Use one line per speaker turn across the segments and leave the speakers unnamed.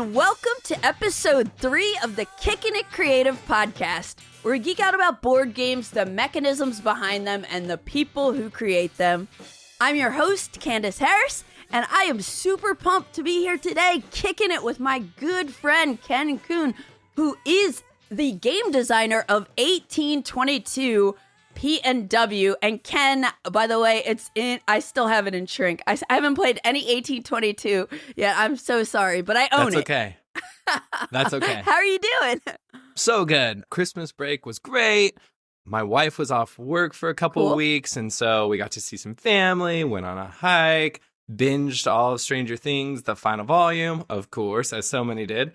and welcome to episode 3 of the Kickin' It Creative podcast, where we geek out about board games, the mechanisms behind them, and the people who create them. I'm your host, Candace Harris, and I am super pumped to be here today, kicking it with my good friend, Ken Kuhn, who is the game designer of 1822 P&W. And Ken, by the way, I still have it in shrink. I haven't played any 1822 yet. I'm so sorry, but I own it.
That's okay. That's okay.
How are you doing?
So good. Christmas break was great. My wife was off work for a couple of weeks, and so we got to see some family, went on a hike, binged all of Stranger Things, the final volume, of course, as so many did.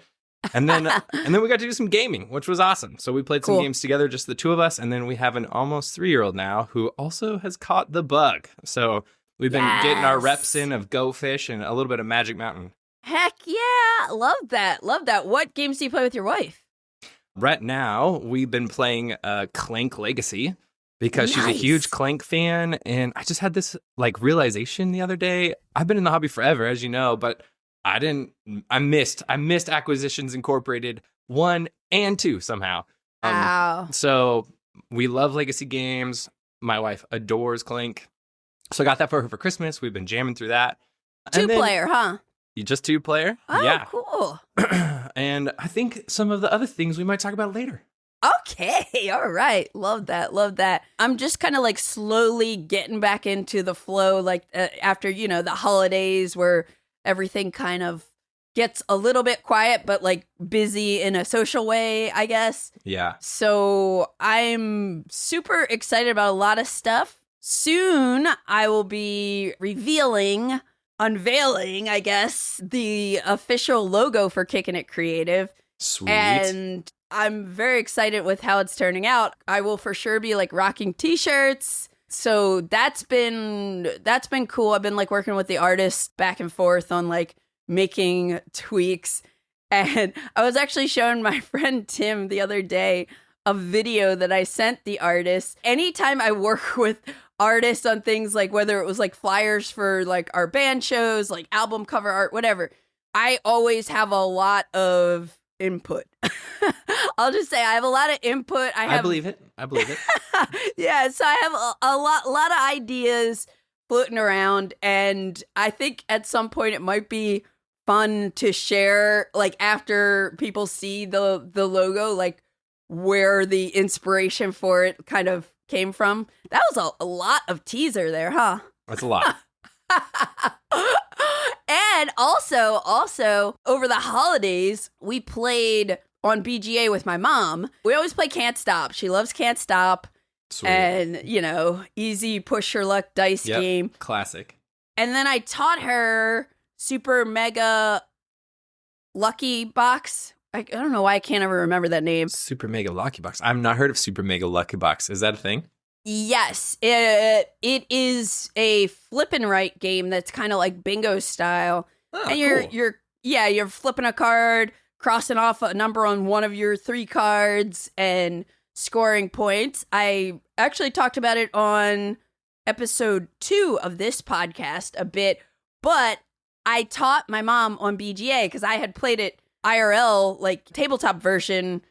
And then we got to do some gaming, which was awesome. So we played some games together, just the two of us. And then we have an almost 3-year-old now who also has caught the bug. So we've been getting our reps in of Go Fish and a little bit of Magic Mountain.
Heck yeah. Love that. Love that. What games do you play with your wife?
Right now, we've been playing Clank Legacy because she's a huge Clank fan. And I just had this realization the other day. I've been in the hobby forever, as you know, but I missed Acquisitions Incorporated 1 and 2 somehow.
Wow.
So we love legacy games. My wife adores Clank. So I got that for her for Christmas. We've been jamming through that.
Two-player, huh?
You just 2-player?
Oh,
yeah.
Cool.
And I think some of the other things we might talk about later.
Okay, all right. Love that, love that. I'm just kind of slowly getting back into the flow, after, the holidays where everything kind of gets a little bit quiet, but busy in a social way, I guess.
Yeah.
So I'm super excited about a lot of stuff. Soon I will be unveiling, I guess, the official logo for Kickin' It Creative.
Sweet.
And I'm very excited with how it's turning out. I will for sure be rocking t-shirts. So that's been cool. I've been working with the artist back and forth on making tweaks. And I was actually showing my friend Tim the other day a video that I sent the artist. Anytime I work with artists on things whether it was flyers for our band shows, album cover art, whatever, I always have a lot of input. I'll just say I have a lot of input.
I believe it.
Yeah, so I have a lot of ideas floating around, and I think at some point it might be fun to share, after people see the logo, where the inspiration for it kind of came from. That was a lot of teaser there, huh?
That's a lot.
And also over the holidays, we played on BGA with my mom. We always play Can't Stop. She loves Can't Stop.
Sweet.
And, easy push your luck dice game.
Classic.
And then I taught her Super Mega Lucky Box. I don't know why I can't ever remember that name.
Super Mega Lucky Box. I've not heard of Super Mega Lucky Box. Is that a thing?
Yes, it is a flip and write game that's kind of like bingo style.
Oh,
and
cool.
you're flipping a card, crossing off a number on one of your 3 cards, and scoring points. I actually talked about it on episode 2 of this podcast a bit, but I taught my mom on BGA because I had played it IRL, tabletop version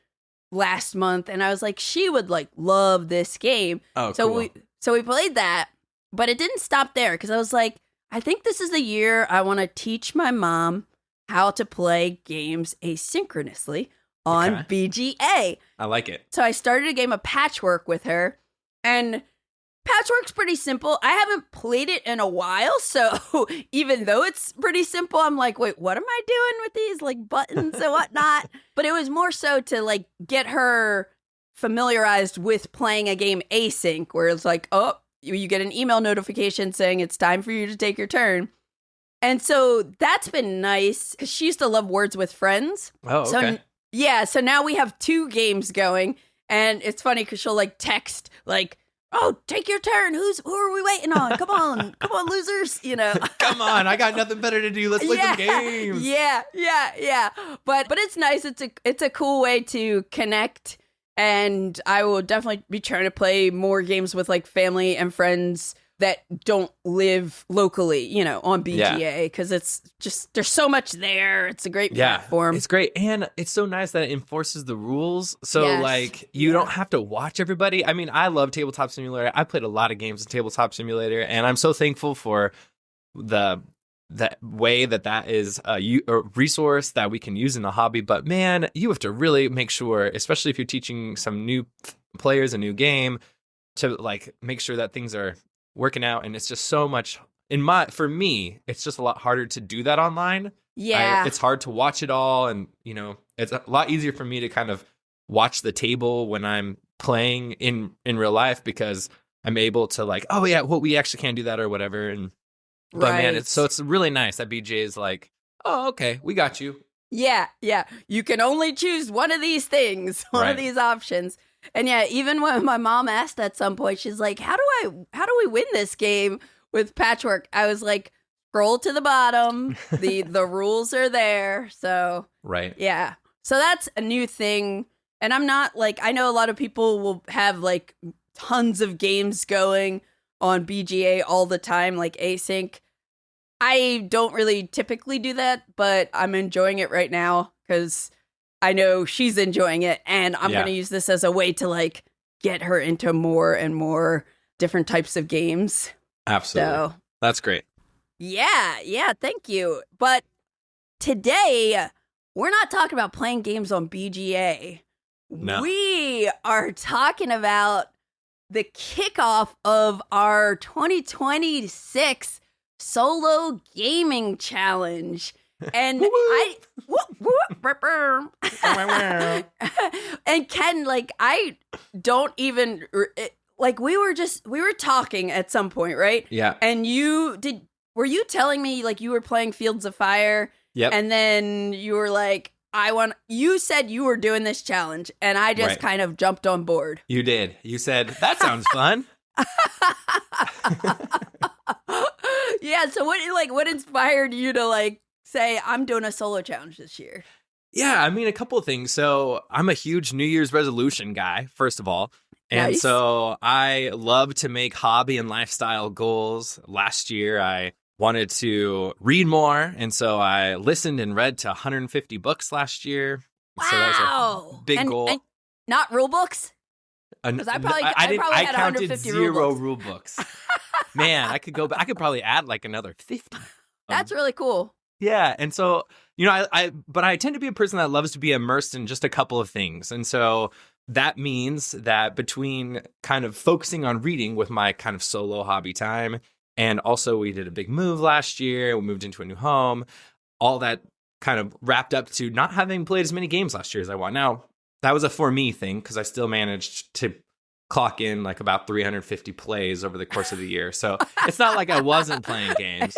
last month, and I was she would love this game.
Oh,
so
cool.
we played that, but it didn't stop there because I was I think this is the year I want to teach my mom how to play games asynchronously on BGA.
I like it.
So I started a game of Patchwork with her, and Patchwork's pretty simple. I haven't played it in a while, so even though it's pretty simple, I'm wait, what am I doing with these buttons and whatnot? But it was more so to get her familiarized with playing a game async, where it's oh, you get an email notification saying it's time for you to take your turn. And so that's been nice because she used to love Words with Friends.
Oh, okay.
So now we have 2 games going, and it's funny because she'll text oh, take your turn. Who are we waiting on? Come on, losers.
Come on, I got nothing better to do. Let's play some games.
Yeah. But it's nice. It's a cool way to connect And I will definitely be trying to play more games with like family and friends that don't live locally, you know, on BGA, because it's just, there's so much there. It's a great platform.
It's great. And it's so nice that it enforces the rules. So like you don't have to watch everybody. I mean, I love Tabletop Simulator. I played a lot of games in Tabletop Simulator, and I'm so thankful for the way that is a resource that we can use in the hobby. But man, you have to really make sure, especially if you're teaching some new players a new game, to like make sure that things are working out. And it's just so much for me, it's just a lot harder to do that online. It's hard to watch it all, and you know, it's a lot easier for me to kind of watch the table when I'm playing in real life, because I'm able to like, oh yeah, well, we actually can't do that or whatever. And but man, it's really nice that BJ is like, oh, okay, we got you.
Yeah. You can only choose one of these things, one of these options. And yeah, even when my mom asked at some point, she's like, how do we win this game with Patchwork? I was like, scroll to the bottom. The rules are there. So yeah. So that's a new thing. And I'm not like, I know a lot of people will have like tons of games going on BGA all the time, like async. I don't really typically do that, but I'm enjoying it right now because I know she's enjoying it, and I'm going to use this as a way to like get her into more and more different types of games.
Absolutely. So, that's great.
Yeah, thank you. But today, we're not talking about playing games on BGA. No. We are talking about the kickoff of our 2026 Solo Gaming Challenge. And and Ken, like, I don't even, like, we were talking at some point, right?
Yeah.
And were you telling me, like, you were playing Fields of Fire?
Yep.
And then you were like, you said you were doing this challenge, and I just kind of jumped on board.
You did. You said, that sounds fun.
Yeah, so what inspired you to like say I'm doing a solo challenge this year?
Yeah, I mean a couple of things. So I'm a huge New Year's resolution guy, first of all. And so I love to make hobby and lifestyle goals. Last year I wanted to read more, and so I listened and read to 150 books last year.
Wow.
So that was a big goal.
And not rule books? Because I probably had 150
zero rule books. Man, I could probably add like another 50.
That's really cool.
Yeah, and so, you know, but I tend to be a person that loves to be immersed in just a couple of things. And so that means that between kind of focusing on reading with my kind of solo hobby time, and also we did a big move last year, we moved into a new home, all that kind of wrapped up to not having played as many games last year as I want. Now, that was a for me thing, because I still managed to clock in like about 350 plays over the course of the year. So it's not like I wasn't playing games.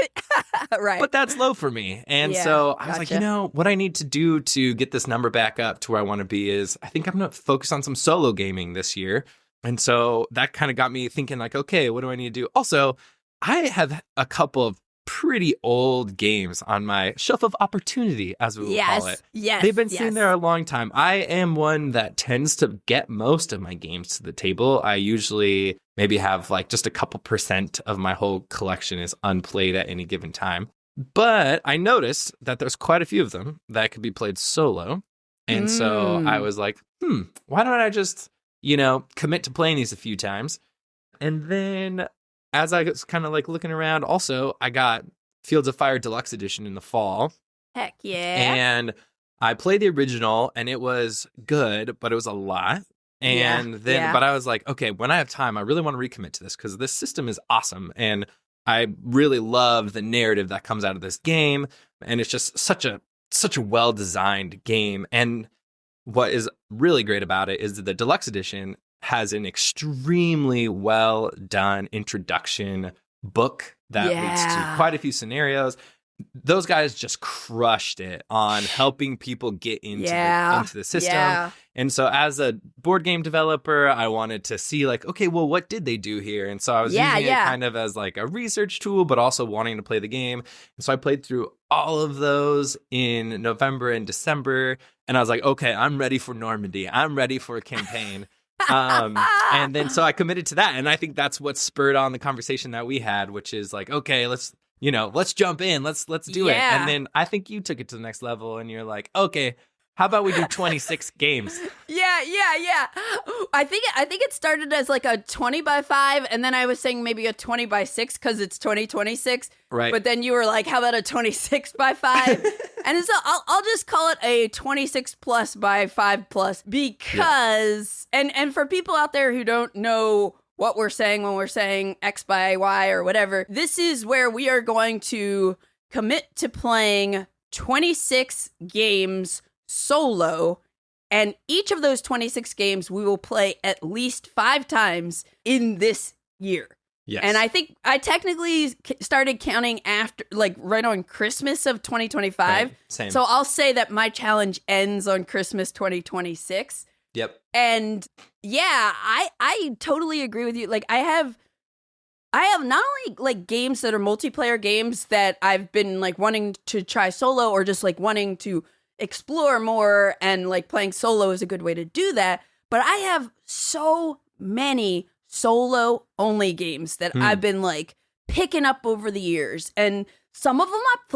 Right.
But that's low for me. And so I was like, you know, what I need to do to get this number back up to where I want to be is I think I'm going to focus on some solo gaming this year. And so that kind of got me thinking like, okay, what do I need to do? Also, I have a couple of pretty old games on my shelf of opportunity, as we will call it.
Yes,
they've been sitting there a long time. I am one that tends to get most of my games to the table. I usually maybe have like just a couple % of my whole collection is unplayed at any given time. But I noticed that there's quite a few of them that could be played solo. And so I was like, why don't I just, you know, commit to playing these a few times? And then as I was kind of like looking around, also, I got Fields of Fire Deluxe Edition in the fall.
Heck yeah.
And I played the original, and it was good, but it was a lot. And but I was like, okay, when I have time, I really want to recommit to this, because this system is awesome. And I really love the narrative that comes out of this game. And it's just such a well-designed game. And what is really great about it is that the Deluxe Edition has an extremely well done introduction book that leads to quite a few scenarios. those guys just crushed it on helping people get into the system.
Yeah.
And so as a board game developer, I wanted to see like, okay, well, what did they do here? And so I was using it kind of as like a research tool, but also wanting to play the game. And so I played through all of those in November and December. And I was like, okay, I'm ready for Normandy. I'm ready for a campaign. And then so I committed to that. And I think that's what spurred on the conversation that we had, which is like, okay, let's jump in. Let's do it. And then I think you took it to the next level and you're like, okay, how about we do 26 games?
Yeah. I think it started as like a 20 by 5, and then I was saying maybe a 20 by 6 because it's 2026.
Right.
But then you were like, how about a 26 by 5? And so I'll just call it a 26 plus by 5 plus because, and for people out there who don't know what we're saying when we're saying X by Y or whatever, this is where we are going to commit to playing 26 games solo, and each of those 26 games we will play at least 5 times in this year.
Yes.
And I think I technically started counting after, like, right on Christmas of 2025.
Right. Same.
So I'll say that my challenge ends on Christmas 2026.
Yep.
And yeah, I totally agree with you. Like, I have not only like games that are multiplayer games that I've been like wanting to try solo or just like wanting to explore more, and like playing solo is a good way to do that, but I have so many solo only games that I've been like picking up over the years, and some of them I've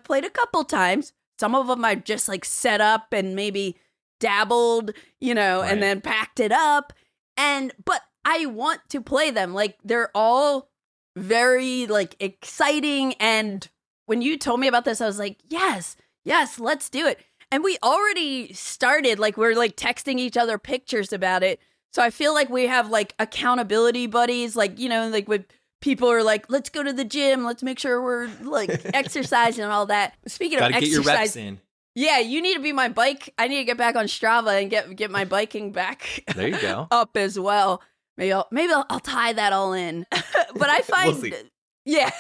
played a couple times, some of them I've just like set up and maybe dabbled,
Right.
and then packed it up, but I want to play them. Like, they're all very like exciting, and when you told me about this, I was like, yes, let's do it. And we already started, like, we're like texting each other pictures about it. So I feel like we have like accountability buddies, like, like when people are like, let's go to the gym, let's make sure we're like exercising and all that. Speaking of
Gotta
exercise,
get your reps in.
yeah, you need to be my bike. I need to get back on Strava and get my biking back
There you go.
up as well. Maybe I'll tie that all in. But I find,
We'll see.
Yeah.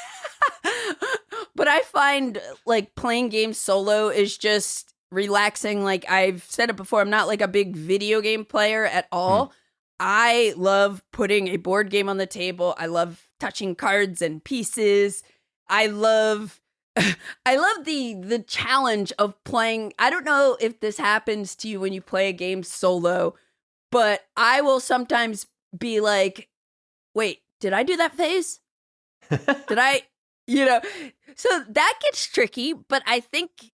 But I find like playing games solo is just relaxing. Like I've said it before, I'm not like a big video game player at all. I love putting a board game on the table. I love touching cards and pieces. I love the challenge of playing. I don't know if this happens to you when you play a game solo, but I will sometimes be like, wait, did I do that phase? Did I, so that gets tricky, but I think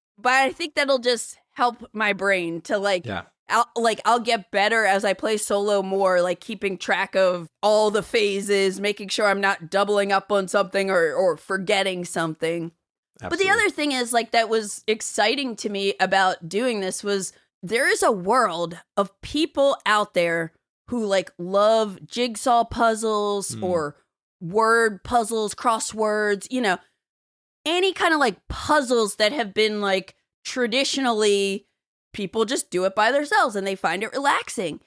that'll just help my brain to like, I'll get better as I play solo more, like keeping track of all the phases, making sure I'm not doubling up on something or forgetting something.
Absolutely.
But the other thing is, like, that was exciting to me about doing this was there is a world of people out there who like love jigsaw puzzles or word puzzles, crosswords, any kind of like puzzles that have been like traditionally people just do it by themselves and they find it relaxing.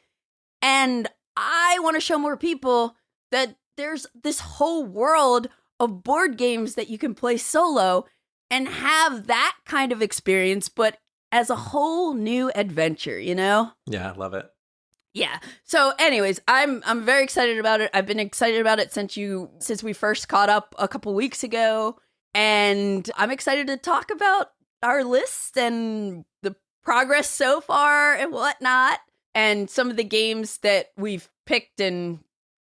And I want to show more people that there's this whole world of board games that you can play solo and have that kind of experience, but as a whole new adventure,
Yeah, I love it.
Yeah. So anyways, I'm very excited about it. I've been excited about it since we first caught up a couple weeks ago. And I'm excited to talk about our list and the progress so far and whatnot, and some of the games that we've picked and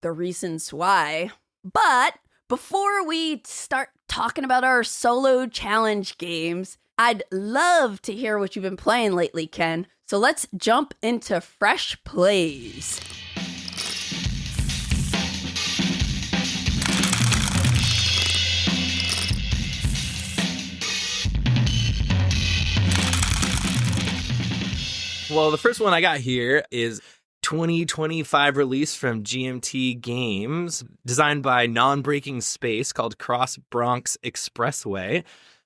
the reasons why. But before we start talking about our solo challenge games, I'd love to hear what you've been playing lately, Ken. So let's jump into fresh plays.
Well, the first one I got here is 2025 release from GMT Games, designed by Non-Breaking Space, called Cross Bronx Expressway.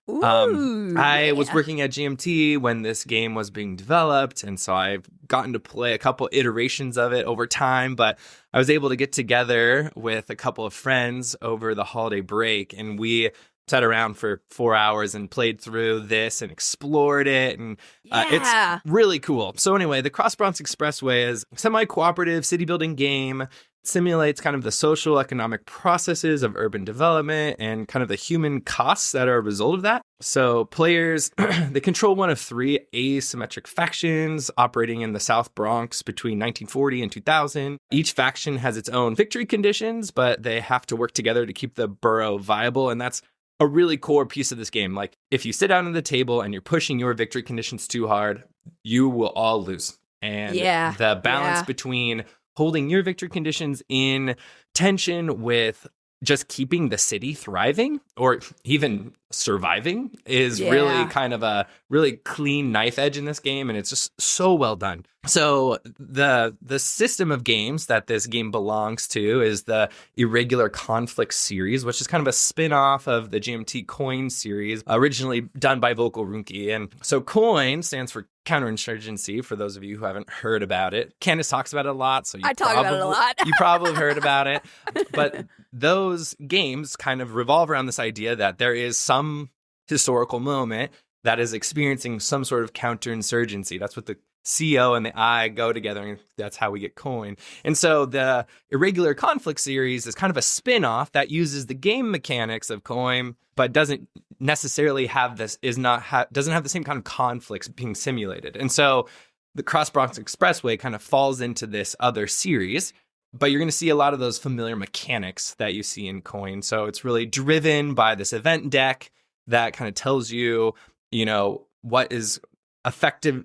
I was working at GMT when this game was being developed, and so I've gotten to play a couple iterations of it over time, but I was able to get together with a couple of friends over the holiday break, and we sat around for 4 hours and played through this and explored it. And it's really cool. So anyway, the Cross Bronx Expressway is a semi-cooperative city building game. Simulates kind of the social economic processes of urban development and kind of the human costs that are a result of that. So players, they control one of 3 asymmetric factions operating in the South Bronx between 1940 and 2000. Each faction has its own victory conditions, but they have to work together to keep the borough viable. And that's a really core piece of this game. Like, if you sit down at the table and you're pushing your victory conditions too hard, you will all lose. And the balance between holding your victory conditions in tension with just keeping the city thriving or even surviving is really kind of a really clean knife edge in this game, and it's just so well done. So the system of games that this game belongs to is the Irregular Conflict series, which is kind of a spin-off of the GMT Coin series, originally done by Vocal Runke. And so Coin stands for counterinsurgency, for those of you who haven't heard about it. Candace talks about it a lot, so you probably heard about it. But those games kind of revolve around this idea that there is some historical moment that is experiencing some sort of counterinsurgency. That's what the CO and the I go together, and that's how we get Coin. And so the Irregular Conflict series is kind of a spin-off that uses the game mechanics of Coin, but doesn't necessarily have doesn't have the same kind of conflicts being simulated. And so the Cross Bronx Expressway kind of falls into this other series, but you're going to see a lot of those familiar mechanics that you see in Coin. So it's really driven by this event deck that kind of tells you, what is affecting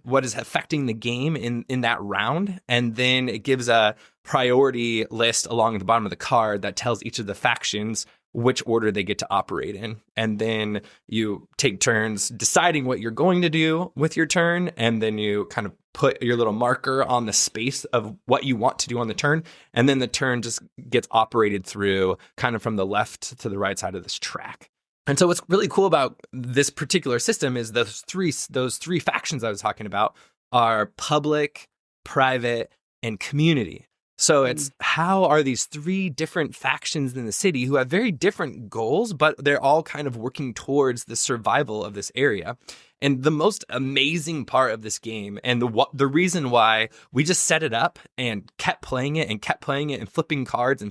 the game in that round. And then it gives a priority list along the bottom of the card that tells each of the factions which order they get to operate in. And then you take turns deciding what you're going to do with your turn. And then you kind of put your little marker on the space of what you want to do on the turn. And then the turn just gets operated through kind of from the left to the right side of this track. And so what's really cool about this particular system is those three factions I was talking about are public, private, and community. So it's how are these 3 different factions in the city who have very different goals, but they're all kind of working towards the survival of this area. And the most amazing part of this game, and the reason why we just set it up and kept playing it and flipping cards,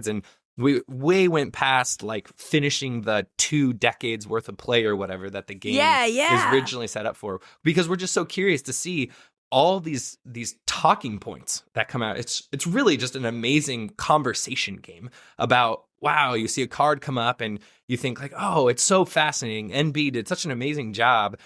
and we way went past like finishing the 2 decades worth of play or whatever that the game is originally set up for, because we're just so curious to see all these talking points that come out. It's really just an amazing conversation game about, wow, you see a card come up and you think like, oh, it's so fascinating. NB did such an amazing job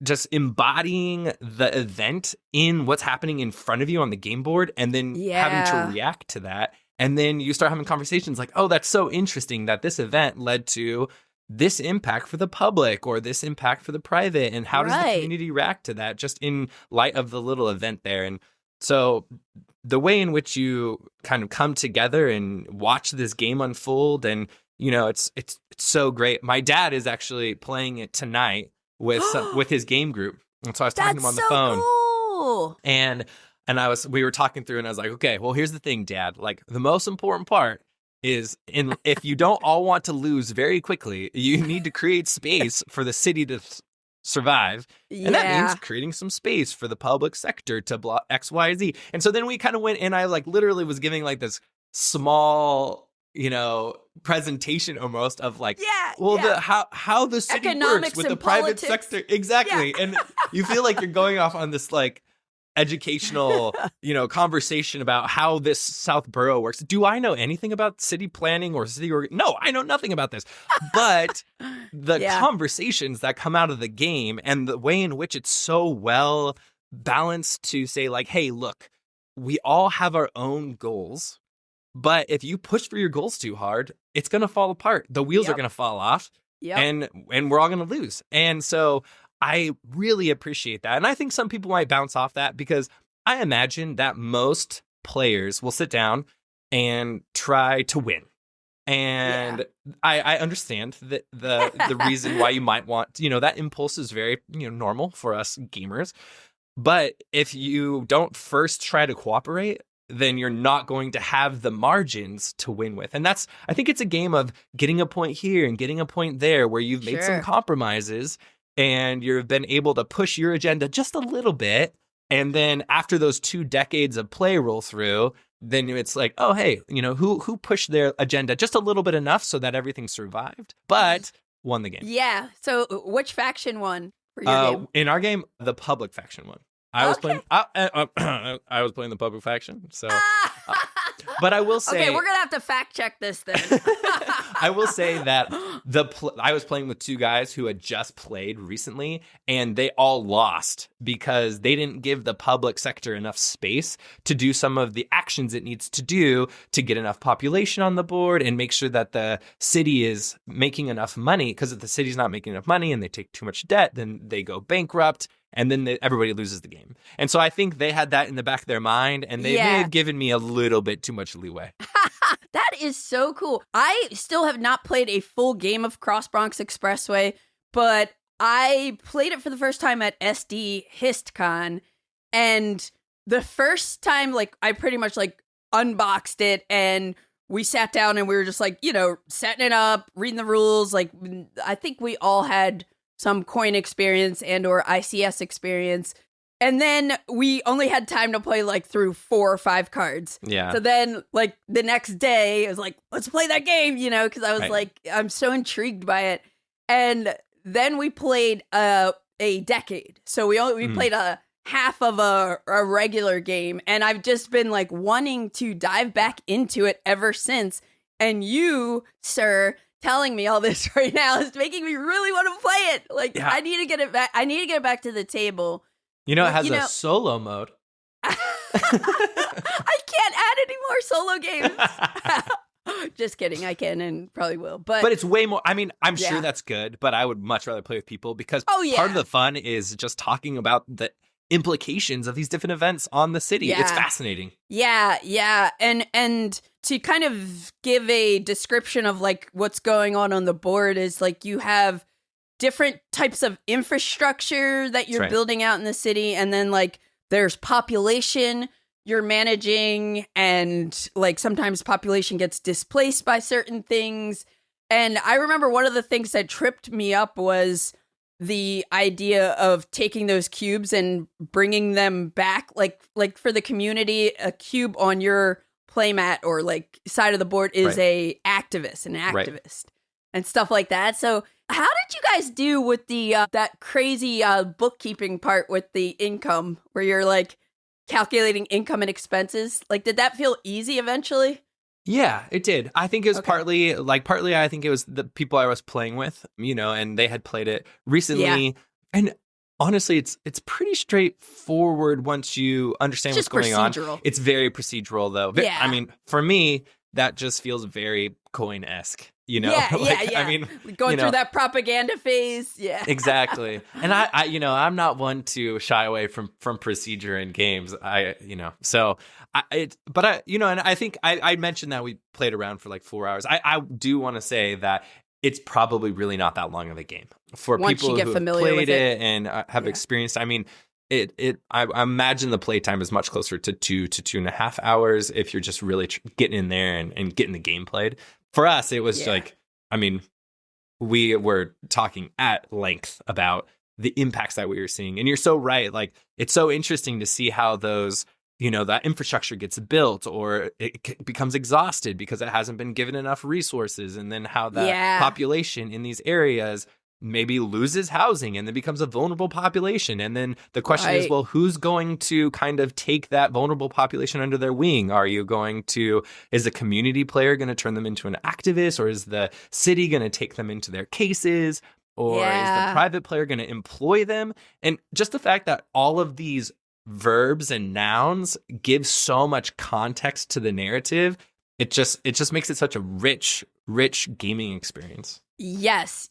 just embodying the event in what's happening in front of you on the game board, and then having to react to that. And then you start having conversations like, oh, that's so interesting that this event led to this impact for the public or this impact for the private. And how does the community react to that just in light of the little event there? And so the way in which you kind of come together and watch this game unfold, and, it's so great. My dad is actually playing it tonight with his game group. And so I was talking to him on the phone.
Cool.
And we were talking through, and I was like, okay, well, here's the thing, Dad. Like, the most important part is if you don't all want to lose very quickly, you need to create space for the city to survive. And that means creating some space for the public sector to block X, Y, Z. And so then we kind of went, and I like literally was giving like this small, presentation almost of like, how the city
economics
works with the
politics.
private sector. Exactly. Yeah. And you feel like you're going off on this like educational, conversation about how this South Borough works. Do I know anything about city planning or city? No, I know nothing about this. But the conversations that come out of the game and the way in which it's so well balanced to say like, hey, look, we all have our own goals, but if you push for your goals too hard, it's going to fall apart. The wheels are going to fall off, and we're all going to lose. And so I really appreciate that. And I think some people might bounce off that, because I imagine that most players will sit down and try to win. And I understand that the reason why you might want, that impulse is very, normal for us gamers. But if you don't first try to cooperate, then you're not going to have the margins to win with. And I think it's a game of getting a point here and getting a point there where you've made some compromises and you've been able to push your agenda just a little bit. And then after those 2 decades of play roll through, then it's like, oh, hey, who pushed their agenda just a little bit enough so that everything survived, but won the game.
Yeah. So which faction won for your game?
In our game, the public faction won. I was playing. I was playing the public faction. So, but I will say,
okay, we're gonna have to fact check this then.
I will say that I was playing with 2 guys who had just played recently, and they all lost because they didn't give the public sector enough space to do some of the actions it needs to do to get enough population on the board and make sure that the city is making enough money. Because if the city's not making enough money and they take too much debt, then they go bankrupt. And then everybody loses the game. And so I think they had that in the back of their mind, and they may have given me a little bit too much leeway.
That is so cool. I still have not played a full game of Cross Bronx Expressway, but I played it for the first time at SD HistCon. And the first time, I pretty much unboxed it, and we sat down and we were just setting it up, reading the rules. I think we all had some coin experience and or ICS experience. And then we only had time to play through 4 or 5 cards. Yeah. So then the next day I was like, let's play that game, because I was I'm so intrigued by it. And then we played a decade. So we played a half of a regular game. And I've just been wanting to dive back into it ever since. And you, sir, telling me all this right now is making me really want to play it. I need to get it back. I need to get it back to the table.
It has a solo mode.
I can't add any more solo games. Just kidding. I can and probably will. But
it's way more. I mean, I'm sure that's good, but I would much rather play with people because part of the fun is just talking about the implications of these different events on the city. It's fascinating.
Yeah. And to kind of give a description of what's going on the board is you have different types of infrastructure that you're building out in the city, and then there's population you're managing, and sometimes population gets displaced by certain things. And I remember one of the things that tripped me up was the idea of taking those cubes and bringing them back, like for the community, a cube on your playmat or side of the board is an activist and stuff like that. So how did you guys do with the that crazy bookkeeping part with the income where you're calculating income and expenses? Did that feel easy eventually?
Yeah, it did. I think it was partly I think it was the people I was playing with, and they had played it recently. Yeah. And honestly, it's pretty straightforward once you understand what's going on. It's very procedural though. Yeah. I mean, for me, that just feels very coin-esque.
Yeah. I mean, going through that propaganda phase. Yeah,
exactly. And I'm not one to shy away from procedure in games. And I think I mentioned that we played around for 4 hours. I do want to say that it's probably really not that long of a game for
once
people
you get
who
familiar
have played
with it
and have experienced. I mean, I imagine the playtime is much closer to 2 to 2.5 hours if you're just really getting in there and getting the game played. For us, it was we were talking at length about the impacts that we were seeing. And you're so right. It's so interesting to see how those, that infrastructure gets built or it becomes exhausted because it hasn't been given enough resources. And then how the population in these areas maybe loses housing and then becomes a vulnerable population. And then the question is, well, who's going to kind of take that vulnerable population under their wing? Is the community player going to turn them into an activist, or is the city going to take them into their cases? Or is the private player going to employ them? And just the fact that all of these verbs and nouns give so much context to the narrative, it just makes it such a rich gaming experience.
Yes.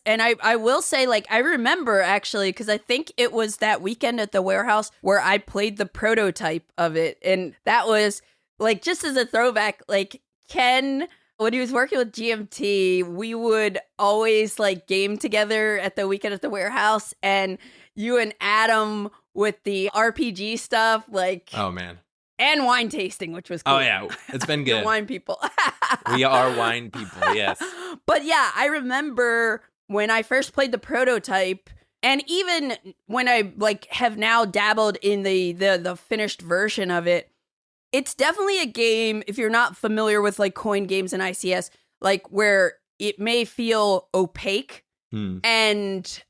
And I will say, I remember actually, because I think it was that weekend at the warehouse where I played the prototype of it. And that was, just as a throwback, Ken, when he was working with GMT, we would always, game together at the weekend at the warehouse. And you and Adam with the RPG stuff,
oh, man.
And wine tasting, which was cool.
Oh, yeah. It's been good.
The wine people.
We are wine people, yes.
But yeah, I remember when I first played the prototype, and even when I like have now dabbled in the finished version of it, it's definitely a game, if you're not familiar with like coin games and ICS, like where it may feel opaque. And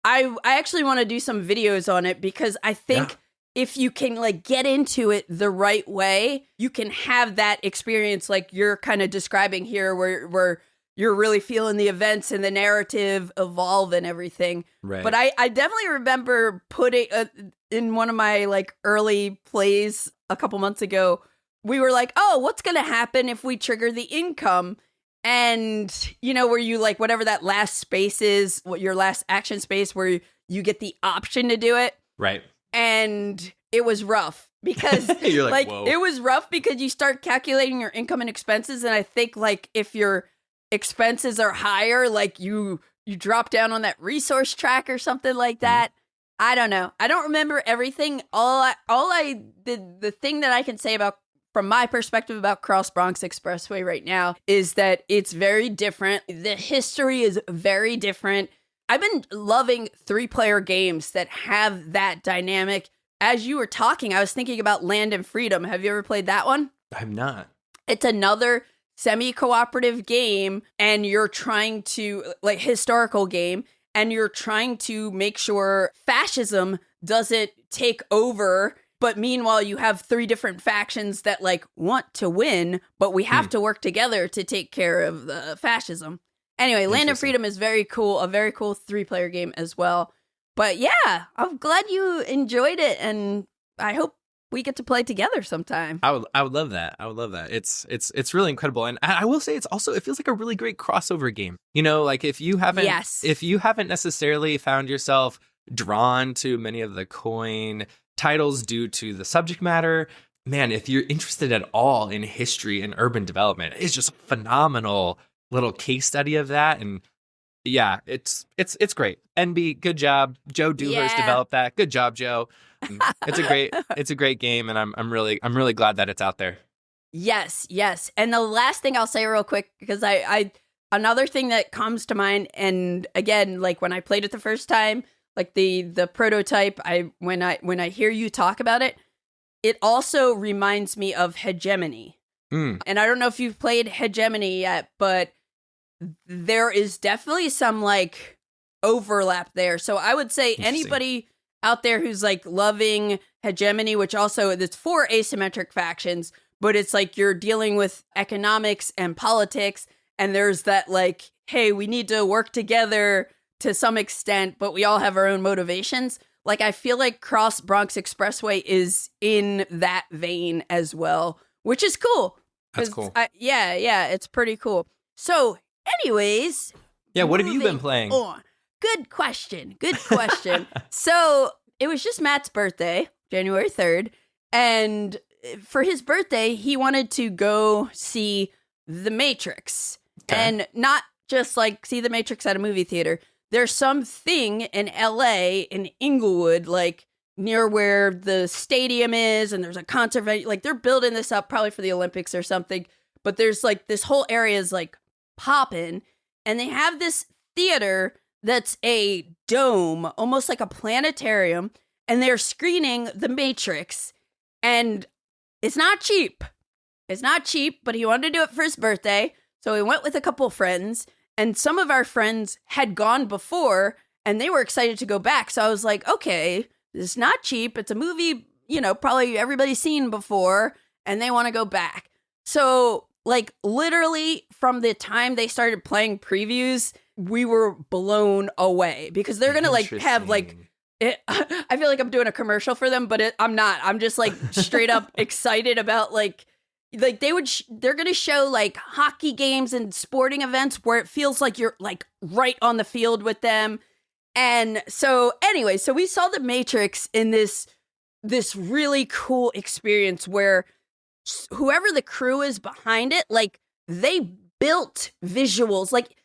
I actually want to do some videos on it because I think if you can like get into it the right way, you can have that experience like you're kind of describing here where you're really feeling the events and the narrative evolve and everything.
Right.
But I definitely remember putting in one of my like early plays a couple months ago, we were like, oh, what's going to happen if we trigger the income? And, you know, where you like whatever that last space is, what your last action space where you get the option to do it.
Right.
And it was rough because
You're like,
it was rough because you start calculating your income and expenses. And I think like if your expenses are higher, like you drop down on that resource track or something like that. I don't know. I don't remember everything. All I did, the thing that I can say about, from my perspective about Cross Bronx Expressway right now is that it's very different. The history is very different. I've been loving 3-player games that have that dynamic. As you were talking, I was thinking about Land and Freedom. Have you ever played that one?
I have not.
It's another semi-cooperative game, and you're trying to, like, historical game, and you're trying to make sure fascism doesn't take over. But meanwhile, you have 3 different factions that, like, want to win, but we have to work together to take care of the fascism. Anyway, Land of Freedom is very cool, a very cool 3-player game as well. But yeah, I'm glad you enjoyed it, and I hope we get to play together sometime.
I would love that. I would love that. It's really incredible. And I will say it feels like a really great crossover game. You know, like if you haven't necessarily found yourself drawn to many of the coin titles due to the subject matter, man, if you're interested at all in history and urban development, it's just a phenomenal little case study of that. And yeah, it's great. NB, good job. Joe Dewhurst developed that. Good job, Joe. It's a great game, and I'm really glad that it's out there.
Yes. And the last thing I'll say real quick, because I another thing that comes to mind, and again, like when I played it the first time, like the prototype, when I hear you talk about it, it also reminds me of Hegemony. And I don't know if you've played Hegemony yet, but there is definitely some like overlap there. So I would say anybody out there who's like loving Hegemony, which also it's 4 asymmetric factions, but it's like you're dealing with economics and politics, and there's that like, hey, we need to work together to some extent, but we all have our own motivations. Like I feel like Cross Bronx Expressway is in that vein as well, which is cool.
That's cool.
Yeah, it's pretty cool. So anyways.
Yeah, what have you been playing?
Good question. So it was just Matt's birthday, January 3rd. And for his birthday, he wanted to go see The Matrix. Okay. And not just like see The Matrix at a movie theater. There's something in LA, in Inglewood, like near where the stadium is, and there's a concert venue. Like they're building this up probably for the Olympics or something. But there's like this whole area is like popping, and they have this theater that's a dome, almost like a planetarium, and they're screening The Matrix, and it's not cheap. It's not cheap, but he wanted to do it for his birthday, so he went with a couple friends, and some of our friends had gone before, and they were excited to go back, so I was like, okay, this is not cheap, it's a movie, you know, probably everybody's seen before, and they want to go back. So, like, literally, from the time they started playing previews, we were blown away because they're going to like have like, I feel like I'm doing a commercial for them, but I'm not. I'm just like straight up excited about like they're going to show like hockey games and sporting events where it feels like you're like right on the field with them. And so anyway, so we saw The Matrix in this really cool experience where whoever the crew is behind it, like they built visuals, like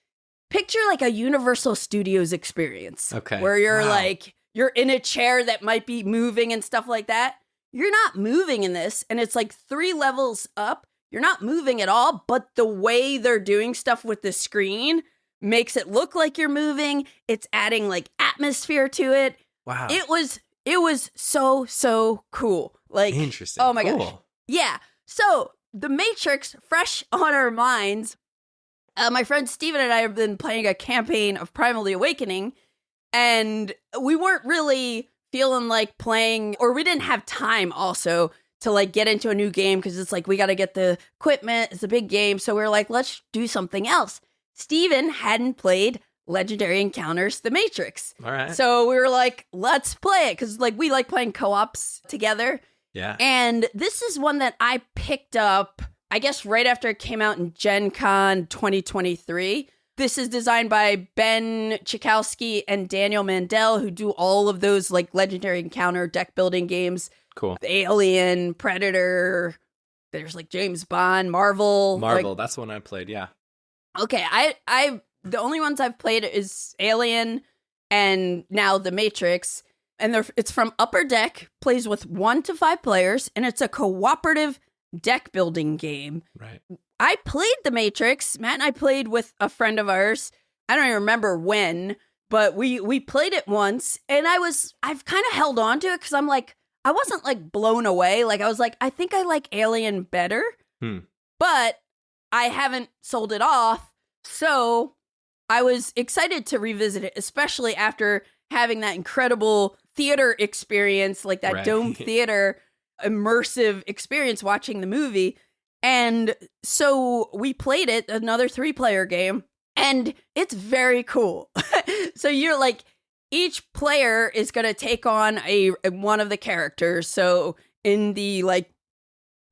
picture like a Universal Studios experience.
Okay.
Where you're like, you're in a chair that might be moving and stuff like that. you're not moving in this. And it's like 3 levels up. You're not moving at all, but the way they're doing stuff with the screen makes it look like you're moving. It's adding like atmosphere to it.
Wow.
It was so cool. Like,
interesting.
Oh my
cool.
gosh. Yeah. So The Matrix, fresh on our minds. My friend Steven and I have been playing a campaign of Primal the Awakening, and we weren't really feeling like playing, or we didn't have time also to like get into a new game because it's like we got to get the equipment. It's a big game. So we were like, let's do something else. Steven hadn't played Legendary Encounters The Matrix.
All right.
So we were like, let's play it because like we like playing co-ops together.
Yeah.
And this is one that I picked up, I guess, right after it came out in Gen Con 2023. This is designed by Ben Chikowski and Daniel Mandel, who do all of those like Legendary Encounter deck building games.
Cool.
Alien, Predator, there's like James Bond, Marvel.
Like, that's the one I played, yeah.
Okay, I the only ones I've played is Alien and now The Matrix. And it's from Upper Deck, plays with 1 to 5 players, and it's a cooperative deck building game.
Right.
I played The Matrix. Matt and I played with a friend of ours. I don't even remember when, but we played it once, and I've kind of held on to it because I'm like, I wasn't like blown away. Like I was like, I think I like Alien better, but I haven't sold it off. So I was excited to revisit it, especially after having that incredible theater experience, like that dome theater immersive experience watching the movie. And so we played it, another 3-player game, and it's very cool. So you're like, each player is going to take on one of the characters. So in the like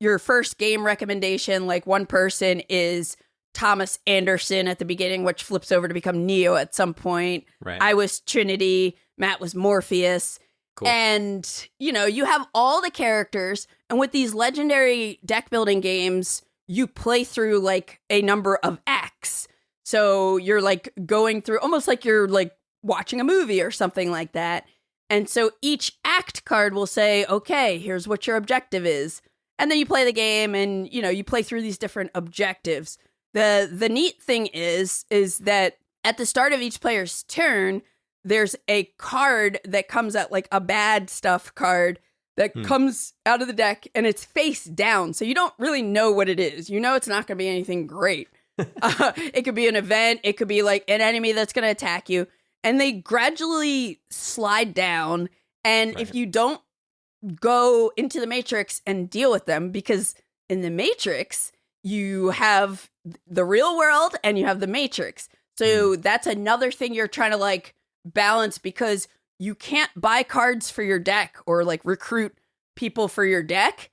your first game recommendation, like one person is Thomas Anderson at the beginning, which flips over to become Neo at some point.
Right.
I was Trinity, Matt was Morpheus.
Cool.
And, you know, you have all the characters, and with these legendary deck building games, you play through like a number of acts. So you're like going through almost like you're like watching a movie or something like that. And so each act card will say, okay, here's what your objective is. And then you play the game and, you know, you play through these different objectives. The neat thing is that at the start of each player's turn, there's a card that comes out, like a bad stuff card that comes out of the deck, and it's face down. So you don't really know what it is. You know it's not going to be anything great. It could be an event. It could be like an enemy that's going to attack you. And they gradually slide down. And if you don't go into the Matrix and deal with them, because in the Matrix, you have the real world and you have the Matrix. So that's another thing you're trying to like balance, because you can't buy cards for your deck or like recruit people for your deck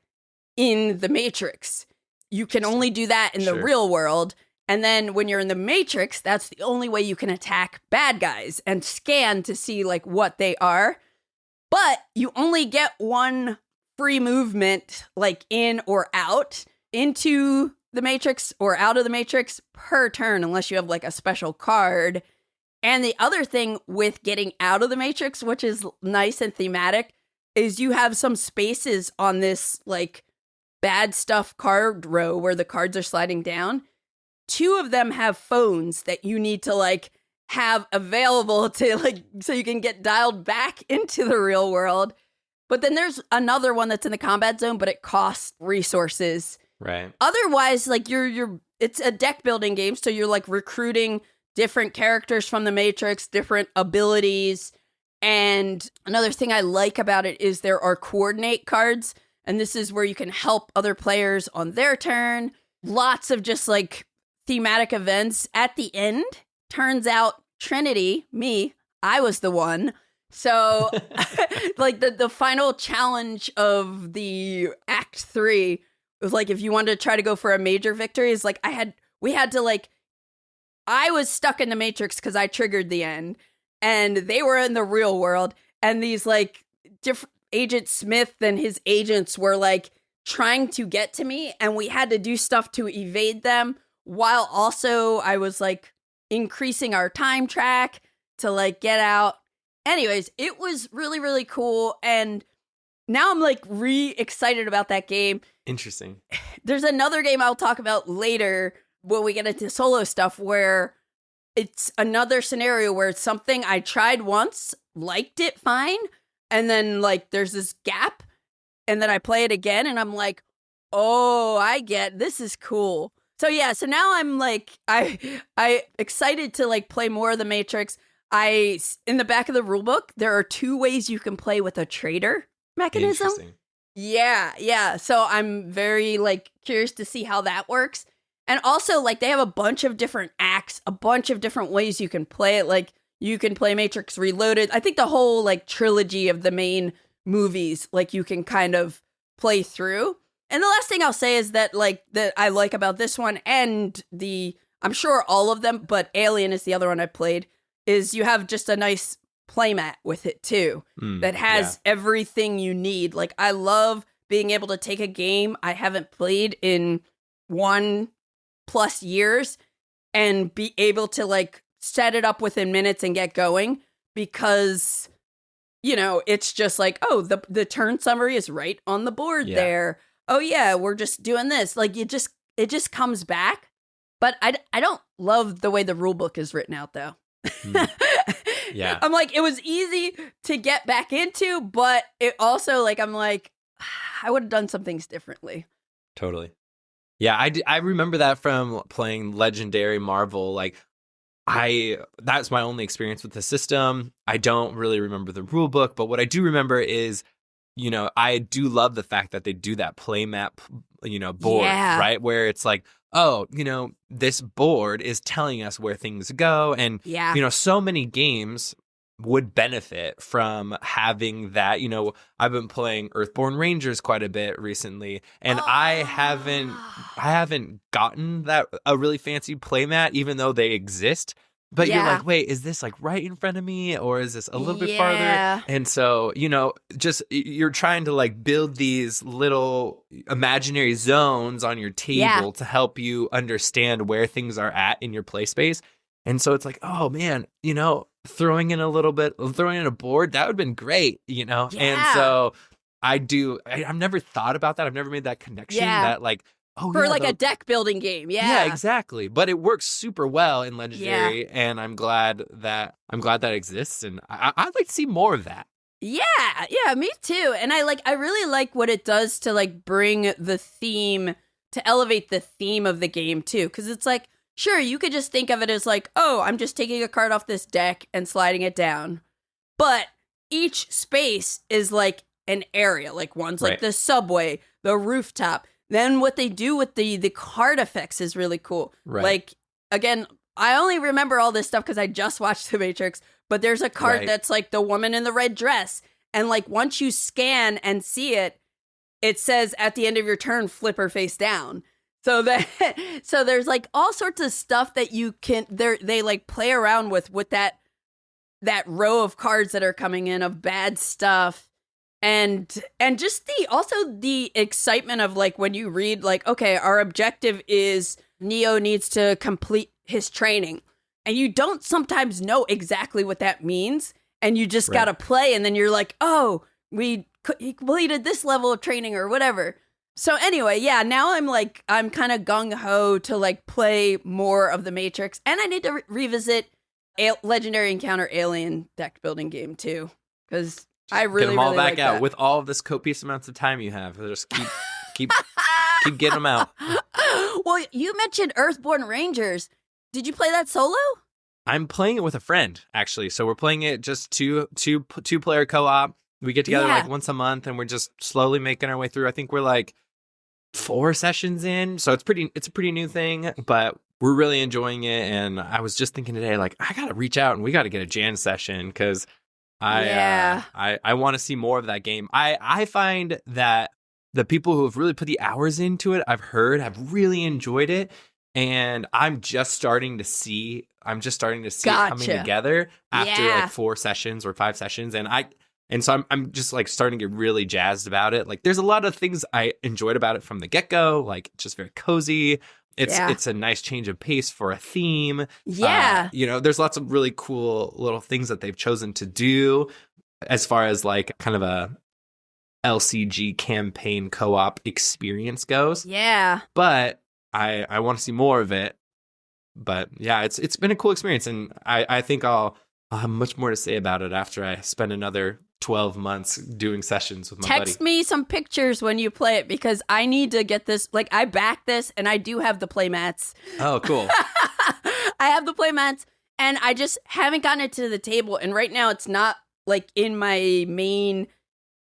in the Matrix. You can only do that in the real world. And then when you're in the Matrix, that's the only way you can attack bad guys and scan to see like what they are. But you only get one free movement, like in or out into the Matrix or out of the Matrix per turn, unless you have like a special card. And the other thing with getting out of the Matrix, which is nice and thematic, is you have some spaces on this like bad stuff card row where the cards are sliding down. 2 of them have phones that you need to like have available to like, so you can get dialed back into the real world. But then there's another one that's in the combat zone, but it costs resources.
Right.
Otherwise, like it's a deck building game. So you're like recruiting different characters from the Matrix, different abilities. And another thing I like about it is there are coordinate cards. And this is where you can help other players on their turn. Lots of just like thematic events. At the end, turns out Trinity, me, I was the one. So like the final challenge of the Act 3 was like, if you wanted to try to go for a major victory, is like we had to like, I was stuck in the Matrix because I triggered the end, and they were in the real world, and these like different Agent Smith and his agents were like trying to get to me, and we had to do stuff to evade them, while also I was like increasing our time track to like get out. Anyways, it was really, really cool. And now I'm like excited about that game.
Interesting.
There's another game I'll talk about later when we get into solo stuff where it's another scenario where it's something I tried once, liked it fine, and then like there's this gap, and then I play it again and I'm like, oh, this is cool. So yeah, so now I'm like, I excited to like play more of the Matrix. In the back of the rulebook, there are 2 ways you can play with a trader mechanism.
Interesting.
Yeah. So I'm very like curious to see how that works. And also like they have a bunch of different acts, a bunch of different ways you can play it. Like you can play Matrix Reloaded. I think the whole like trilogy of the main movies, like you can kind of play through. And the last thing I'll say is that like that I like about this one and I'm sure all of them, but Alien is the other one I played, is you have just a nice playmat with it too that has everything you need. Like I love being able to take a game I haven't played in 1+ years and be able to like set it up within minutes and get going because, you know, it's just like, oh, the turn summary is right on the board there. Oh yeah, we're just doing this. Like it just comes back. But I don't love the way the rule book is written out though.
Yeah.
I'm like, it was easy to get back into, but it also like, I'm like, I would have done some things differently.
Totally. Yeah, I remember that from playing Legendary Marvel. Like, that's my only experience with the system. I don't really remember the rule book, but what I do remember is, you know, I do love the fact that they do that play map, you know, board, right? Where it's like, oh, you know, this board is telling us where things go. And, you know, so many games would benefit from having that. You know, I've been playing Earthborne Rangers quite a bit recently, and I haven't gotten a really fancy playmat, even though they exist. But you're like, wait, is this like right in front of me, or is this a little bit farther? And so, you know, just you're trying to like build these little imaginary zones on your table to help you understand where things are at in your play space. And so it's like, oh man, you know, throwing in a board, that would have been great, you know? And so I've never thought about that. I've never made that connection that like,
for like a deck building game.
Yeah, exactly. But it works super well in Legendary, and I'm glad that exists, and I'd like to see more of that.
Yeah, me too. And I really like what it does to like bring the theme, to elevate the theme of the game too, because it's like, sure, you could just think of it as like, oh, I'm just taking a card off this deck and sliding it down, but each space is like an area. Like one's like the subway, the rooftop. Then what they do with the card effects is really cool. Right. Like, again, I only remember all this stuff because I just watched The Matrix, but there's a card that's like the woman in the red dress. And like once you scan and see it, it says at the end of your turn, flip her face down. So there's like all sorts of stuff that you can, they like play around with that row of cards that are coming in of bad stuff. And just the excitement of like when you read like, okay, our objective is Neo needs to complete his training, and you don't sometimes know exactly what that means, and you just gotta play, and then you're like, oh, he completed this level of training or whatever. So anyway, now I'm kind of gung-ho to like play more of the Matrix, and I need to revisit Legendary Encounter Alien deck building game too, because I really,
get them all
really
back
like
out
that.
with all of this copious amounts of time you have. Just keep getting them out.
Well, you mentioned Earthborne Rangers. Did you play that solo?
I'm playing it with a friend, actually. So we're playing it just two player co-op. We get together like once a month, and we're just slowly making our way through. I think we're like 4 sessions in, so it's a pretty new thing, but we're really enjoying it. And I was just thinking today, like, I gotta reach out and we gotta get a Jan session because I want to see more of that game. I find that the people who have really put the hours into it, I've heard, have really enjoyed it. And I'm just starting to see it coming together after like 4 sessions or 5 sessions. And so I'm just like starting to get really jazzed about it. Like there's a lot of things I enjoyed about it from the get-go, like just very cozy. It's a nice change of pace for a theme.
Yeah.
You know, there's lots of really cool little things that they've chosen to do as far as like kind of LCG campaign co-op experience goes.
Yeah.
But I want to see more of it. But yeah, it's been a cool experience, and I think I'll have much more to say about it after I spend another 12 months doing sessions with my buddy.
Text me some pictures when you play it, because I need to get this. Like, I back this, and I do have the playmats.
Oh, cool.
I have the playmats, and I just haven't gotten it to the table. And right now, it's not like in my main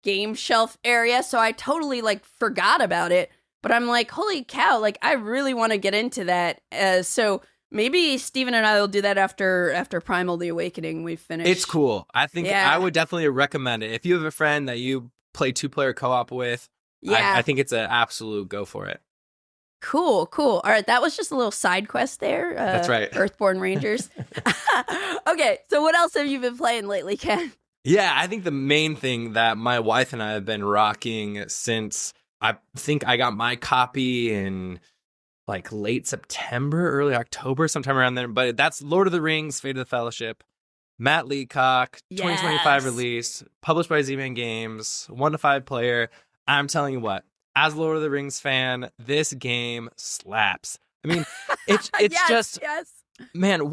game shelf area, so I totally like forgot about it. But I'm like, holy cow! Like, I really want to get into that. So maybe Steven and I will do that after Primal: The Awakening we've finished.
It's cool. I think I would definitely recommend it. If you have a friend that you play 2-player co-op with, I think it's an absolute go for it.
Cool. All right, that was just a little side quest there.
That's right.
Earthborne Rangers. Okay, so what else have you been playing lately, Ken?
Yeah, I think the main thing that my wife and I have been rocking since I think I got my copy in like late September, early October, sometime around there. But that's Lord of the Rings, Fate of the Fellowship, Matt Leacock, 2025 release, published by Z-Man Games, 1 to 5 player. I'm telling you what, as a Lord of the Rings fan, this game slaps. I mean, it's just, man,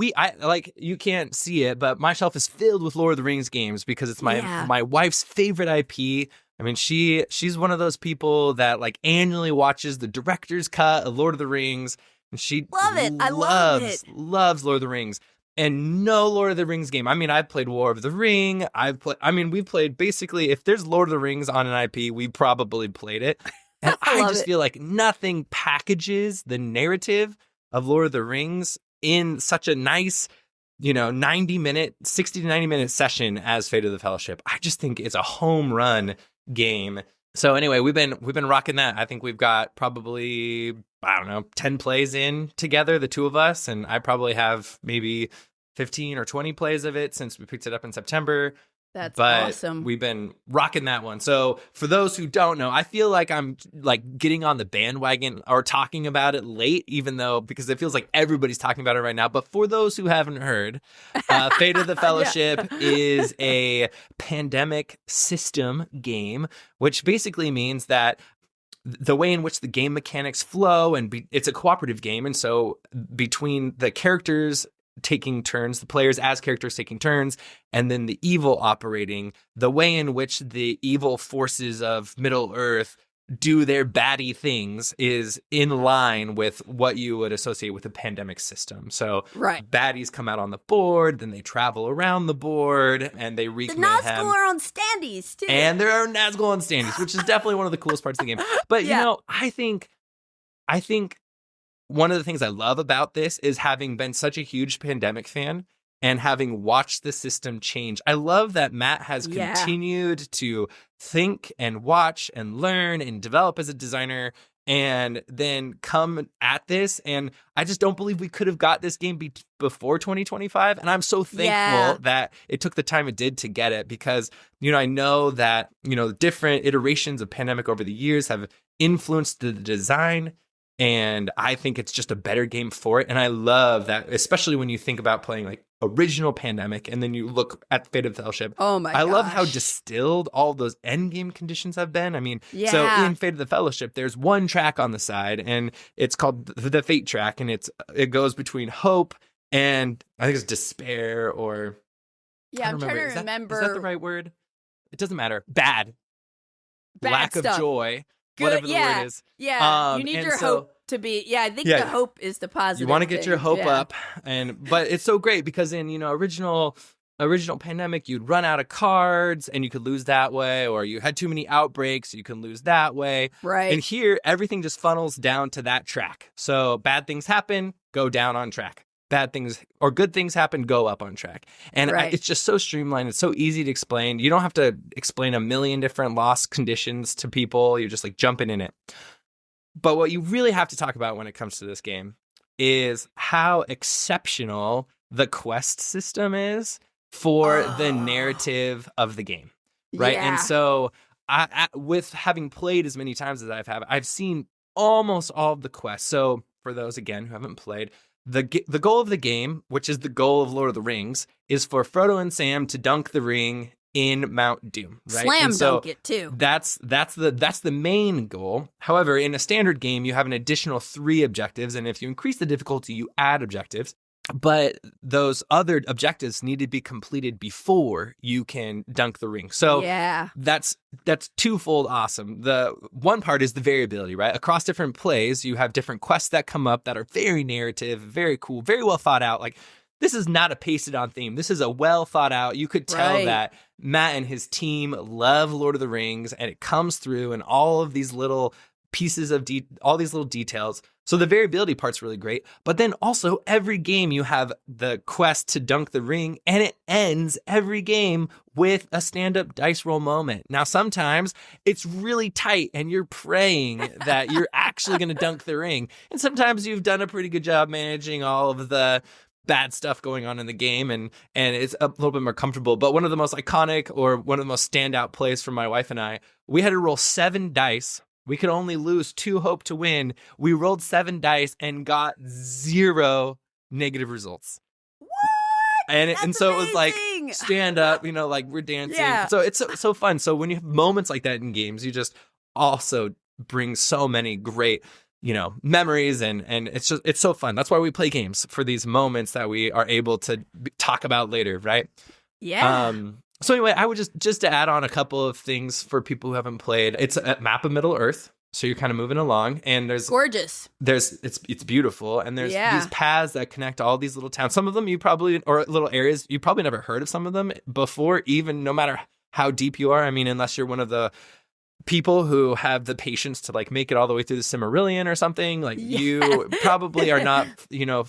you can't see it, but my shelf is filled with Lord of the Rings games because it's my wife's favorite IP. I mean, she's one of those people that like annually watches the director's cut of Lord of the Rings, and she loves Lord of the Rings. And no Lord of the Rings game. I mean, I've played War of the Ring. We've played basically, if there's Lord of the Rings on an IP, we probably played it. And I just feel like nothing packages the narrative of Lord of the Rings in such a nice, 60 to 90 minute session as Fate of the Fellowship. I just think it's a home run game. So anyway, we've been rocking that. I think we've got probably, 10 plays in together, the two of us, and I probably have maybe 15 or 20 plays of it since we picked it up in September.
That's awesome.
We've been rocking that one. So for those who don't know, I feel like I'm like getting on the bandwagon or talking about it late, because it feels like everybody's talking about it right now. But for those who haven't heard, Fate of the Fellowship is a pandemic system game, which basically means that the way in which the game mechanics flow, it's a cooperative game. And so between the characters taking turns, the players as characters taking turns, and then the evil operating, the way in which the evil forces of Middle Earth do their baddie things is in line with what you would associate with a pandemic system. So baddies come out on the board, then they travel around the board, and they wreak mayhem.
The Nazgul are on standees, too.
And there are Nazgul on standees, which is definitely one of the coolest parts of the game. But, I think one of the things I love about this is having been such a huge pandemic fan and having watched the system change. I love that Matt has continued to think and watch and learn and develop as a designer and then come at this. And I just don't believe we could have got this game before 2025. And I'm so thankful that it took the time it did to get it, because, I know that, different iterations of pandemic over the years have influenced the design. And I think it's just a better game for it. And I love that, especially when you think about playing like original Pandemic and then you look at Fate of the Fellowship.
Oh my gosh.
I love how distilled all those end game conditions have been. I mean, so in Fate of the Fellowship, there's one track on the side and it's called the Fate track. And it goes between hope and I think it's despair or...
Yeah, I'm trying to remember.
Is that the right word? It doesn't matter. Bad lack
stuff.
Of joy.
Good,
whatever the word is.
Yeah, you need your hope to be. Yeah, I think the hope is the positive.
You want to get your hope up, but it's so great because in original Pandemic, you'd run out of cards and you could lose that way, or you had too many outbreaks, you can lose that way.
Right.
And here, everything just funnels down to that track. So bad things happen, go down on track. Bad things or good things happen, go up on track. And it's just so streamlined. It's so easy to explain. You don't have to explain a million different loss conditions to people. You're just like jumping in it. But what you really have to talk about when it comes to this game is how exceptional the quest system is for the narrative of the game. Right. Yeah. And so with having played as many times as I've seen almost all of the quests. So for those, again, who haven't played, the goal of the game, which is the goal of Lord of the Rings, is for Frodo and Sam to dunk the ring in Mount Doom, right?
Slam
and so
dunk it too.
That's the main goal. However, in a standard game, you have an additional 3 objectives, and if you increase the difficulty, you add objectives. But those other objectives need to be completed before you can dunk the ring. So
yeah,
that's twofold awesome. The one part is the variability, right? Across different plays, you have different quests that come up that are very narrative, very cool, very well thought out. Like, this is not a pasted on theme. This is a well thought out. You could tell that Matt and his team love Lord of the Rings, and it comes through in all of these little pieces of all these little details. So the variability part's really great. But then also every game you have the quest to dunk the ring, and it ends every game with a stand-up dice roll moment. Now, sometimes it's really tight and you're praying that you're actually going to dunk the ring. And sometimes you've done a pretty good job managing all of the bad stuff going on in the game, and it's a little bit more comfortable. But one of the most iconic, or one of the most standout plays for my wife and I, we had to roll 7 dice. We could only lose 2 hope to win. We rolled 7 dice and got 0 negative results.
What?
And so it was like, stand up, like we're dancing. Yeah. So it's so fun. So when you have moments like that in games, you just also bring so many great memories, and it's so fun. That's why we play games, for these moments that we are able to talk about later, right?
Yeah.
So anyway, I would just to add on a couple of things for people who haven't played. It's a map of Middle Earth, so you're kind of moving along, and there's
gorgeous.
It's beautiful, and there's these paths that connect all these little towns. Some of them or little areas you probably never heard of some of them before, even no matter how deep you are. I mean, unless you're one of the people who have the patience to like make it all the way through the Cimmerillion or something, like you probably are not,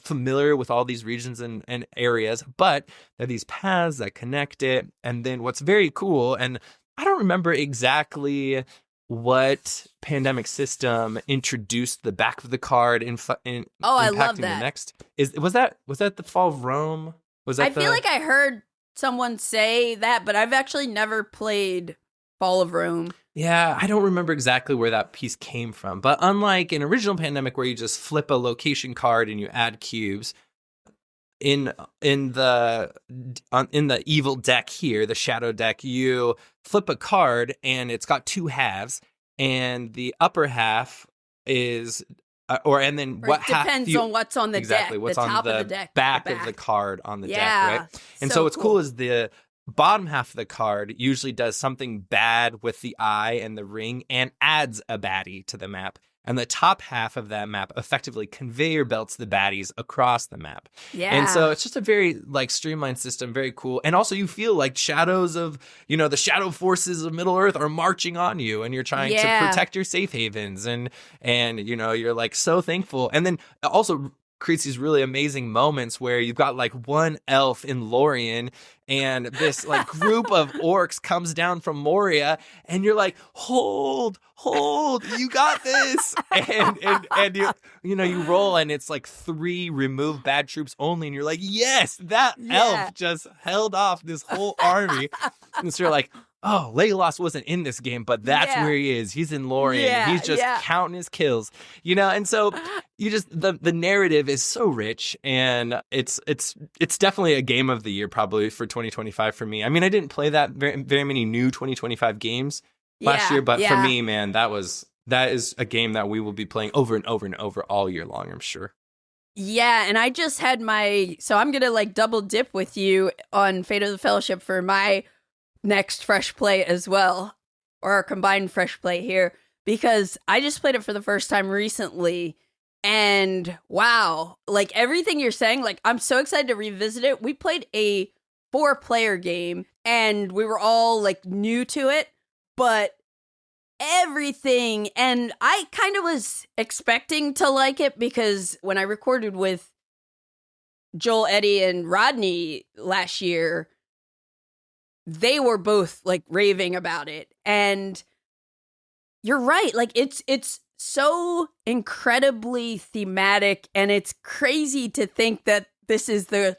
familiar with all these regions and areas, but there are these paths that connect it. And then what's very cool, and I don't remember exactly what pandemic system introduced the back of the card in
I
impacting
love
the
that.
next. Was that the Fall of Rome?
I feel like I heard someone say that, but I've actually never played Fall of Rome.
Yeah, I don't remember exactly where that piece came from, but unlike an original Pandemic where you just flip a location card and you add cubes, in the evil deck here, the shadow deck, you flip a card and it's got 2 halves, and the upper half is what half
depends on what's on the
exactly
deck,
what's
the
on
top
the,
of the deck,
back of the card on the deck, right? And so what's cool is the bottom half of the card usually does something bad with the eye and the ring and adds a baddie to the map. And the top half of that map effectively conveyor belts the baddies across the map.
Yeah.
And so it's just a very streamlined system, very cool. And also you feel like shadows of, the shadow forces of Middle Earth are marching on you, and you're trying to protect your safe havens, and you're like so thankful. And then also creates these really amazing moments where you've got like one elf in Lorien, and this like group of orcs comes down from Moria, and you're like, hold, you got this. And you roll, and it's like 3 remove bad troops only, and you're like, yes, that elf just held off this whole army. And so you're like, oh, Legolas wasn't in this game, but that's where he is. He's in Lorien.
Yeah,
He's just counting his kills, and so you just the narrative is so rich, and it's definitely a game of the year probably for 2025 for me. I mean, I didn't play that very many new 2025 games last year, but for me, man, that is a game that we will be playing over and over and over all year long, I'm sure.
Yeah, and I just had so I'm gonna like double dip with you on Fate of the Fellowship for my next fresh play as well, or our combined fresh play here, because I just played it for the first time recently, and wow, like everything you're saying, like I'm so excited to revisit it. We played a 4-player game, and we were all like new to it, but everything, and I kind of was expecting to like it, because when I recorded with Joel, Eddie, and Rodney last year, they were both like raving about it. And you're right, like it's so incredibly thematic, and it's crazy to think that this is the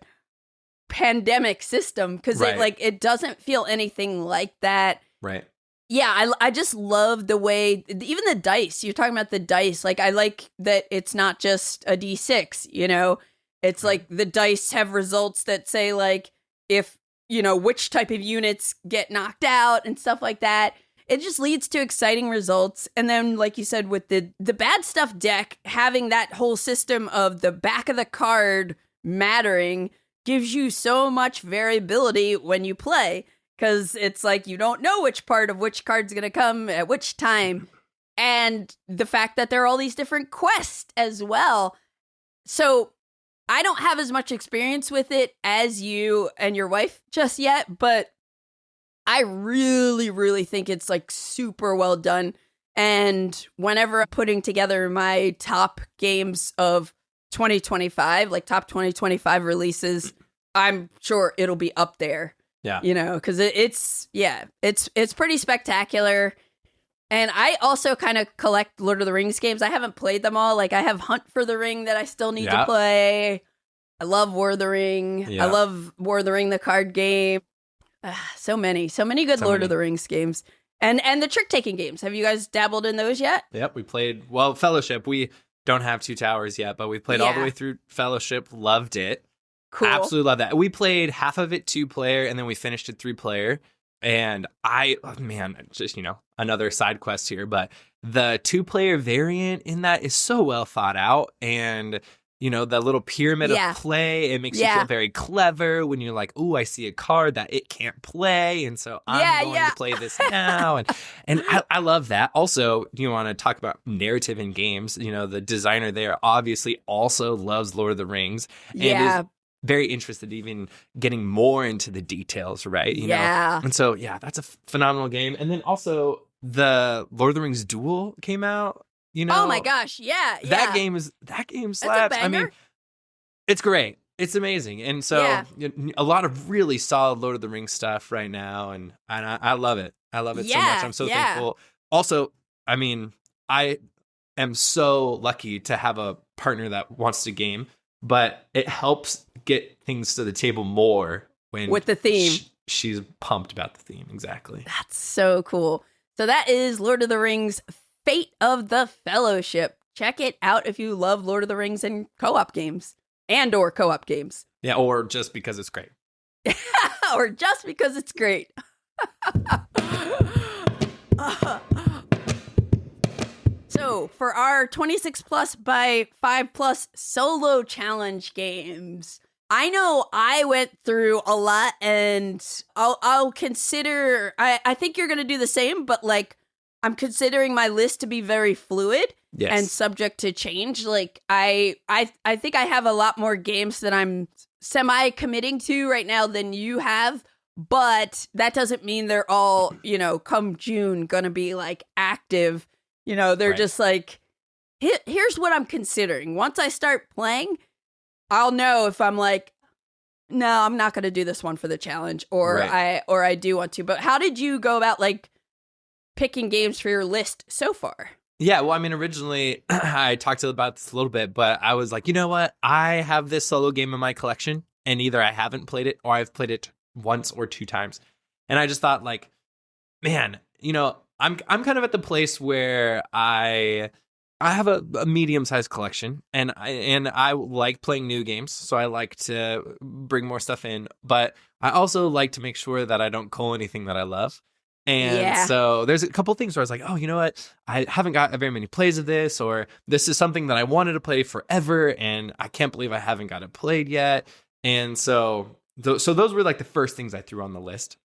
pandemic system, because it doesn't feel anything like that.
Right.
Yeah, I just love the way, even the dice, you're talking about the dice, like I like that it's not just a D6, it's like the dice have results that say like, if which type of units get knocked out and stuff like that. It just leads to exciting results. And then, like you said, with the bad stuff deck, having that whole system of the back of the card mattering gives you so much variability when you play, because it's like you don't know which part of which card's going to come at which time. And the fact that there are all these different quests as well. So I don't have as much experience with it as you and your wife just yet, but I really, really think it's like super well done. And whenever I'm putting together my top games of 2025, like top 2025 releases, I'm sure it'll be up there.
Yeah.
Because it's pretty spectacular. And I also kind of collect Lord of the Rings games. I haven't played them all. Like, I have Hunt for the Ring that I still need to play. I love War of the Ring. I love War of the Ring, the card game. So many good Lord of the Rings games. And the trick-taking games. Have you guys dabbled in those yet?
Yep, we played, Fellowship. We don't have Two Towers yet, but we played all the way through Fellowship. Loved it.
Cool.
Absolutely love that. We played half of it 2-player, and then we finished it 3-player. And just, another side quest here, but the 2-player variant in that is so well thought out. And, the little pyramid of play, it makes you feel very clever when you're like, ooh, I see a card that it can't play. And so I'm going to play this now. And I love that. Also, you want to talk about narrative in games. The designer there obviously also loves Lord of the Rings. And is very interested even getting more into the details, right? You know? And so, that's a phenomenal game. And then also the Lord of the Rings Duel came out.
Oh my gosh,
that game slaps. I mean, it's great. It's amazing. And so a lot of really solid Lord of the Rings stuff right now. And I love it. I love it so much. I'm so thankful. Also, I mean, I am so lucky to have a partner that wants to game, but it helps get things to the table more when
with the theme.
She's pumped about the theme. Exactly.
That's so cool. So that is Lord of the Rings Fate of the Fellowship. Check it out if you love Lord of the Rings and co-op games. And/or co-op games.
Yeah, or just because it's great.
Or just because it's great. So, for our 26 plus by 5 plus solo challenge games, I know I went through a lot, and I'll consider, I think you're going to do the same, but like, I'm considering my list to be very fluid and subject to change. Like, I think I have a lot more games that I'm semi-committing to right now than you have, but that doesn't mean they're all, come June, gonna be like active. They're just like, here's what I'm considering. Once I start playing, I'll know if I'm like, no, I'm not gonna do this one for the challenge, or I do want to. But how did you go about like picking games for your list so far?
Yeah, well, I mean, originally I talked about this a little bit, but I was like, you know what? I have this solo game in my collection, and either I haven't played it or I've played it once or 2 times. And I just thought, like, man, I'm kind of at the place where I have a medium-sized collection, and I like playing new games, so I like to bring more stuff in, but I also like to make sure that I don't cull anything that I love. And so there's a couple things where I was like, oh, you know what? I haven't got very many plays of this, or this is something that I wanted to play forever, and I can't believe I haven't got it played yet. And so those were like the first things I threw on the list.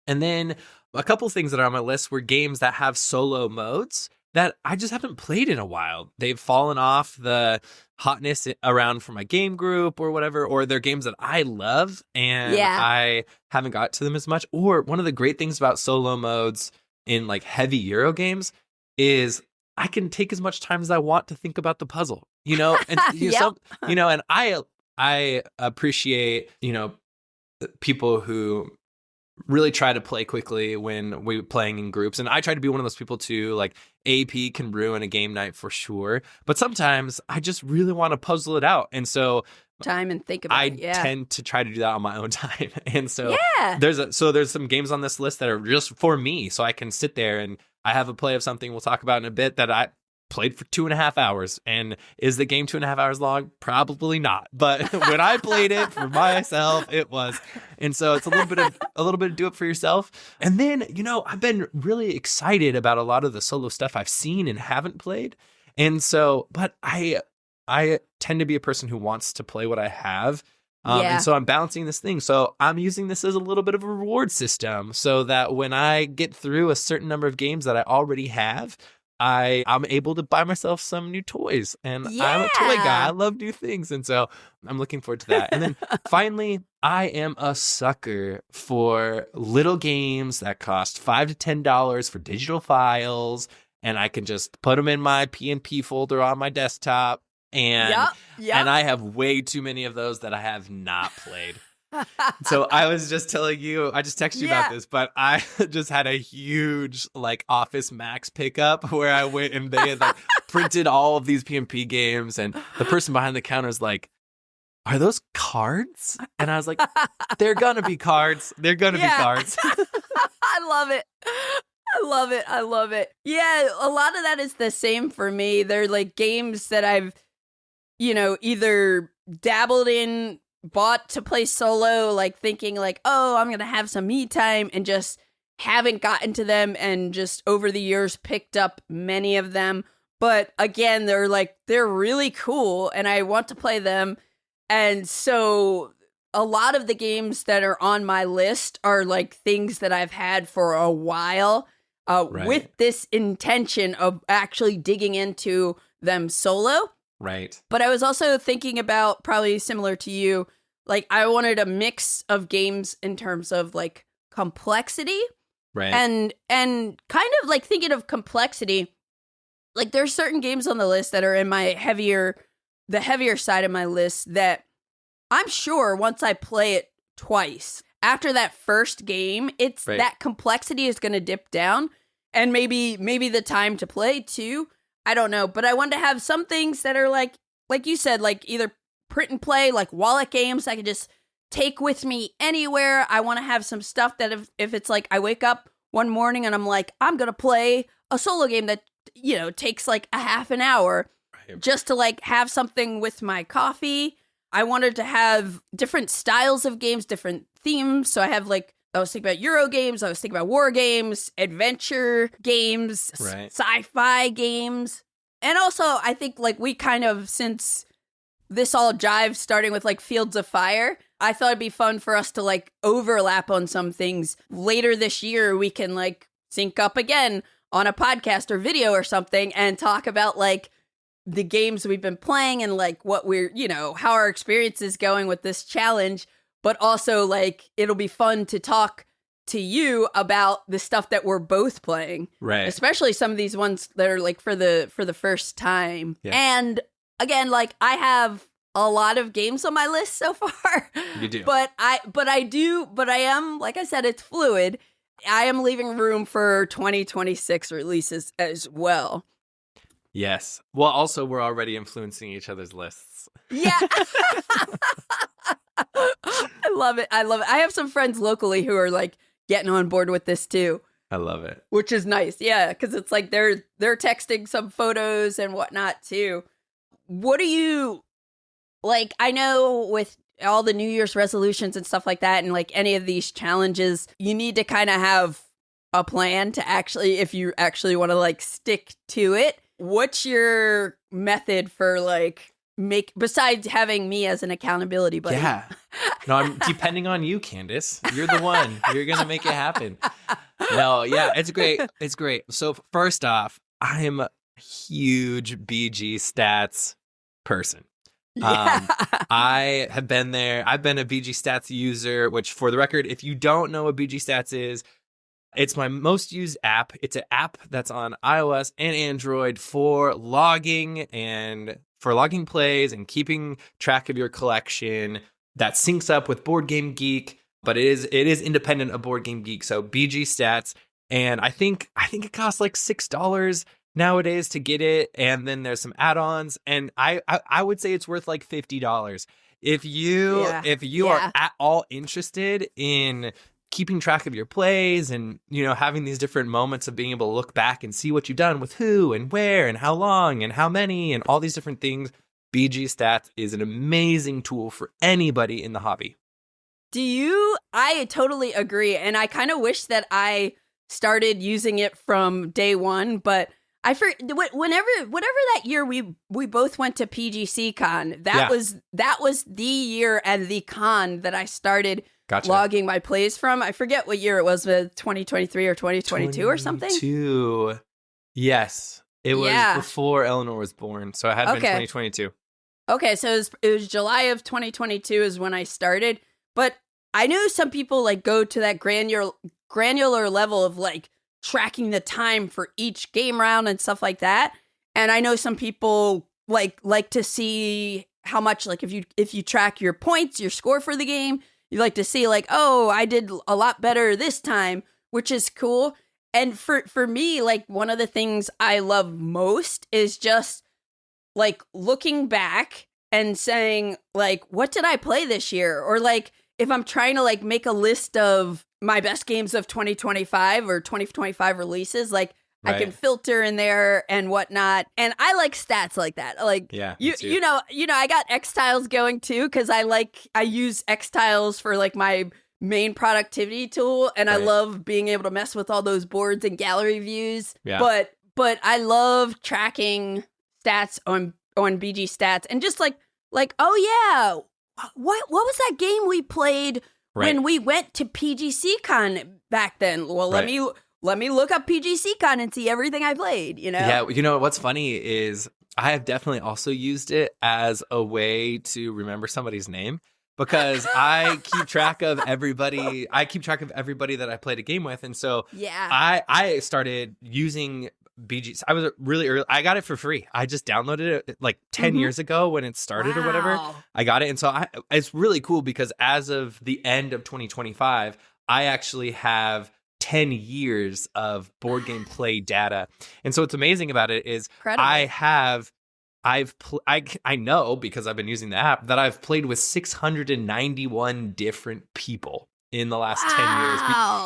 And then a couple things that are on my list were games that have solo modes that I just haven't played in a while. They've fallen off the hotness around for my game group or whatever, or they're games that I love and I haven't got to them as much. Or one of the great things about solo modes in like heavy Euro games is I can take as much time as I want to think about the puzzle, and and I appreciate, people who really try to play quickly when we're playing in groups. And I try to be one of those people too. Like, AP can ruin a game night for sure. But sometimes I just really want to puzzle it out. And so
time and think about it.
I tend to try to do that on my own time. And so there's some games on this list that are just for me. So I can sit there and I have a play of something we'll talk about in a bit that played for 2.5 hours. And is the game 2.5 hours long? Probably not. But when I played it for myself, it was. And so it's a little bit of do it for yourself. And then, I've been really excited about a lot of the solo stuff I've seen and haven't played. And so, but I tend to be a person who wants to play what I have. And so I'm balancing this thing. So I'm using this as a little bit of a reward system so that when I get through a certain number of games that I already have, I'm able to buy myself some new toys. And I'm a toy guy. I love new things. And so I'm looking forward to that. And then finally, I am a sucker for little games that cost $5 to $10 for digital files. And I can just put them in my PNP folder on my desktop. And I have way too many of those that I have not played. So I was just telling you, I just texted you about this, but I just had a huge Office Max pickup where I went and they had printed all of these PNP games, and the person behind the counter is like, "Are those cards?" And I was like, "They're gonna be cards. They're gonna be cards."
I love it. I love it. Yeah, a lot of that is the same for me. They're games that I've, either dabbled in, bought to play solo, thinking oh, I'm gonna have some me time, and just haven't gotten to them, and just over the years picked up many of them. But again, they're really cool and I want to play them. And so a lot of the games that are on my list are things that I've had for a while, with this intention of actually digging into them solo.
Right.
But I was also thinking about, probably similar to you, I wanted a mix of games in terms of complexity.
Right.
And kind of thinking of complexity, there's certain games on the list that are in my the heavier side of my list that I'm sure once I play it twice, after that first game, that complexity is going to dip down, and maybe the time to play too. I don't know, but I want to have some things that are like you said, either print and play, wallet games I can just take with me anywhere. I want to have some stuff that if it's I wake up one morning and I'm I'm going to play a solo game that, takes a half an hour just to have something with my coffee. I wanted to have different styles of games, different themes. So I have I was thinking about Euro games, I was thinking about war games, adventure games, sci-fi games. And also, I think we kind of, since this all jives starting with Fields of Fire, I thought it'd be fun for us to overlap on some things. Later this year, we can sync up again on a podcast or video or something and talk about the games we've been playing and what we're, how our experience is going with this challenge. But also, it'll be fun to talk to you about the stuff that we're both playing.
Right.
Especially some of these ones that are, for the first time. Yeah. And, again, I have a lot of games on my list so far.
You do.
But I am, like I said, it's fluid. I am leaving room for 2026 releases as well.
Yes. Well, also, we're already influencing each other's lists.
Yeah. I love it. I have some friends locally who are getting on board with this too.
I love it.
Which is nice. Yeah, because it's they're texting some photos and whatnot too. What do you I know with all the New Year's resolutions and stuff like that, and any of these challenges, you need to kind of have a plan to actually, if you actually want to stick to it. What's your method for besides having me as an accountability buddy?
Yeah. No, I'm depending on you, Candace. You're the one. You're going to make it happen. No, yeah, it's great. It's great. So first off, I'm a huge BG stats person. Yeah. I have been there. I've been a BG stats user, which for the record, if you don't know what BG stats is, it's my most used app. It's an app that's on iOS and Android for logging plays and keeping track of your collection. That syncs up with Board Game Geek, but it is independent of Board Game Geek. So BG Stats, and I think it costs $6 nowadays to get it, and then there's some add-ons, and I would say it's worth $50 if you are at all interested in keeping track of your plays and, having these different moments of being able to look back and see what you've done with who and where and how long and how many and all these different things. BG Stats is an amazing tool for anybody in the hobby.
I totally agree. And I kind of wish that I started using it from day one, but whenever that year we both went to PGC Con, that was the year and the con that I started logging my plays from. I forget what year it was, 2023 or 2022 or something.
Yes, it was before Eleanor was born, so it had been 2022.
Okay, so it was July of 2022 is when I started, but I know some people like go to that granular level of like tracking the time for each game round and stuff like that. And I know some people like to see how much, like if you track your points, your score for the game, you like to see like, oh, I did a lot better this time, which is cool. And for me, like one of the things I love most is just like looking back and saying like, what did I play this year? Or like if I'm trying to like make a list of my best games of 2025 or 2025 releases, like I can filter in there and whatnot. And I like stats like that. Like, you know, I got X Tiles going too, because I use X Tiles for like my main productivity tool. And I love being able to mess with all those boards and gallery views. Yeah. But I love tracking stats on BG Stats and just like, oh yeah, what was that game we played when we went to PGC Con back then? Well, let me look up PGC Con and see everything I played, you know?
Yeah, you know, what's funny is I have definitely also used it as a way to remember somebody's name, because I keep track of everybody. I keep track of everybody that I played a game with. And so I started using BG. I was really early. I got it for free. I just downloaded it like 10 years ago when it started or whatever. I got it. And so it's really cool because as of the end of 2025, I actually have 10 years of board game play data. And so what's amazing about it is I know, because I've been using the app, that I've played with 691 different people in the last 10 years,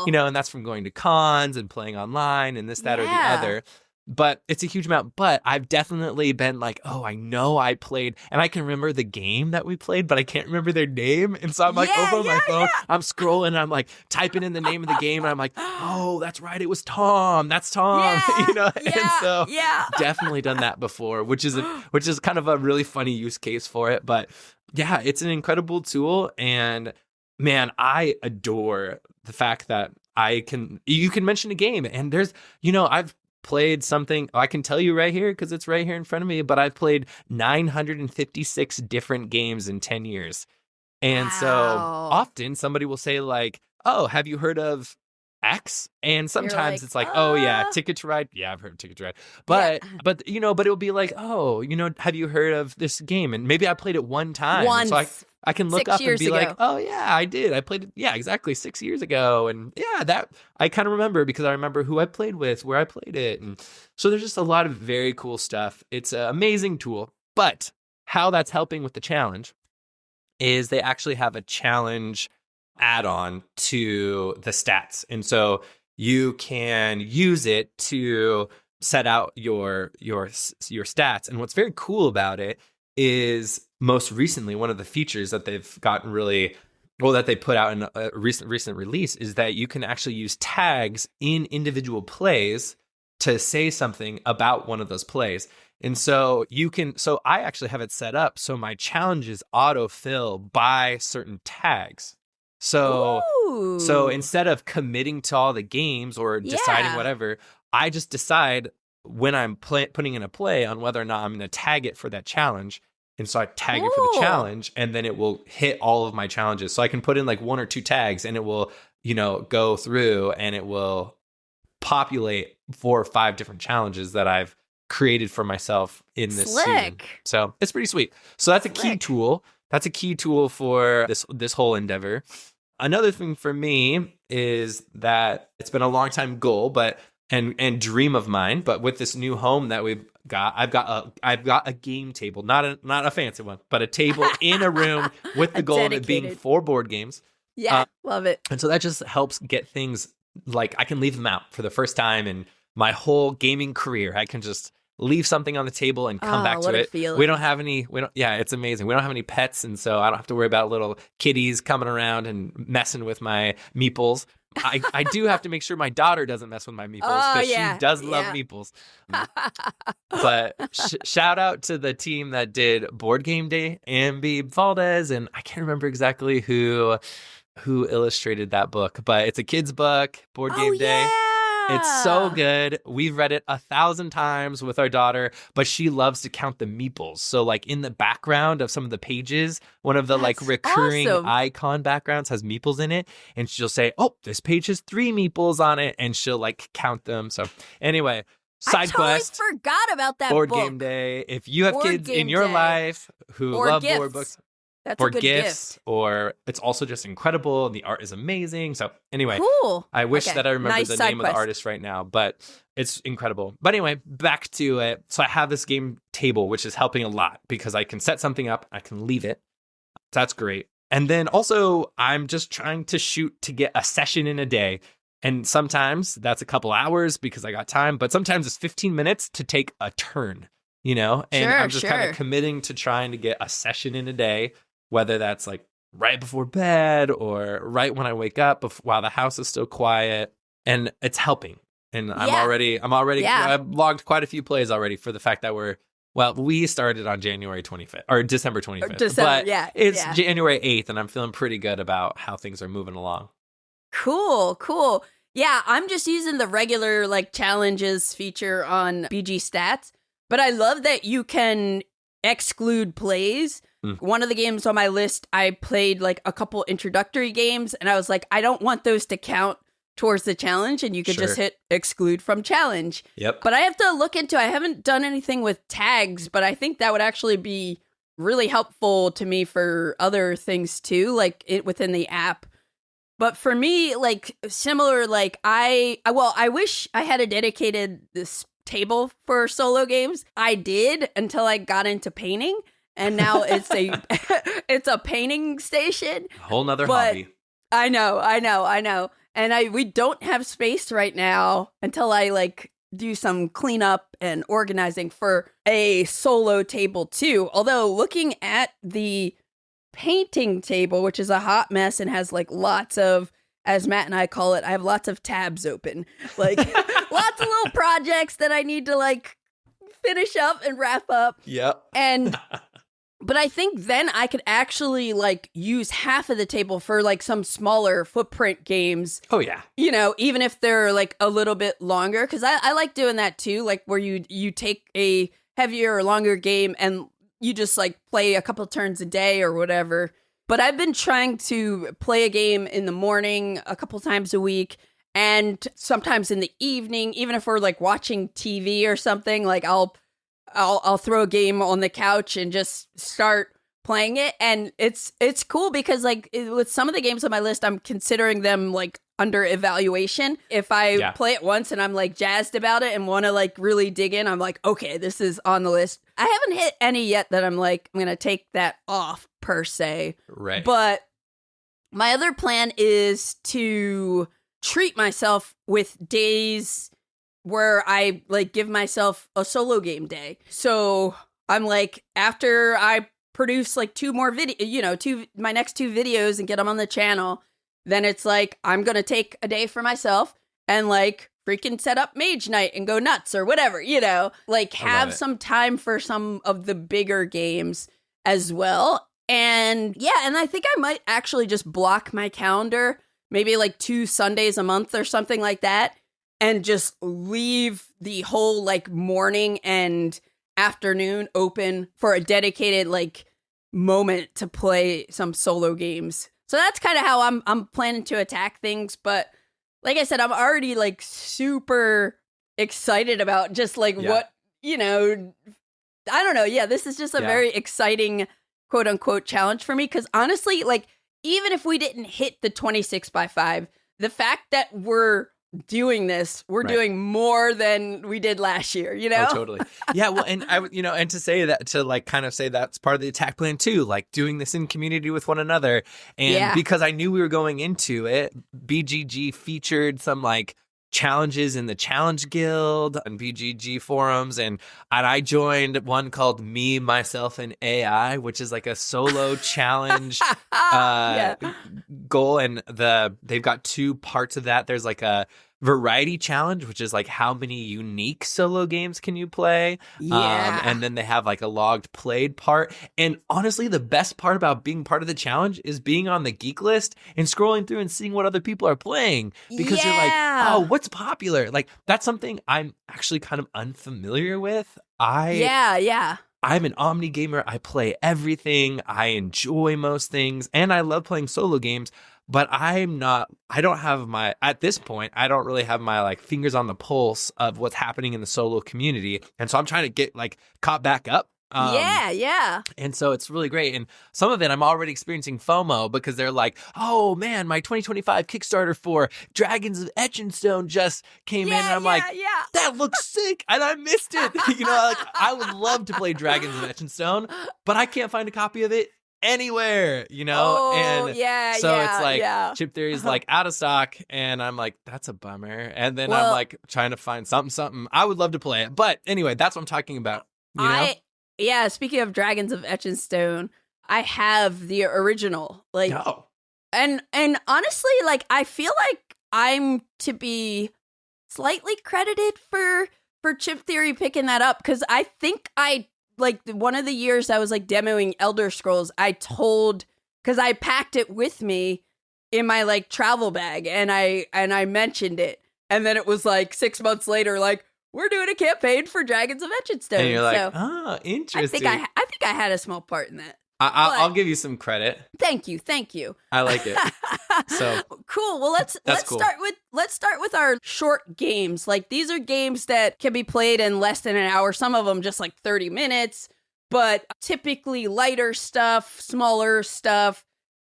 you know, and that's from going to cons and playing online and this, that, or the other. But it's a huge amount. But I've definitely been like, oh, I know I played, and I can remember the game that we played, but I can't remember their name. And so I'm like over my phone, I'm scrolling, and I'm like typing in the name of the game, and I'm like, oh, that's right, it was Tom. That's Tom. You know, and so definitely done that before, which is kind of a really funny use case for it. But yeah, it's an incredible tool, and man, I adore the fact that you can mention a game, and there's, you know, I've played something, I can tell you right here because it's right here in front of me, but I've played 956 different games in 10 years. And so often somebody will say like, oh, have you heard of X? And sometimes it's like, oh yeah, Ticket to Ride. Yeah, I've heard of Ticket to Ride. But you know, but it'll be like, oh, you know, have you heard of this game? And maybe I played it one time.
Once.
So I can look up and be like, oh yeah, I did. I played it, yeah, exactly 6 years ago. And yeah, that I kind of remember because I remember who I played with, where I played it. And so there's just a lot of very cool stuff. It's an amazing tool. But how that's helping with the challenge is they actually have a challenge add-on to the stats. And so you can use it to set out your stats. And what's very cool about it is most recently, one of the features that they've gotten that they put out in a recent release is that you can actually use tags in individual plays to say something about one of those plays. And so I actually have it set up so my challenges autofill by certain tags. So instead of committing to all the games or deciding whatever, I just decide when I'm putting in a play on whether or not I'm going to tag it for that challenge. And so I tag it for the challenge, and then it will hit all of my challenges. So I can put in like 1 or 2 tags, and it will, you know, go through and it will populate 4 or 5 different challenges that I've created for myself in this season. So it's pretty sweet. So that's a key tool. That's a key tool for this whole endeavor. Another thing for me is that it's been a long time goal, and dream of mine, but with this new home that we've got, I've got a game table, not a fancy one, but a table in a room with the goal of it being 4 board games.
Yeah, love it.
And so that just helps get things like I can leave them out for the first time in my whole gaming career. I can just leave something on the table and come back to it. It's amazing. We don't have any pets, and so I don't have to worry about little kitties coming around and messing with my meeples. I do have to make sure my daughter doesn't mess with my meeples because she does love meeples. But shout out to the team that did Board Game Day, Ambi Valdez, and I can't remember exactly who illustrated that book, but it's a kid's book, Board Game Day.
Yeah.
It's so good. We've read it 1,000 times with our daughter, but she loves to count the meeples. So like in the background of some of the pages, one of the recurring icon backgrounds has meeples in it. And she'll say, oh, this page has 3 meeples on it. And she'll count them. So anyway, side quest.
I totally forgot about that
Board
book.
Game Day. If you have kids in your life who love board books.
That's a good gift.
Or it's also just incredible. And the art is amazing. So anyway,
cool.
I wish that I remember the name of the artist right now, but it's incredible. But anyway, back to it. So I have this game table, which is helping a lot because I can set something up. I can leave it. That's great. And then also I'm just trying to shoot to get a session in a day. And sometimes that's a couple hours because I got time, but sometimes it's 15 minutes to take a turn, And I'm just kind of committing to trying to get a session in a day. Whether that's right before bed or right when I wake up while the house is still quiet, and it's helping. And I've logged quite a few plays already for the fact that we started on January 25th or December 25th. It's January 8th and I'm feeling pretty good about how things are moving along.
Cool. Yeah, I'm just using the regular challenges feature on BG Stats, but I love that you can exclude plays. One of the games on my list, I played a couple introductory games, and I was like, I don't want those to count towards the challenge, and you could just hit exclude from challenge.
Yep.
But I have to look into, I haven't done anything with tags, but I think that would actually be really helpful to me for other things too, within the app. But for me, similar, I wish I had a dedicated this table for solo games. I did until I got into painting. And now it's a painting station.
A whole nother hobby.
I know. And we don't have space right now until I do some cleanup and organizing for a solo table too. Although looking at the painting table, which is a hot mess and has lots of, as Matt and I call it, I have lots of tabs open. Lots of little projects that I need to finish up and wrap up.
Yep.
But I think then I could actually use half of the table for some smaller footprint games.
Oh yeah.
Even if they're a little bit longer, because I like doing that too, where you take a heavier or longer game and you just play a couple turns a day or whatever. But I've been trying to play a game in the morning a couple times a week and sometimes in the evening, even if we're watching TV or something, I'll throw a game on the couch and just start playing it. And it's cool because with some of the games on my list, I'm considering them under evaluation. If I play it once and I'm jazzed about it and want to really dig in, I'm okay, this is on the list. I haven't hit any yet that I'm I'm going to take that off per se.
Right.
But my other plan is to treat myself with days where I give myself a solo game day. So I'm after I produce 2 more my next 2 videos and get them on the channel, then it's I'm going to take a day for myself and freaking set up Mage Knight and go nuts or whatever, have some time for some of the bigger games as well. And and I think I might actually just block my calendar, maybe 2 Sundays a month or something like that. And just leave the whole morning and afternoon open for a dedicated moment to play some solo games. So that's kind of how I'm planning to attack things. But like I said, I'm already super excited about just what I don't know. Yeah, this is just a very exciting quote unquote challenge for me because honestly, even if we didn't hit the 26x5, the fact that we're doing this, we're doing more than we did last year, you know?
Oh, totally. Yeah, well, and and to say that, to like kind of say that's part of the attack plan too, like doing this in community with one another. And because I knew we were going into it, BGG featured some like challenges in the Challenge Guild and BGG forums, and I joined one called Me, Myself, and AI, which is like a solo challenge goal, and they've got two parts of that. There's like a variety challenge, which is like how many unique solo games can you play, and then they have like a logged played part. And honestly, the best part about being part of the challenge is being on the geek list and scrolling through and seeing what other people are playing, because you're like, oh, what's popular? Like that's something I'm actually kind of unfamiliar with. I'm an omni gamer. I play everything. I enjoy most things, and I love playing solo games. But at this point, I don't really have my like fingers on the pulse of what's happening in the solo community. And so I'm trying to get like caught back up. And so it's really great. And some of it, I'm already experiencing FOMO because they're like, oh man, my 2025 Kickstarter for Dragons of Etchinstone just came in. And I'm like, that looks sick. And I missed it. Like I would love to play Dragons of Etchinstone, but I can't find a copy of it anywhere, it's like Chip Theory is like out of stock, and I'm like, that's a bummer. And then I'm like trying to find something. I would love to play it, but anyway, that's what I'm talking about.
Speaking of Dragons of Etchinstone, I have the original, and honestly, like I feel like I'm to be slightly credited for Chip Theory picking that up, because I think like one of the years I was like demoing Elder Scrolls, because I packed it with me in my like travel bag, and I mentioned it, and then it was like 6 months later, like, we're doing a campaign for Dragons of Etchinstone.
And you're like, interesting.
I think I had a small part in that.
I'll give you some credit.
Thank you.
I like it. So
cool. Well, let's start with our short games. Like these are games that can be played in less than an hour. Some of them just like 30 minutes, but typically lighter stuff, smaller stuff.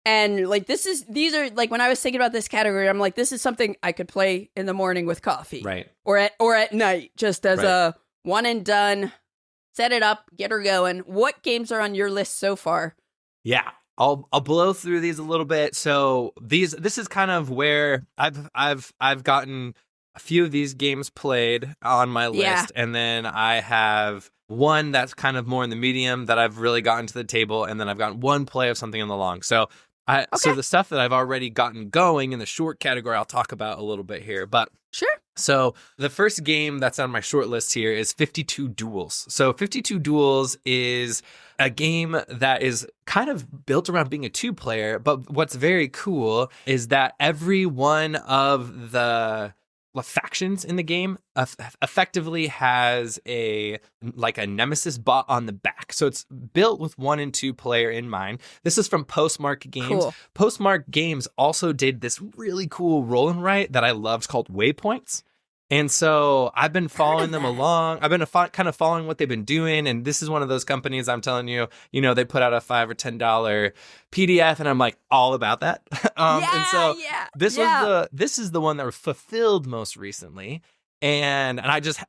And like these are like, when I was thinking about this category, I'm like, this is something I could play in the morning with coffee,
right?
Or at night, just as a one and done. Set it up, get her going. What games are on your list so far?
Yeah, I'll blow through these a little bit. So this is kind of where I've gotten a few of these games played on my list, and then I have one that's kind of more in the medium that I've really gotten to the table, and then I've gotten one play of something in the long. So so the stuff that I've already gotten going in the short category, I'll talk about a little bit here. But
sure.
So the first game that's on my short list here is 52 Duels. So 52 Duels is a game that is kind of built around being a two-player, but what's very cool is that every one of the factions in the game effectively has a nemesis bot on the back. So it's built with 1 and 2 player in mind. This is from Postmark Games.
Cool.
Postmark Games also did this really cool roll and write that I loved called Waypoints. And so I've been following them along. I've been kind of following what they've been doing. And this is one of those companies, I'm telling you, they put out a $5 or $10 PDF, and I'm like all about that. This is the one that fulfilled most recently. And I just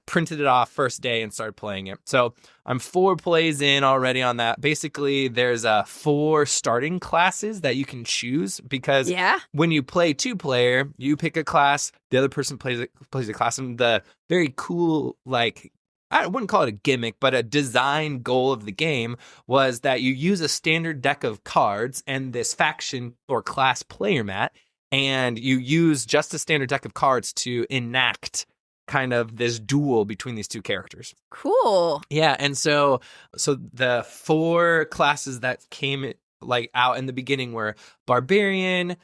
printed it off first day and started playing it. So I'm 4 plays in already on that. Basically, there's 4 starting classes that you can choose, because when you play 2-player, you pick a class, the other person plays a class, and the very cool, like, I wouldn't call it a gimmick, but a design goal of the game was that you use a standard deck of cards and this faction or class player mat, and you use just a standard deck of cards to enact kind of this duel between these two characters.
Cool.
Yeah, and so the 4 classes that came like out in the beginning were Barbarian,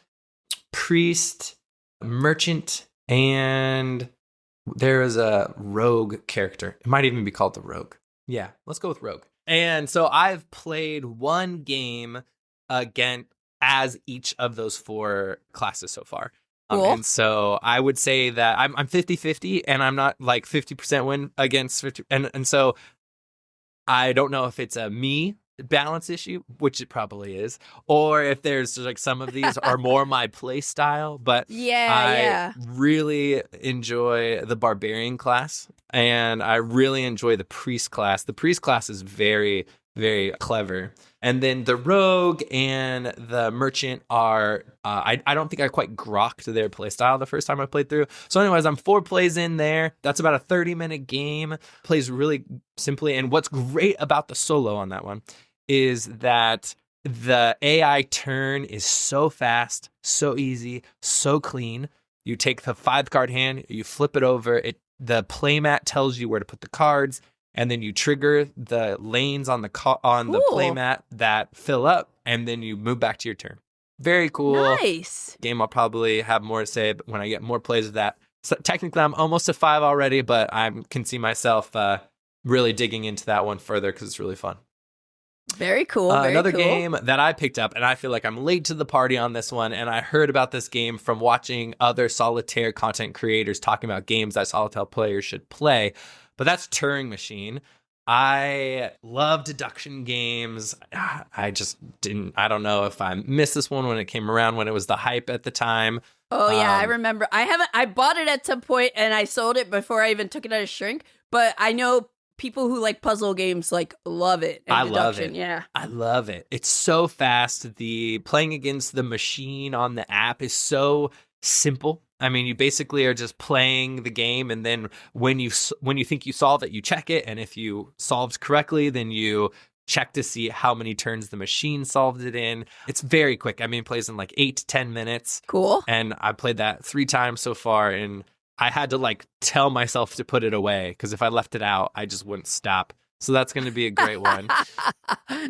Priest, Merchant, and there is a Rogue character. It might even be called the Rogue. Yeah, let's go with Rogue. And so I've played one game again as each of those 4 classes so far.
Cool.
And so I would say that I'm 50-50, and I'm not like 50% win against 50. And so I don't know if it's a me balance issue, which it probably is, or if there's like some of these are more my play style. But I really enjoy the barbarian class, and I really enjoy the priest class. The priest class is very, very clever. And then the rogue and the merchant are, I don't think I quite grokked their playstyle the first time I played through. So anyways, I'm 4 plays in there. That's about a 30-minute game. Plays really simply. And what's great about the solo on that one is that the AI turn is so fast, so easy, so clean. You take the 5-card hand, you flip it over. The playmat tells you where to put the cards. And then you trigger the lanes on the playmat that fill up, and then you move back to your turn. Very cool.
Nice.
Game I'll probably have more to say when I get more plays of that. So technically, I'm almost to 5 already, but I can see myself really digging into that one further because it's really fun.
Very cool.
Another game that I picked up, and I feel like I'm late to the party on this one, and I heard about this game from watching other solitaire content creators talking about games that solitaire players should play. But that's Turing Machine. I love deduction games. I don't know if I missed this one when it came around, when it was the hype at the time.
Oh, yeah, I remember. I bought it at some point and I sold it before I even took it out of shrink. But I know people who like puzzle games like love it. And
I love it.
Yeah.
I love it. It's so fast. The playing against the machine on the app is so simple. I mean, you basically are just playing the game, and then when you think you solve it, you check it, and if you solved correctly, then you check to see how many turns the machine solved it in. It's very quick. I mean, it plays in like 8 to 10 minutes.
Cool.
And I played that 3 times so far, and I had to like tell myself to put it away because if I left it out, I just wouldn't stop. So that's going to be a great one.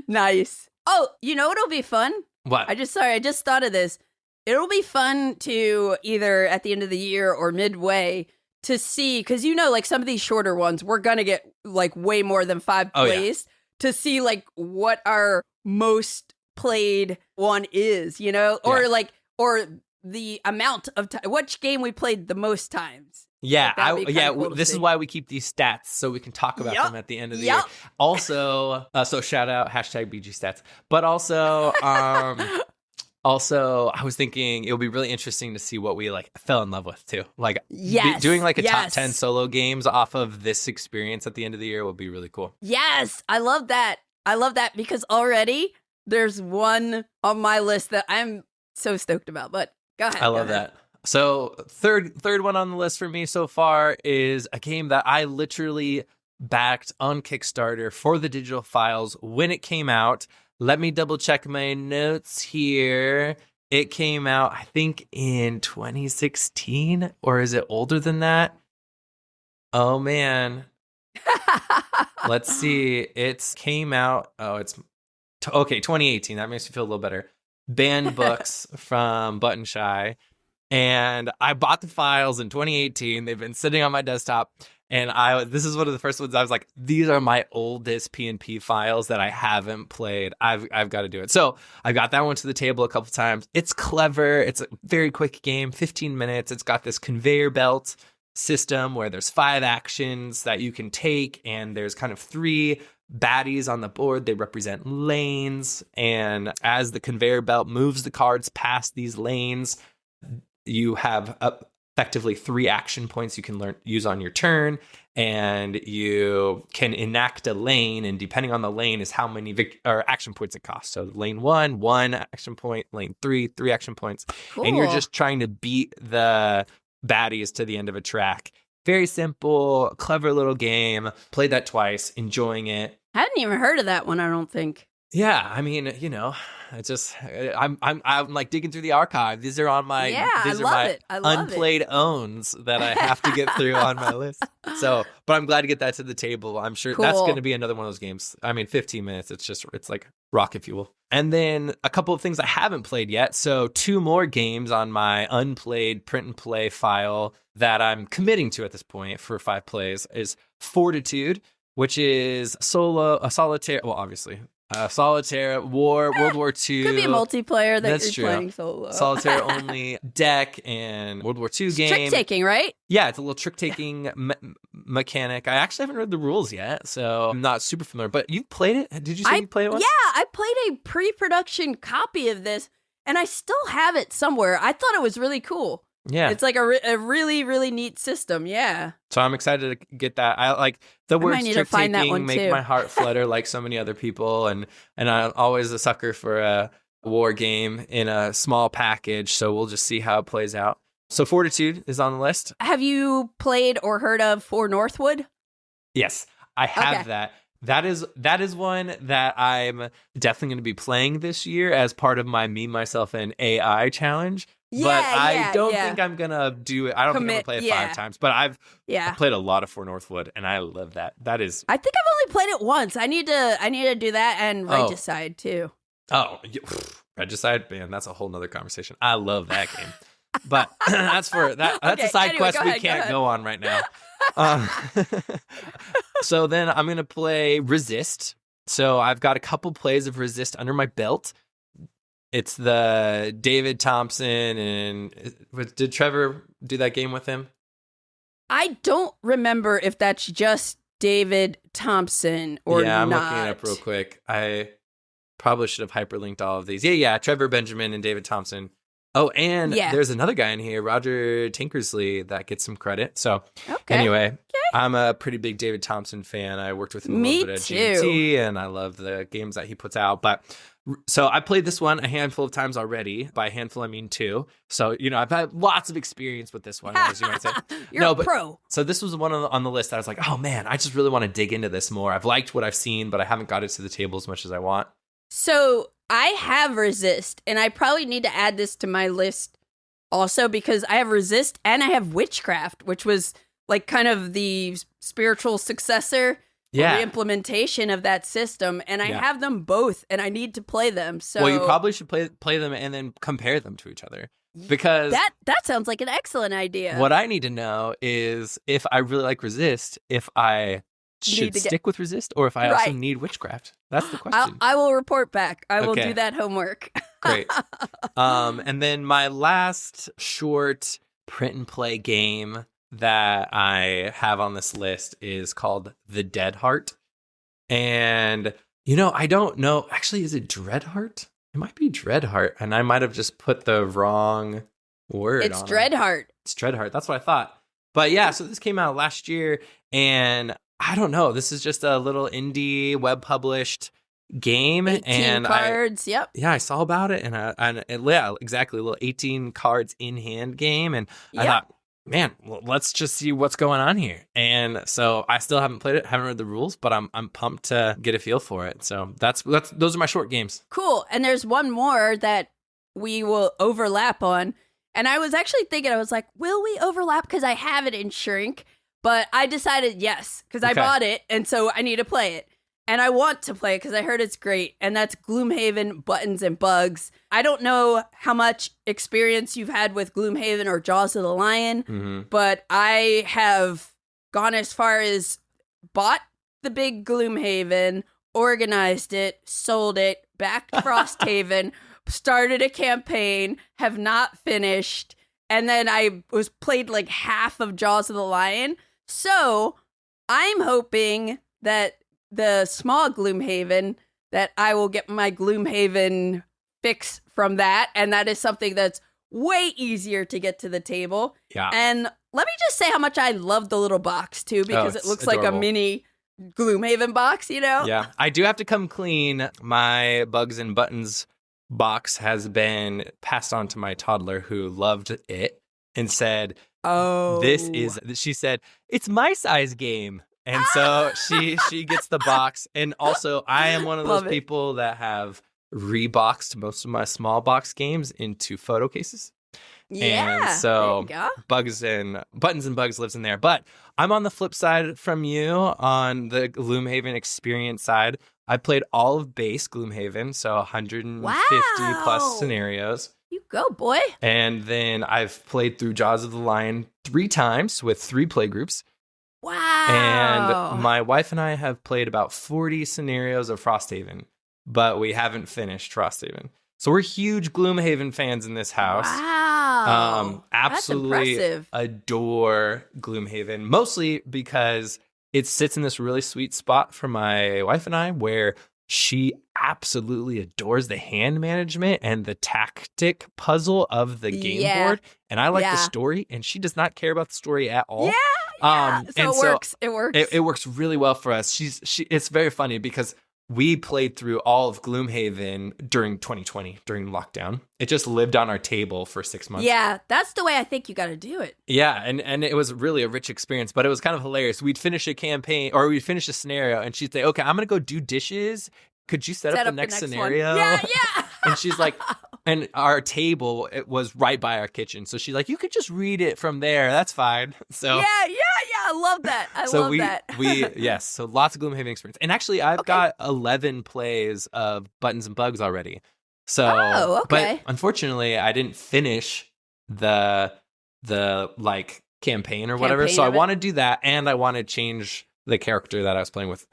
Nice. Oh, you know what'll be fun?
What?
I just thought of this. It'll be fun to either at the end of the year or midway to see, because like some of these shorter ones, we're going to get like way more than 5 plays to see like what our most played one is, or the amount of time, which game we played the most times.
Yeah,
cool
this is why we keep these stats so we can talk about them at the end of the year. Also, so shout out #BG stats, but also, Also, I was thinking it would be really interesting to see what we like fell in love with too. Like doing like a top 10 solo games off of this experience at the end of the year would be really cool.
Yes, I love that. Because already there's one on my list that I'm so stoked about. But go ahead.
I love that. So third one on the list for me so far is a game that I literally backed on Kickstarter for the digital files when it came out. Let me double check my notes here. It came out, I think, in 2016, or is it older than that? Oh, man. Let's see. It came out. Oh, it's 2018. That makes me feel a little better. Banned books from Button Shy. And I bought the files in 2018. They've been sitting on my desktop. And this is one of the first ones I was like, these are my oldest PNP files that I haven't played. I've got to do it. So I got that one to the table a couple times. It's clever. It's a very quick game, 15 minutes. It's got this conveyor belt system where there's 5 actions that you can take. And there's kind of 3 baddies on the board. They represent lanes. And as the conveyor belt moves the cards past these lanes, you have effectively 3 action points you can use on your turn, and you can enact a lane, and depending on the lane is how many action points it costs. So lane 1 action point, lane 3 action points. Cool. And you're just trying to beat the baddies to the end of a track. Very simple, clever little game. Played that twice, enjoying it.
I hadn't even heard of that one, I don't think.
Yeah, I mean, it's just I'm like digging through the archive. These are on my unplayed owns that I have to get through on my list. So, but I'm glad to get that to the table. I'm sure that's going to be another one of those games. I mean, 15 minutes. It's like rocket fuel. And then a couple of things I haven't played yet. So 2 more games on my unplayed print and play file that I'm committing to at this point for 5 plays is Fortitude, which is a solitaire. Well, obviously Solitaire, War, World War II.
Could be a multiplayer that
That's
you're
true.
playing solo.
Solitaire only deck and World War II game.
Trick taking, right?
Yeah, it's a little trick taking mechanic. I actually haven't read the rules yet, so I'm not super familiar. But you played it? Did you say you played it once?
Yeah, I played a pre-production copy of this, and I still have it somewhere. I thought it was really cool.
Yeah.
It's like a really, really neat system. Yeah.
So I'm excited to get that. I like the words trick taking make
too.
my heart flutter like so many other people, and I'm always a sucker for a war game in a small package. So we'll just see how it plays out. So Fortitude is on the list.
Have you played or heard of For Northwood?
Yes, I have that. That is one that I'm definitely going to be playing this year as part of my Me, Myself, and AI challenge. But I don't think I'm going to do it. I don't think I'm going to play it 5 times. But I've played a lot of For Northwood, and I love that. That is...
I think I've only played it once. I need to do that and Regicide, too.
Oh, Regicide? Man, that's a whole nother conversation. I love that game. But that's a side quest we can't go on right now. So then I'm going to play Resist. So I've got a couple plays of Resist under my belt. It's the David Thompson, and did Trevor do that game with him?
I don't remember if that's just David Thompson or not.
Yeah, I'm looking it up real quick. I probably should have hyperlinked all of these. Yeah, Trevor Benjamin and David Thompson. Oh, and there's another guy in here, Roger Tinkersley, that gets some credit. So anyway, I'm a pretty big David Thompson fan. I worked with him a little bit at GT, and I love the games that he puts out. But so I played this one a handful of times already. By a handful, I mean 2. So, I've had lots of experience with this one, as you might say.
You're a pro.
So this was one on the list that I was like, oh man, I just really want to dig into this more. I've liked what I've seen, but I haven't got it to the table as much as I want.
So I have Resist, and I probably need to add this to my list also because I have Resist and I have Witchcraft, which was like kind of the spiritual successor or the implementation of that system. And I have them both, and I need to play them. So
well, you probably should play them and then compare them to each other. Because
that sounds like an excellent idea.
What I need to know is if I really like Resist, if I should stick with Resist, or if I also need Witchcraft. That's the question.
I will report back. I will do that homework.
Great. And then my last short print and play game that I have on this list is called The Deadheart. And, I don't know. Actually, is it Dreadheart? It might be Dreadheart. And I might have just put the wrong word on it.
It's Dreadheart.
It's Dreadheart. That's what I thought. But yeah, so this came out last year, and I don't know. This is just a little indie web published game,
18 cards. Yeah,
I saw about it, and exactly, a little 18 cards in hand game, and I thought, man, let's just see what's going on here. And so I still haven't played it, haven't read the rules, but I'm pumped to get a feel for it. So those are my short games.
Cool. And there's one more that we will overlap on. And I was actually thinking, I was like, will we overlap? Because I have it in Shrink. But I decided yes, because I bought it, and so I need to play it. And I want to play it because I heard it's great. And that's Gloomhaven, Buttons and Bugs. I don't know how much experience you've had with Gloomhaven or Jaws of the Lion, but I have gone as far as bought the big Gloomhaven, organized it, sold it, backed Frosthaven, started a campaign, have not finished, and then I was played like half of Jaws of the Lion. So I'm hoping that the small Gloomhaven, that I will get my Gloomhaven fix from that. And that is something that's way easier to get to the table.
Yeah.
And let me just say how much I love the little box too, because it looks
adorable.
Like a mini Gloomhaven box,
Yeah. I do have to come clean. My Bugs and Buttons box has been passed on to my toddler, who loved it and said, she said, it's my size game. And so she gets the box. And also, I am one of those people that have reboxed most of my small box games into photo cases.
Yeah.
And so Buttons and Bugs lives in there. But I'm on the flip side from you on the Gloomhaven experience side. I played all of base Gloomhaven, so 150 plus scenarios.
You go, boy.
And then I've played through Jaws of the Lion 3 times with 3 play groups.
Wow.
And my wife and I have played about 40 scenarios of Frosthaven. but we haven't finished Frosthaven. So we're huge Gloomhaven fans in this house.
Wow.
Absolutely
That's impressive.
adore Gloomhaven, mostly because it sits in this really sweet spot for my wife and I, where she absolutely adores the hand management and the tactic puzzle of the game board. And I like the story, and she does not care about the story at all.
Yeah. So it works. It works.
It works really well for us. It's very funny because we played through all of Gloomhaven during 2020, during lockdown. It just lived on our table for 6 months.
Yeah, that's the way I think you got to do it.
Yeah, and it was really a rich experience, but it was kind of hilarious. We'd finish a campaign, or we'd finish a scenario, and she'd say, okay, I'm going to go do dishes. Could you set up the next scenario?
One. Yeah.
And she's like, and our table, it was right by our kitchen. So she's like, you could just read it from there. That's fine. So
yeah. I love that.
So lots of Gloomhaven experience. And actually, I've got 11 plays of Buttons and Bugs already. So, but unfortunately, I didn't finish the like campaign or whatever. So I want to do that, and I want to change the character that I was playing with.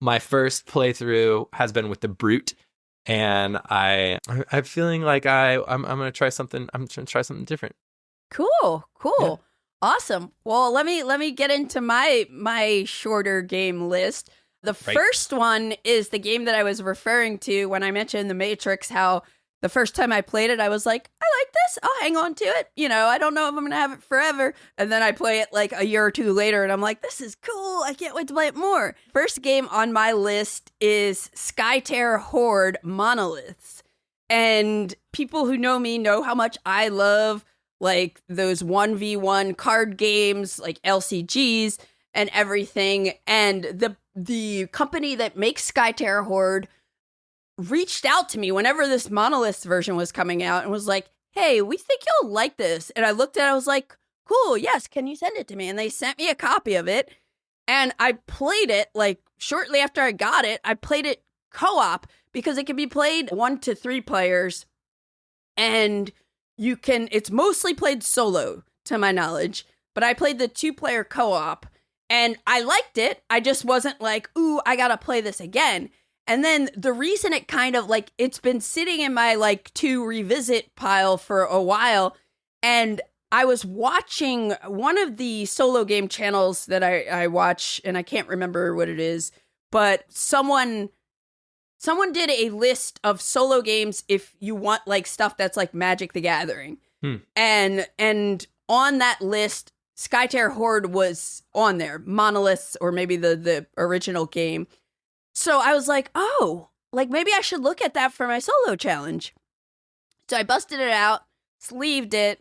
My first playthrough has been with the Brute, and I'm feeling like I'm gonna try something. I'm gonna try something different.
Cool. Yeah. Awesome. Well, let me get into my shorter game list. The first one is the game that I was referring to when I mentioned The Matrix, how the first time I played it, I was like, I like this. I'll hang on to it. I don't know if I'm going to have it forever. And then I play it like a year or two later, and I'm like, this is cool. I can't wait to play it more. First game on my list is Skytear Horde Monoliths. And people who know me know how much I love like those 1v1 card games, like LCGs and everything. And the company that makes Skytear Horde reached out to me whenever this Monoliths version was coming out and was like, hey, we think you'll like this. And I looked at it, I was like, cool, yes, can you send it to me? And they sent me a copy of it. And I played it, like, shortly after I got it, I played it co-op because it can be played 1 to 3 players. And it's mostly played solo, to my knowledge. But I played the 2-player co-op, and I liked it. I just wasn't like, ooh, I gotta play this again. And then the reason it kind of, like, it's been sitting in my, like, to revisit pile for a while, and I was watching one of the solo game channels that I watch, and I can't remember what it is, but someone did a list of solo games if you want, like, stuff that's like Magic the Gathering. And on that list, Skytear Horde was on there, Monoliths, or maybe the original game. So I was like, oh, like, maybe I should look at that for my solo challenge. So I busted it out, sleeved it,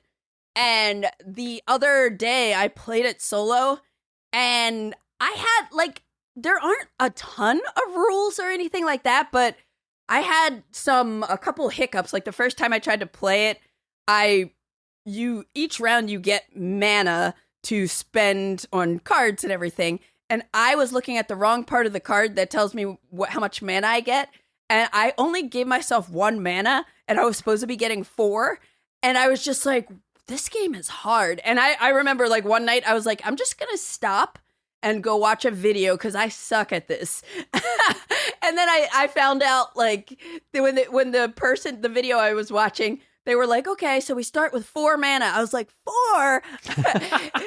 and the other day I played it solo, and I had, like, there aren't a ton of rules or anything like that, but I had a couple hiccups. Like, the first time I tried to play it, each round you get mana to spend on cards and everything. And I was looking at the wrong part of the card that tells me how much mana I get. And I only gave myself 1 mana, and I was supposed to be getting 4. And I was just like, this game is hard. And I remember, like, one night I was like, I'm just going to stop and go watch a video because I suck at this. And then I found out, like, when the video I was watching, they were like, okay, so we start with 4 mana. I was like, 4?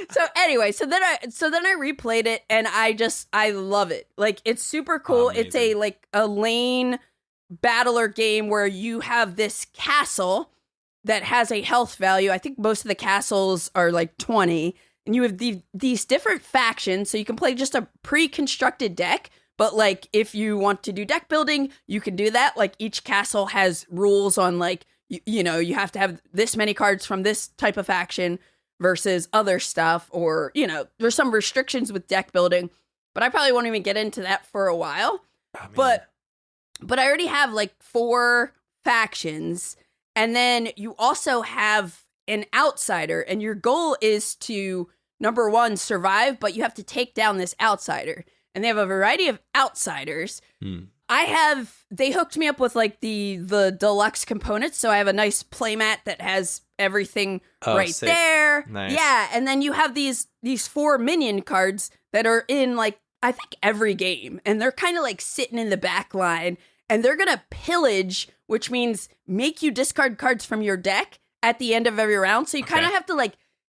So anyway, so then I replayed it, and I love it. Like, it's super cool.
Amazing.
It's a lane battler game where you have this castle that has a health value. I think most of the castles are like 20. And you have these different factions, so you can play just a pre-constructed deck. But, like, if you want to do deck building, you can do that. Like, each castle has rules on, like, you have to have this many cards from this type of faction versus other stuff. Or, there's some restrictions with deck building. But I probably won't even get into that for a while. But I already have, like, 4 factions. And then you also have an outsider. And your goal is to, number 1, survive, but you have to take down this outsider. And they have a variety of outsiders. They hooked me up with, like, the deluxe components, so I have a nice playmat that has everything sick. There.
Nice.
Yeah, and then you have these 4 minion cards that are in, like, I think every game, and they're kind of like sitting in the back line, and they're going to pillage, which means make you discard cards from your deck at the end of every round. So you kind of have to like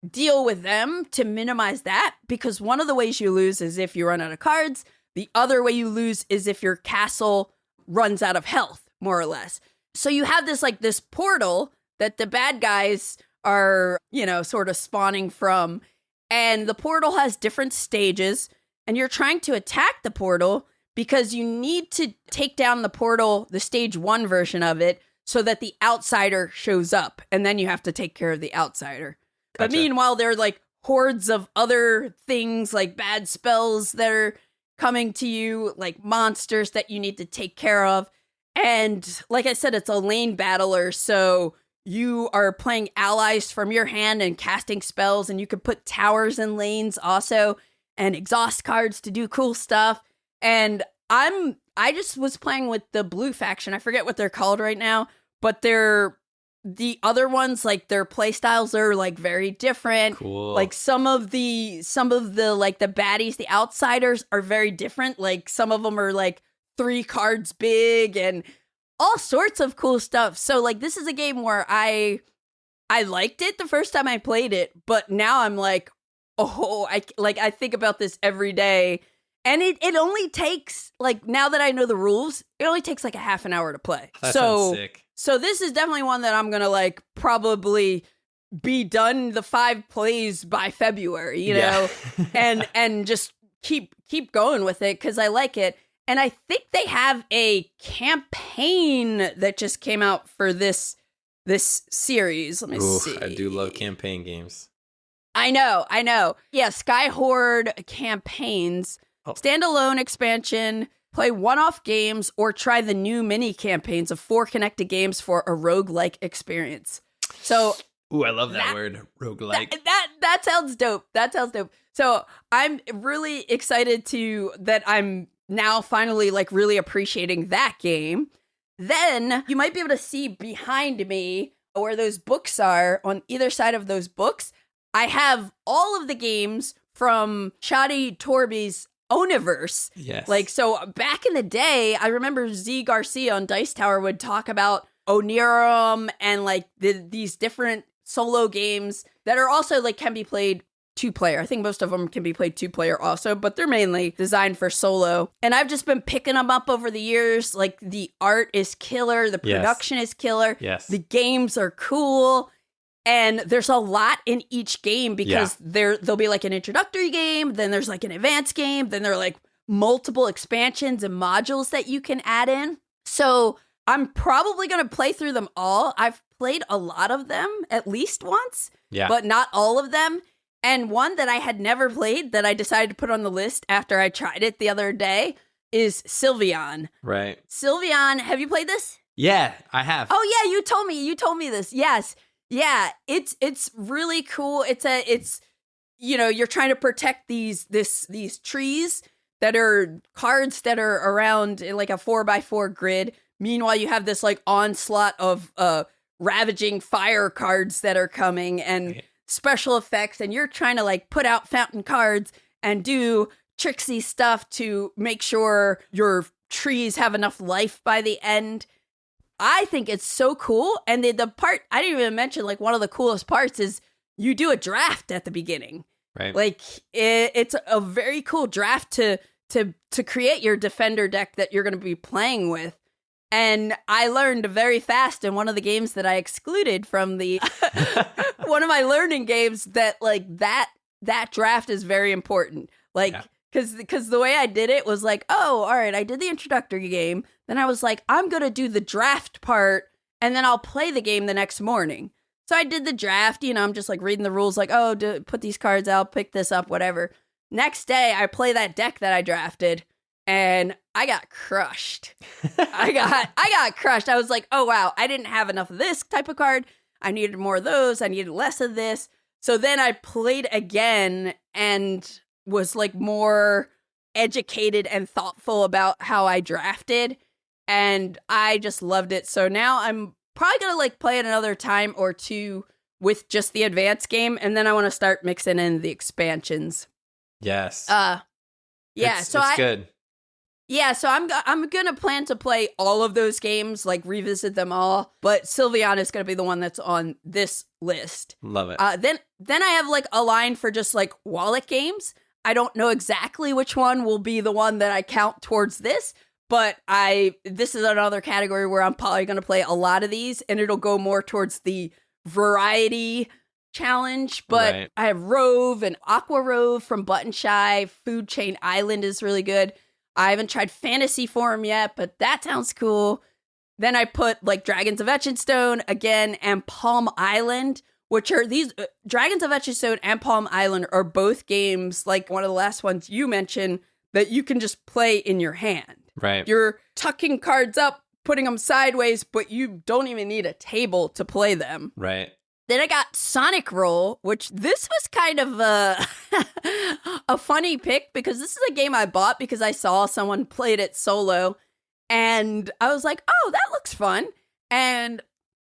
deal with them to minimize that, because one of the ways you lose is if you run out of cards. The other way you lose is if your castle runs out of health, more or less. So you have this portal that the bad guys are, sort of spawning from. And the portal has different stages, and you're trying to attack the portal because you need to take down the portal, the stage 1 version of it, so that the outsider shows up. And then you have to take care of the outsider. Gotcha. But meanwhile, there are like hordes of other things, like bad spells that are coming to you, like monsters that you need to take care of. And like I said, it's a lane battler, so you are playing allies from your hand and casting spells, and you can put towers in lanes also, and exhaust cards to do cool stuff. And I just was playing with the blue faction. I forget what they're called right now, but the other ones, like their play styles are like very different.
Cool.
Like some of the like the baddies, the outsiders are very different. Like some of them are like 3 cards big and all sorts of cool stuff. So like this is a game where I liked it the first time I played it, but now I'm like, oh, I think about this every day. And it only takes, like, now that I know the rules, it only takes like a half an hour to play.
That sounds sick.
So this is definitely one that I'm going to like probably be done the 5 plays by February, you know, and just keep going with it because I like it. And I think they have a campaign that just came out for this series. Let me see.
I do love campaign games.
I know. Yeah, Sky Horde campaigns, standalone expansion, play one-off games, or try the new mini campaigns of 4 connected games for a roguelike experience. So,
ooh, I love that word, roguelike.
That sounds dope. So I'm really excited that I'm now finally like really appreciating that game. Then you might be able to see behind me where those books are. On either side of those books, I have all of the games from Shadi Torby's Oniverse.
Yes.
Like, so back in the day, I remember Z Garcia on Dice Tower would talk about Onirum and like these different solo games that are also like can be played 2-player. I think most of them can be played 2-player also, but they're mainly designed for solo. And I've just been picking them up over the years. Like the art is killer. The production is killer.
Yes.
The games are cool. And there's a lot in each game because there'll be like an introductory game, then there's like an advanced game, then there are like multiple expansions and modules that you can add in. So I'm probably going to play through them all. I've played a lot of them at least once, but not all of them. And one that I had never played that I decided to put on the list after I tried it the other day is Sylvion.
Right.
Sylvion, have you played this?
Yeah, I have.
Oh yeah, you told me this. Yes. Yeah, it's really cool. It's you're trying to protect these trees that are cards that are around in like a 4x4 grid. Meanwhile, you have this like onslaught of ravaging fire cards that are coming and special effects, and you're trying to like put out fountain cards and do tricksy stuff to make sure your trees have enough life by the end. I think it's so cool. And the part I didn't even mention, like one of the coolest parts is you do a draft at the beginning.
Right.
Like it's a very cool draft to create your defender deck that you're going to be playing with. And I learned very fast in one of the games that I excluded from the one of my learning games that like that draft is very important. Like because the way I did it was like, oh, all right, I did the introductory game. Then I was like, I'm going to do the draft part and then I'll play the game the next morning. So I did the draft, I'm just like reading the rules like, oh, put these cards out, pick this up, whatever. Next day, I play that deck that I drafted and I got crushed. I got crushed. I was like, oh, wow, I didn't have enough of this type of card. I needed more of those. I needed less of this. So then I played again and was like more educated and thoughtful about how I drafted. And I just loved it. So now I'm probably going to like play it another time or two with just the advanced game. And then I want to start mixing in the expansions.
Yes.
Yeah.
It's good.
Yeah, so I'm gonna plan to play all of those games, like revisit them all. But Sylvion is gonna be the one that's on this list.
Love it.
Then I have like a line for just like wallet games. I don't know exactly which one will be the one that I count towards this, but this is another category where I'm probably gonna play a lot of these, and it'll go more towards the variety challenge. But
Right.
I have Rove and Aqua Rove from Button Shy. Food Chain Island is really good. I haven't tried Fantasy Forum yet, but that sounds cool. Then I put like Dragons of Etchinstone again and Palm Island, which are these Dragons of Etchinstone and Palm Island are both games like one of the last ones you mentioned that you can just play in your hand.
Right.
You're tucking cards up, putting them sideways, but you don't even need a table to play them.
Right.
Then I got Sonic Roll, which this was kind of a funny pick because this is a game I bought because I saw someone played it solo. And I was like, oh, that looks fun. And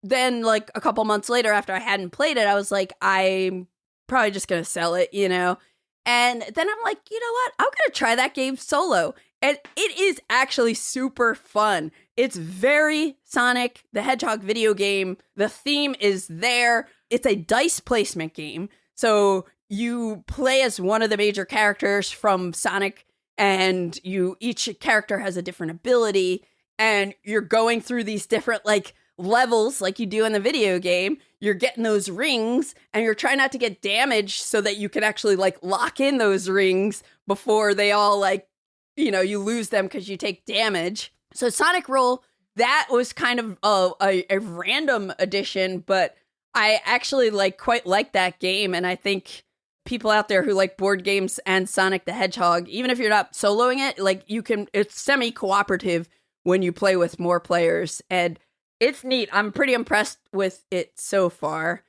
then like a couple months later after I hadn't played it, I was like, I'm probably just going to sell it, you know? And then I'm like, you know what? I'm going to try that game solo. And it is actually super fun. It's very Sonic the Hedgehog video game. The theme is there. It's a dice placement game. So you play as one of the major characters from Sonic, and each character has a different ability, and you're going through these different like levels like you do in the video game. You're getting those rings, and you're trying not to get damaged so that you can actually like lock in those rings before they all like, you know, you lose them because you take damage. So Sonic Roll, that was kind of a random addition, but I actually quite like that game. And I think people out there who like board games and Sonic the Hedgehog, even if you're not soloing it, like it's semi-cooperative when you play with more players. And it's neat. I'm pretty impressed with it so far.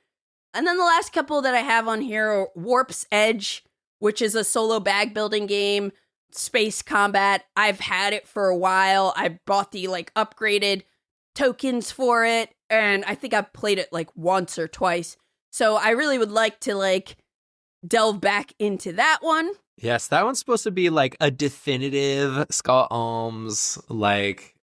And then the last couple that I have on here are Warp's Edge, which is a solo bag building game. Space combat. I've had it for a while. I bought the upgraded tokens for it, and I think I've played it once or twice. So I really would like to delve back into that one.
Yes, that one's supposed to be a definitive Skull Ohms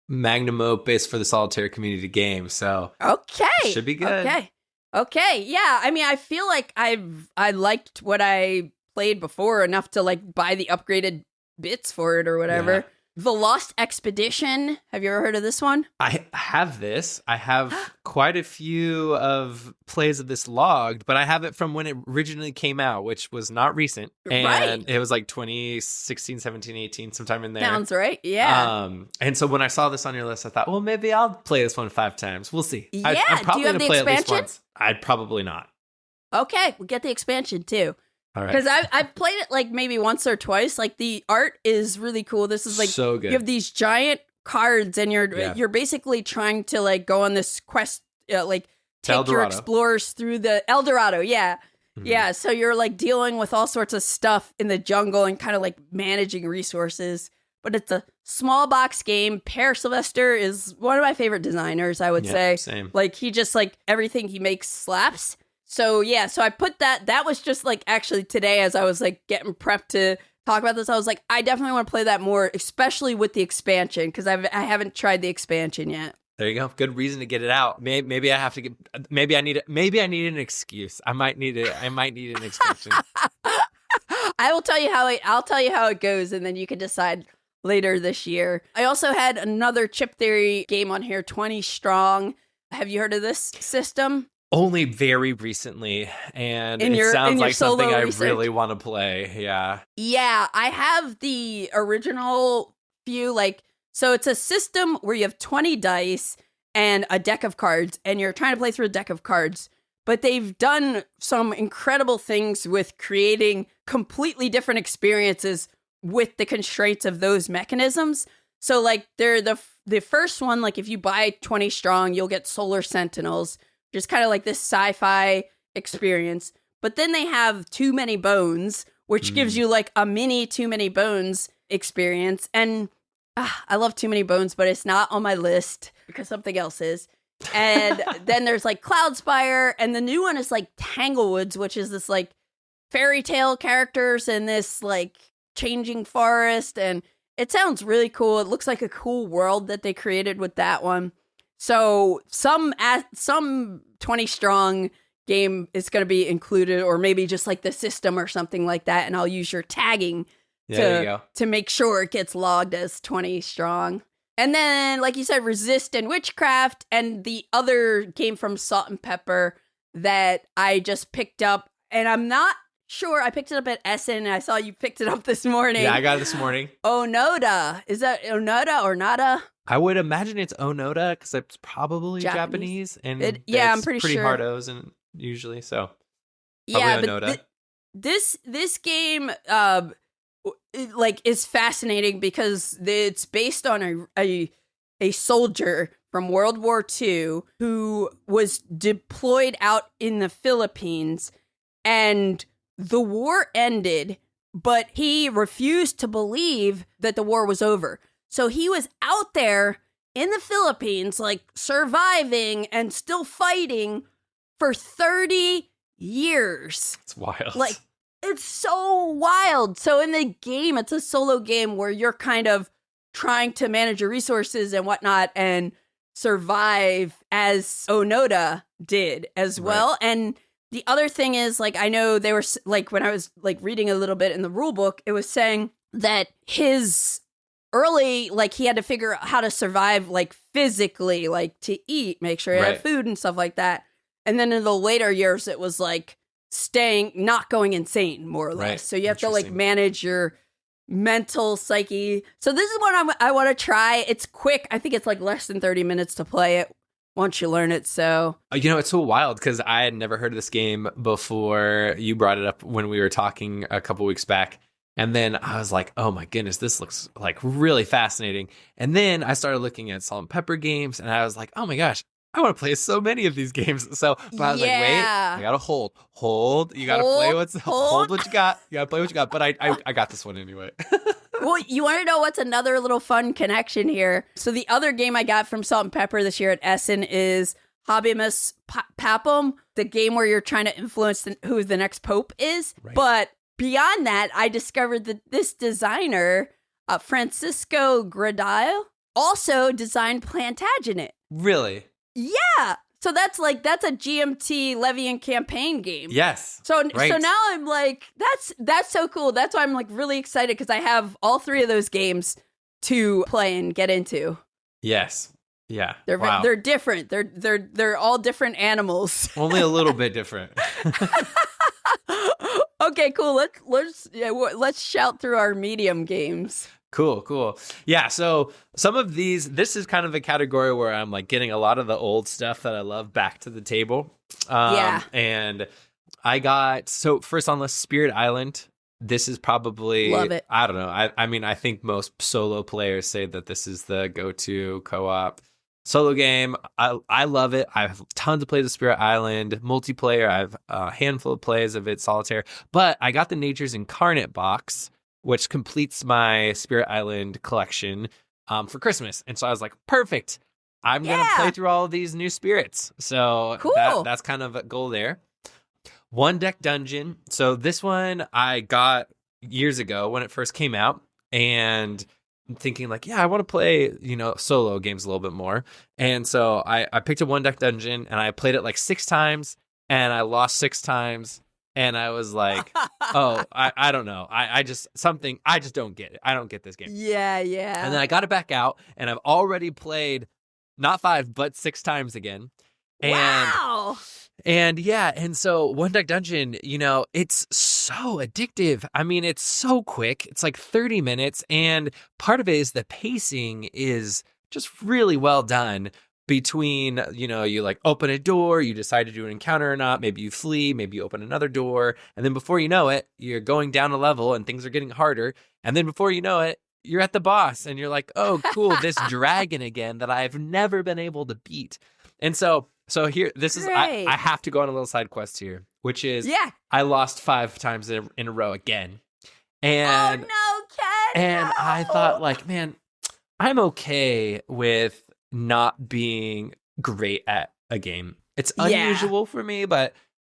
magnum opus for the solitaire community game. So
okay,
should be good.
Okay. Yeah. I mean, I feel like I liked what I played before enough to buy the upgraded bits for it or whatever. Yeah. The Lost Expedition. Have you ever heard of this one?
I have this. I have quite a few of plays of this logged, but I have it from when it originally came out, which was not recent. And It was 2016, 17, 18, sometime in there.
Sounds right. Yeah.
And so when I saw this on your list, I thought, well, maybe I'll play this one 5 times. We'll see.
Yeah.
I'm probably
Do you have the
play
expansion?
At least once. I'd probably not.
Okay. We'll get the expansion too.
All right.
Because I've played it maybe once or twice. The art is really cool. This is
so good.
You have these giant cards, and you're basically trying to go on this quest, take your explorers through the El Dorado. Yeah, yeah. So you're dealing with all sorts of stuff in the jungle and kind of managing resources. But it's a small box game. Per Sylvester is one of my favorite designers. I would say.
Same.
He just everything he makes slaps. So, yeah, so I put that was just actually today as I was getting prepped to talk about this, I was I definitely want to play that more, especially with the expansion, because I haven't tried the expansion yet.
There you go. Good reason to get it out. Maybe I have to get, maybe I need an excuse. I might need an expansion.
I'll tell you how it goes, and then you can decide later this year. I also had another chip theory game on here, 20 Strong. Have you heard of this system?
Only very recently, and it sounds like something I really want to play. Yeah.
Yeah, I have the original few, so it's a system where you have 20 dice and a deck of cards, and you're trying to play through a deck of cards. But they've done some incredible things with creating completely different experiences with the constraints of those mechanisms. So, they're the first one, if you buy 20 Strong, you'll get Solar Sentinels, just kind of this sci-fi experience. But then they have Too Many Bones, which gives you a mini Too Many Bones experience. And I love Too Many Bones, but it's not on my list because something else is. And then there's Cloudspire, and the new one is Tanglewoods, which is this fairy tale characters in this changing forest, and It sounds really cool. It looks like a cool world that they created with that one. So some 20 strong game is going to be included, or maybe just like the system or something like that. And I'll use your tagging to make sure it gets logged as 20 strong. And then, like you said, Resist and Witchcraft, and the other game from Salt and Pepper that I just picked up, and I'm not sure. I picked it up at Essen. I saw you picked it up this morning.
Yeah, I got it this morning.
Onoda. Is that Onoda or Nada?
I would imagine it's Onoda because it's probably Japanese and
I'm pretty
pretty
sure.
hard O's and usually so.
Yeah,
Onoda.
but this game is fascinating because it's based on a soldier from World War II who was deployed out in the Philippines, and the war ended, but he refused to believe that the war was over. So he was out there in the Philippines, like surviving and still fighting for 30 years.
It's wild.
Like, it's so wild. So in the game, it's a solo game where you're kind of trying to manage your resources and whatnot and survive as Onoda did as well. Right. And the other thing is, like, I know they were, like, when I was, like, reading a little bit in the rule book, it was saying that his early, like, he had to figure out how to survive, like, physically, like, to eat, make sure he had food and stuff like that. And then in the later years, it was, like, not going insane, more or less. Right. So you have to, like, manage your mental psyche. So this is what I want to try. It's quick. I think it's, like, less than 30 minutes to play it once you learn it. So,
you know, it's so wild because I had never heard of this game before you brought it up when we were talking a couple weeks back. And then I was like, oh my goodness, this looks like really fascinating. And then I started looking at Salt and Pepper games and I was like, oh my gosh, I want to play so many of these games. So, but I was like, wait, I gotta hold. You gotta play hold what you got. You gotta play what you got. But I got this one anyway.
Well, you want to know what's another little fun connection here? So the other game I got from Salt and Pepper this year at Essen is Habemus Papum, the game where you're trying to influence who the next pope is. Right. But beyond that, I discovered that this designer, Francisco Gradile, also designed Plantagenet.
Really?
Yeah. So that's a GMT Levian campaign game.
Yes.
So now I'm like, that's so cool. That's why I'm like really excited because I have all three of those games to play and get into.
Yes. Yeah.
They're different. They're all different animals.
Only a little bit different.
Okay, cool. Let's shout through our medium games.
Cool. Yeah, so some of this is kind of a category where I'm like getting a lot of the old stuff that I love back to the table. And I got, so first on the Spirit Island, this is probably,
love it.
I don't know. I mean, I think most solo players say that this is the go-to co-op solo game. I love it. I have tons of plays of Spirit Island. Multiplayer, I have a handful of plays of it, solitaire. But I got the Nature's Incarnate box, which completes my Spirit Island collection for Christmas. And so I was like, perfect. I'm going to play through all of these new spirits. So
cool.
That's kind of a goal there. One Deck Dungeon. So this one I got years ago when it first came out. And I'm thinking like, I want to play, solo games a little bit more. And so I picked a One Deck Dungeon and I played it like 6 times and I lost 6 times. And I was like, I don't know. I just don't get it. I don't get this game.
Yeah.
And then I got it back out and I've already played not 5, but 6 times again.
Wow.
And so One Deck Dungeon, it's so addictive. I mean, it's so quick. It's like 30 minutes. And part of it is the pacing is just really well done. Between, you like open a door, you decide to do an encounter or not, maybe you flee, maybe you open another door, and then before you know it, you're going down a level and things are getting harder, and then before you know it, you're at the boss, and you're like, oh, cool, this dragon again that I've never been able to beat. And so here, this is, I have to go on a little side quest here, which is, I lost 5 times in a row again. And,
oh, no, Ken,
and
no.
I thought, like, man, I'm okay with not being great at a game. It's unusual for me, but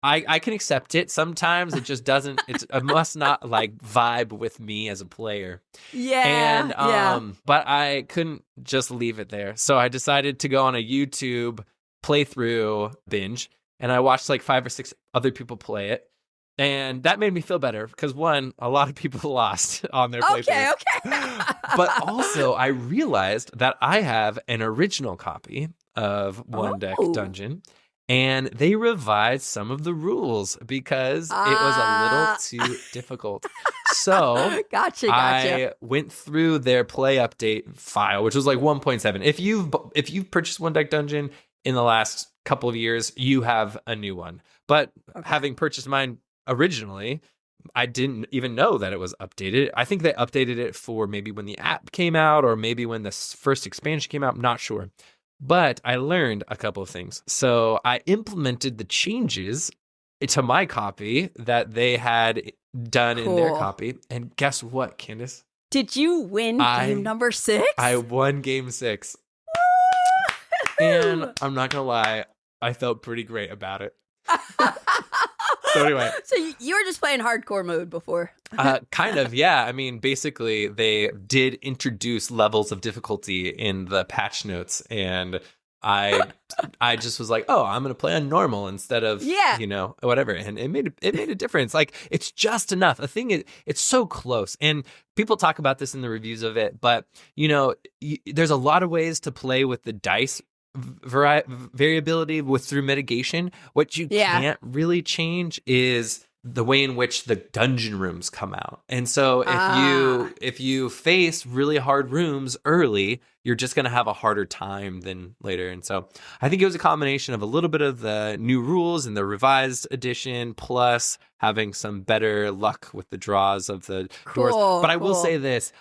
I can accept it. Sometimes it just doesn't. It must not like vibe with me as a player.
Yeah.
And but I couldn't just leave it there. So I decided to go on a YouTube playthrough binge, and I watched like 5 or 6 other people play it. And that made me feel better because, one, a lot of people lost on their playthroughs.
Okay.
But also, I realized that I have an original copy of One Deck Dungeon, and they revised some of the rules because it was a little too difficult. So
Gotcha.
I went through their play update file, which was like 1.7. If you've purchased One Deck Dungeon in the last couple of years, you have a new one. But having purchased mine originally, I didn't even know that it was updated. I think they updated it for maybe when the app came out or maybe when the first expansion came out. I'm not sure. But I learned a couple of things. So I implemented the changes to my copy that they had done in their copy. And guess what, Candace?
Did you win game number 6?
I won game 6. And I'm not going to lie, I felt pretty great about it. So anyway.
So you were just playing hardcore mode before?
Kind of, yeah. I mean, basically, they did introduce levels of difficulty in the patch notes, and I just was like, oh, I'm going to play on normal instead of, whatever. And it made a difference. Like, it's just enough. The thing is, it's so close. And people talk about this in the reviews of it, but, there's a lot of ways to play with the dice variability through mitigation. What you can't really change is the way in which the dungeon rooms come out. And so if you face really hard rooms early, you're just going to have a harder time than later. And so I think it was a combination of a little bit of the new rules and the revised edition, plus having some better luck with the draws of the doors. But I will say this,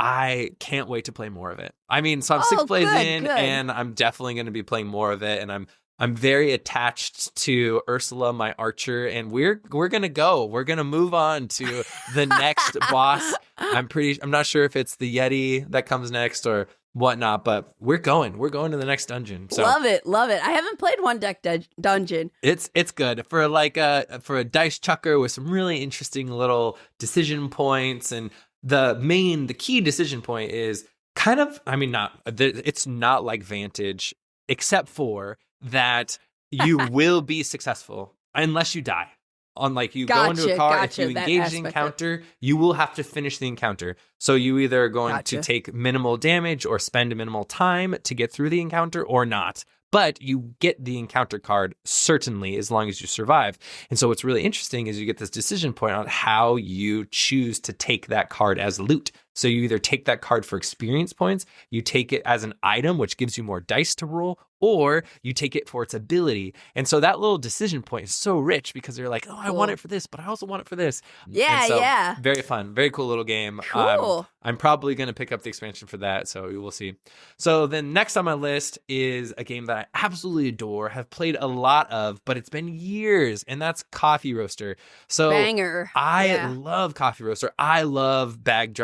I can't wait to play more of it. I mean, so I'm 6 plays in, and I'm definitely going to be playing more of it. And I'm very attached to Ursula, my archer, and we're going to go. We're going to move on to the next boss. I'm not sure if it's the Yeti that comes next or whatnot, but we're going to the next dungeon. So
love it. I haven't played One Deck Dungeon.
It's good for a dice chucker with some really interesting little decision points. And the key decision point is kind of, it's not like Vantage, except for that you will be successful unless you die. Unlike you go into a car, if you engage the encounter, you will have to finish the encounter. So you either are going to take minimal damage or spend minimal time to get through the encounter or not. But you get the encounter card, certainly, as long as you survive. And so what's really interesting is you get this decision point on how you choose to take that card as loot. So you either take that card for experience points, you take it as an item, which gives you more dice to roll, or you take it for its ability. And so that little decision point is so rich because they're like, I want it for this, but I also want it for this.
Yeah.
Very fun. Very cool little game.
Cool.
I'm probably going to pick up the expansion for that, so we will see. So then next on my list is a game that I absolutely adore, have played a lot of, but it's been years, and that's Coffee Roaster. So
banger.
I love Coffee Roaster. I love bag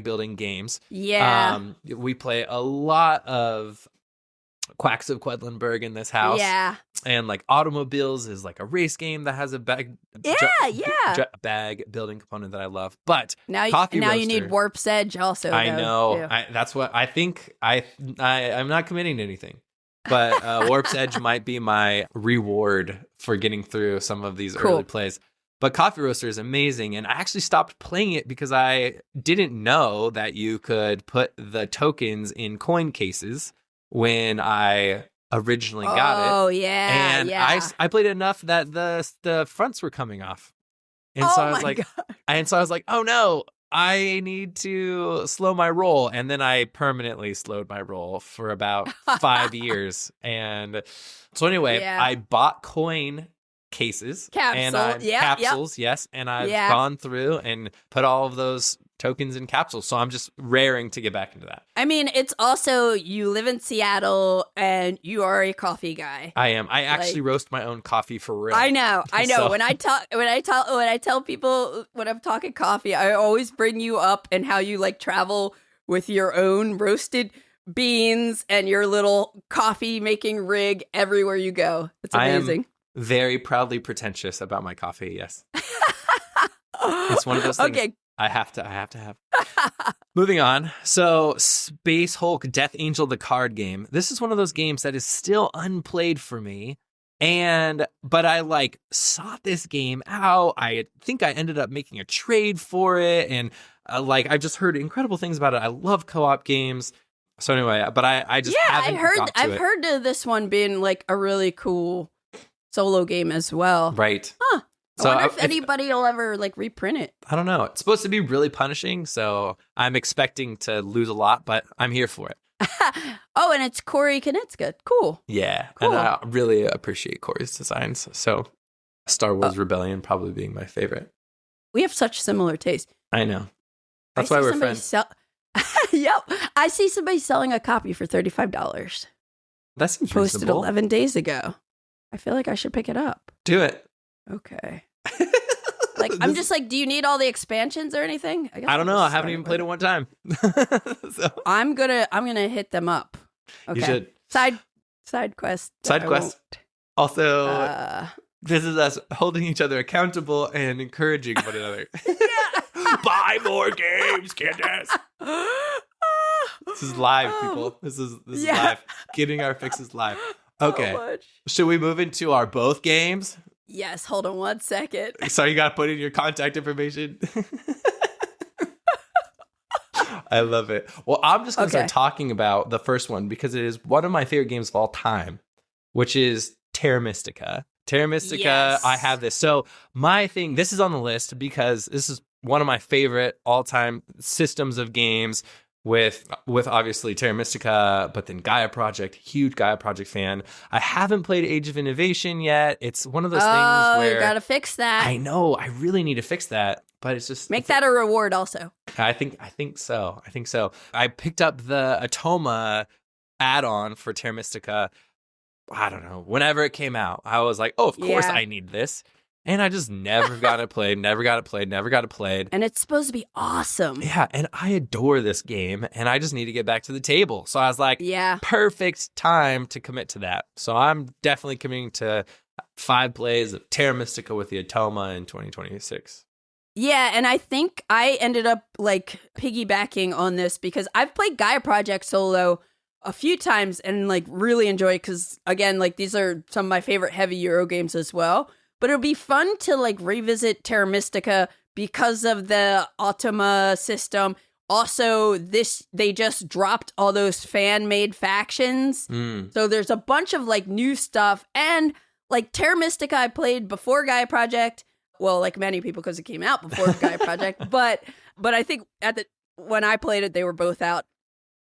building games.
Yeah.
We play a lot of Quacks of Quedlinburg in this house.
Yeah.
And like Automobiles is like a race game that has a bag building component that I love. But
now
Coffee Roaster,
you need Warp's Edge also.
I know. That's what I think. I'm not committing to anything. But Warp's Edge might be my reward for getting through some of these early plays. But Coffee Roaster is amazing, and I actually stopped playing it because I didn't know that you could put the tokens in coin cases when I originally got it.
Oh, yeah.
And I played enough that the fronts were coming off. And so I was like, oh no, I need to slow my roll. And then I permanently slowed my roll for about 5 years. And so anyway, I bought coin cases. Capsules, yes. And I've gone through and put all of those tokens in capsules. So I'm just raring to get back into that.
I mean, it's also, you live in Seattle and you are a coffee guy.
I am. I actually roast my own coffee for real.
I know. So. When I tell people when I'm talking coffee, I always bring you up and how you like travel with your own roasted beans and your little coffee making rig everywhere you go. It's amazing.
very proudly pretentious about my coffee. Yes. It's one of those things I have to have. Moving on. So Space Hulk Death Angel, the card game. This is one of those games that is still unplayed for me. But I sought this game out. I think I ended up making a trade for it. And I've just heard incredible things about it. I love co-op games. So anyway, but I just haven't got to
I've heard of this one being like a really cool solo game as well.
Right.
Huh. I wonder if anybody will ever reprint it.
I don't know. It's supposed to be really punishing, so I'm expecting to lose a lot, but I'm here for it.
Oh, and it's Corey Konitska. Cool.
Yeah,
cool.
And I really appreciate Corey's designs. So Star Wars Rebellion probably being my favorite.
We have such similar taste.
I know. That's why we're friends.
Yep. I see somebody selling a copy for $35.
That seems
posted
reasonable.
11 days ago. I feel like I should pick it up.
Do it.
Okay. I'm just do you need all the expansions or anything?
I don't know. I haven't even played it one time.
So. I'm gonna hit them up. Okay.
You should.
Side quest.
Side quest. Also, this is us holding each other accountable and encouraging one another. Buy more games, Candace. This is live, people. This is live. Getting our fixes live. Okay. So should we move into our both games?
Yes. Hold on 1 second.
So you got to put in your contact information. I love it. Well, I'm just going to start talking about the first one because it is one of my favorite games of all time, which is Terra Mystica. Terra Mystica, yes. I have this. So my thing, this is on the list because this is one of my favorite all-time systems of games with obviously Terra Mystica, but then Gaia Project, huge Gaia Project fan. I haven't played Age of Innovation yet. It's one of those things where...
you gotta fix that.
I know, I really need to fix that, but it's just...
Make that a reward also.
I think so. I picked up the Atoma add-on for Terra Mystica, I don't know, whenever it came out. I was like, oh, of course I need this. And I just never got it played.
And it's supposed to be awesome.
Yeah, and I adore this game, and I just need to get back to the table. So I was like, perfect time to commit to that. So I'm definitely committing to 5 plays of Terra Mystica with the Atoma in 2026.
Yeah, and I think I ended up piggybacking on this because I've played Gaia Project solo a few times and really enjoy it because, again, these are some of my favorite heavy Euro games as well. But it'll be fun to revisit Terra Mystica because of the Automa system. Also, they just dropped all those fan-made factions. So there's a bunch of new stuff. And Terra Mystica I played before Gaia Project. Well, many people because it came out before Gaia Project. But I think when I played it, they were both out.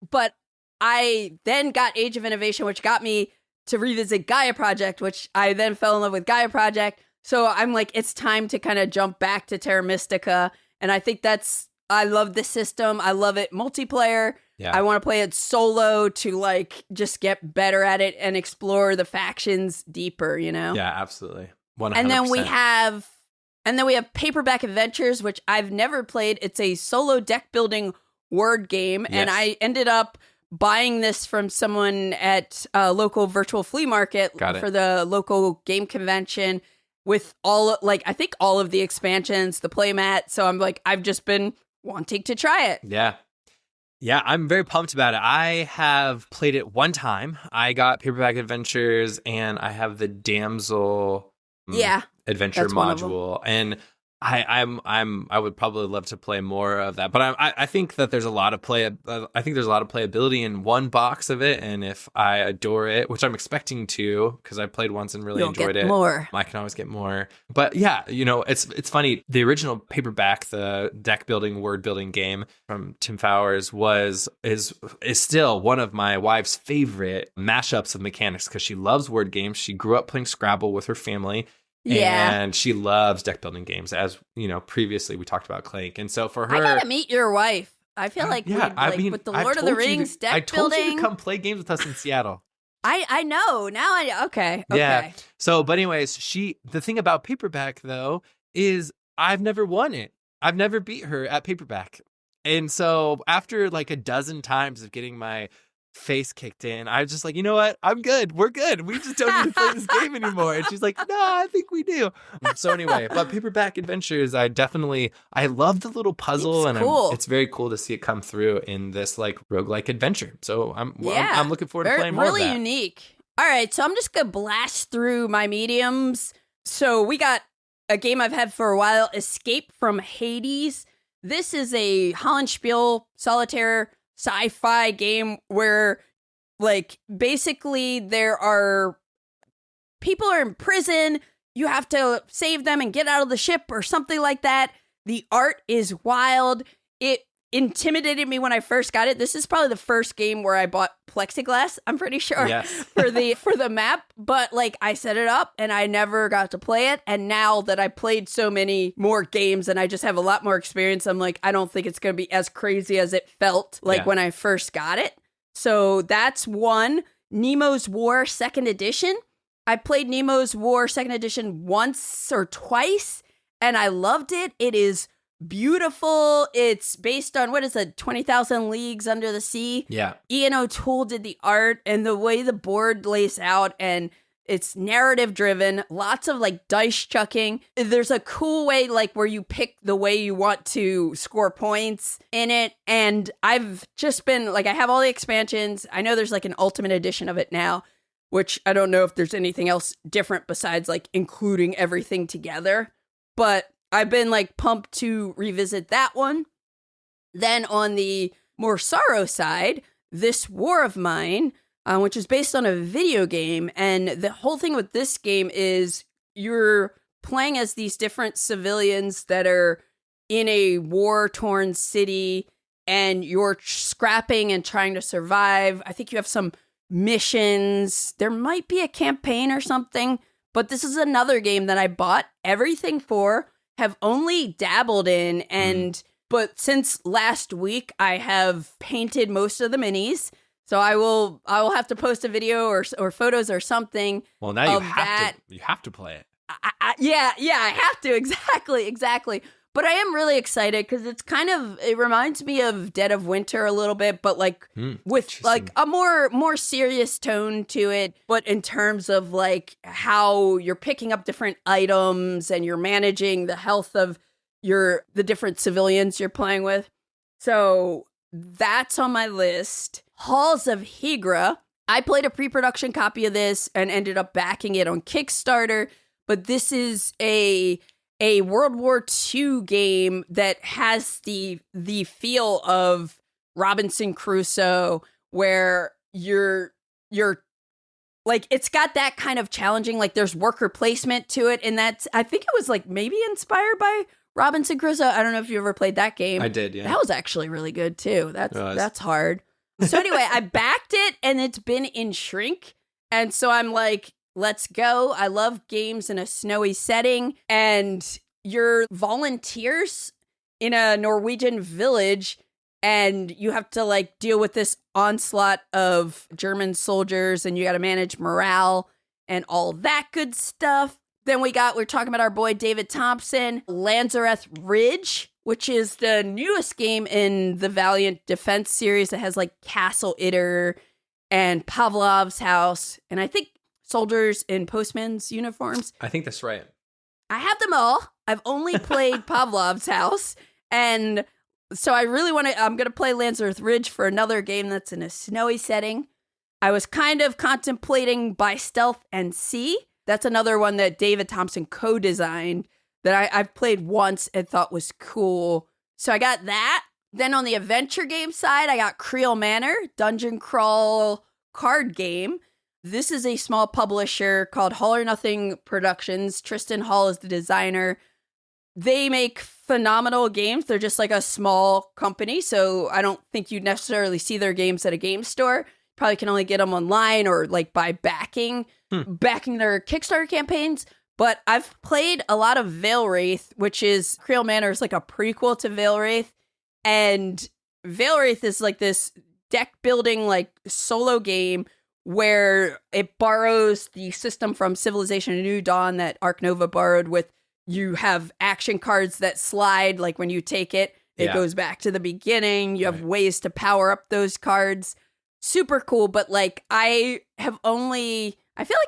But I then got Age of Innovation, which got me to revisit Gaia Project, which I then fell in love with Gaia Project. So I'm it's time to kind of jump back to Terra Mystica. And I think I love this system. I love it multiplayer. Yeah. I want to play it solo to just get better at it and explore the factions deeper, Yeah,
absolutely. 100%.
And then we have Paperback Adventures, which I've never played. It's a solo deck building word game. Yes. And I ended up buying this from someone at a local virtual flea market for the local game convention. With I think all of the expansions, the playmat. So I'm I've just been wanting to try it.
Yeah. Yeah, I'm very pumped about it. I have played it one time. I got Paperback Adventures and I have the Damsel Adventure module. And I would probably love to play more of that, but I think that there's a lot of playability in one box of it, and if I adore it, which I'm expecting to, because I played once and really enjoyed it, I can always get more. But yeah, it's funny. The original Paperback, the deck building, word building game from Tim Fowers is still one of my wife's favorite mashups of mechanics because she loves word games. She grew up playing Scrabble with her family. Yeah. And she loves deck building games, as previously we talked about Clank. And so for her,
I gotta meet your wife. I feel with the Lord of the Rings deck building.
I told you to come play games with us in Seattle.
I know now. Okay.
Yeah. So, but anyways, the thing about Paperback though is I've never won it. I've never beat her at Paperback, and so after a dozen times of getting my face kicked in. I was just like, you know what? I'm good. We're good. We just don't need to play this game anymore. And she's like, no, I think we do. So anyway, but Paperback Adventures, I love the little puzzle,
it's cool.
It's very cool to see it come through in this like roguelike adventure. So I'm looking forward to playing more of that.
Really unique. All right, so I'm just gonna blast through my mediums. So we got a game I've had for a while, Escape from Hades. This is a Hollenspiel solitaire sci-fi game where, like, basically people are in prison. You have to save them and get out of the ship or something like that. The art is wild. It intimidated me when I first got it. This is probably the first game where I bought plexiglass, I'm pretty sure,
yes.
for the map. But like, I set it up and I never got to play it. And now that I played so many more games and I just have a lot more experience, I'm like, I don't think it's going to be as crazy as it felt like when I first got it. So that's one. Nemo's War 2nd Edition. I played Nemo's War 2nd Edition once or twice and I loved it. It is beautiful. It's based on, 20,000 Leagues Under the Sea?
Yeah.
Ian O'Toole did the art and the way the board lays out, and it's narrative driven, lots of like dice chucking. There's a cool way like where you pick the way you want to score points in it. And I've just been like, I have all the expansions. I know there's like an ultimate edition of it now, which I don't know if there's anything else different besides like including everything together. But I've been like pumped to revisit that one. Then on the more sorrow side, This War of Mine, which is based on a video game. And the whole thing with this game is you're playing as these different civilians that are in a war-torn city and you're scrapping and trying to survive. I think you have some missions. There might be a campaign or something, but this is another game that I bought everything for, have only dabbled in, but since last week I have painted most of the minis, so I will have to post a video or photos or something.
Well, now you have to play it.
I have to, exactly. But I am really excited because it reminds me of Dead of Winter a little bit, but like with like a more serious tone to it. But in terms of like how you're picking up different items and you're managing the health of the different civilians you're playing with. So that's on my list. Halls of Hegra. I played a pre-production copy of this and ended up backing it on Kickstarter. But this is a World War II game that has the feel of Robinson Crusoe, where you're like, it's got that kind of challenging, like there's worker placement to it. And I think it was like maybe inspired by Robinson Crusoe. I don't know if you ever played that game.
I did, yeah.
That was actually really good too. That's hard. So anyway, I backed it and it's been in shrink. And so I'm like, let's go. I love games in a snowy setting. And you're volunteers in a Norwegian village and you have to like deal with this onslaught of German soldiers and you got to manage morale and all that good stuff. Then we're talking about our boy David Thompson, Lanzerath Ridge, which is the newest game in the Valiant Defense series that has like Castle Itter and Pavlov's House, and I think soldiers in postmen's uniforms.
I think that's right.
I have them all. I've only played Pavlov's House, and so I really I'm going to play Lanzerath Ridge for another game that's in a snowy setting. I was kind of contemplating By Stealth and Sea. That's another one that David Thompson co-designed that I've played once and thought was cool. So I got that. Then on the adventure game side, I got Kreel Manor, dungeon crawl card game. This is a small publisher called Hall or Nothing Productions. Tristan Hall is the designer. They make phenomenal games. They're just like a small company, so I don't think you'd necessarily see their games at a game store. Probably can only get them online or like by backing their Kickstarter campaigns. But I've played a lot of Veilwraith, which is Kreel Manor is like a prequel to Veilwraith. And Veilwraith is like this deck building like solo game where it borrows the system from Civilization of New Dawn that Arc Nova borrowed with you have action cards that slide, like when you take it, it goes back to the beginning. You have ways to power up those cards. super cool, but like I feel like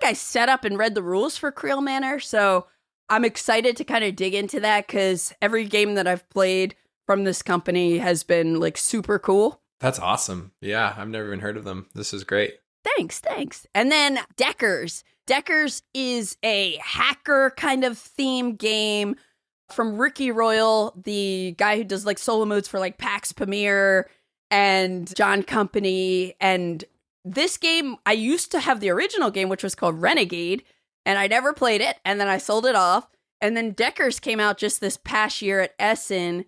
I set up and read the rules for Kreel Manor, so I'm excited to kind of dig into that because every game that I've played from this company has been like super cool.
That's awesome. Yeah, I've never even heard of them. This is great.
Thanks. And then Deckers. Deckers is a hacker kind of theme game from Ricky Royal, the guy who does like solo modes for like PAX Pamir and John Company. And this game, I used to have the original game, which was called Renegade, and I never played it. And then I sold it off. And then Deckers came out just this past year at Essen.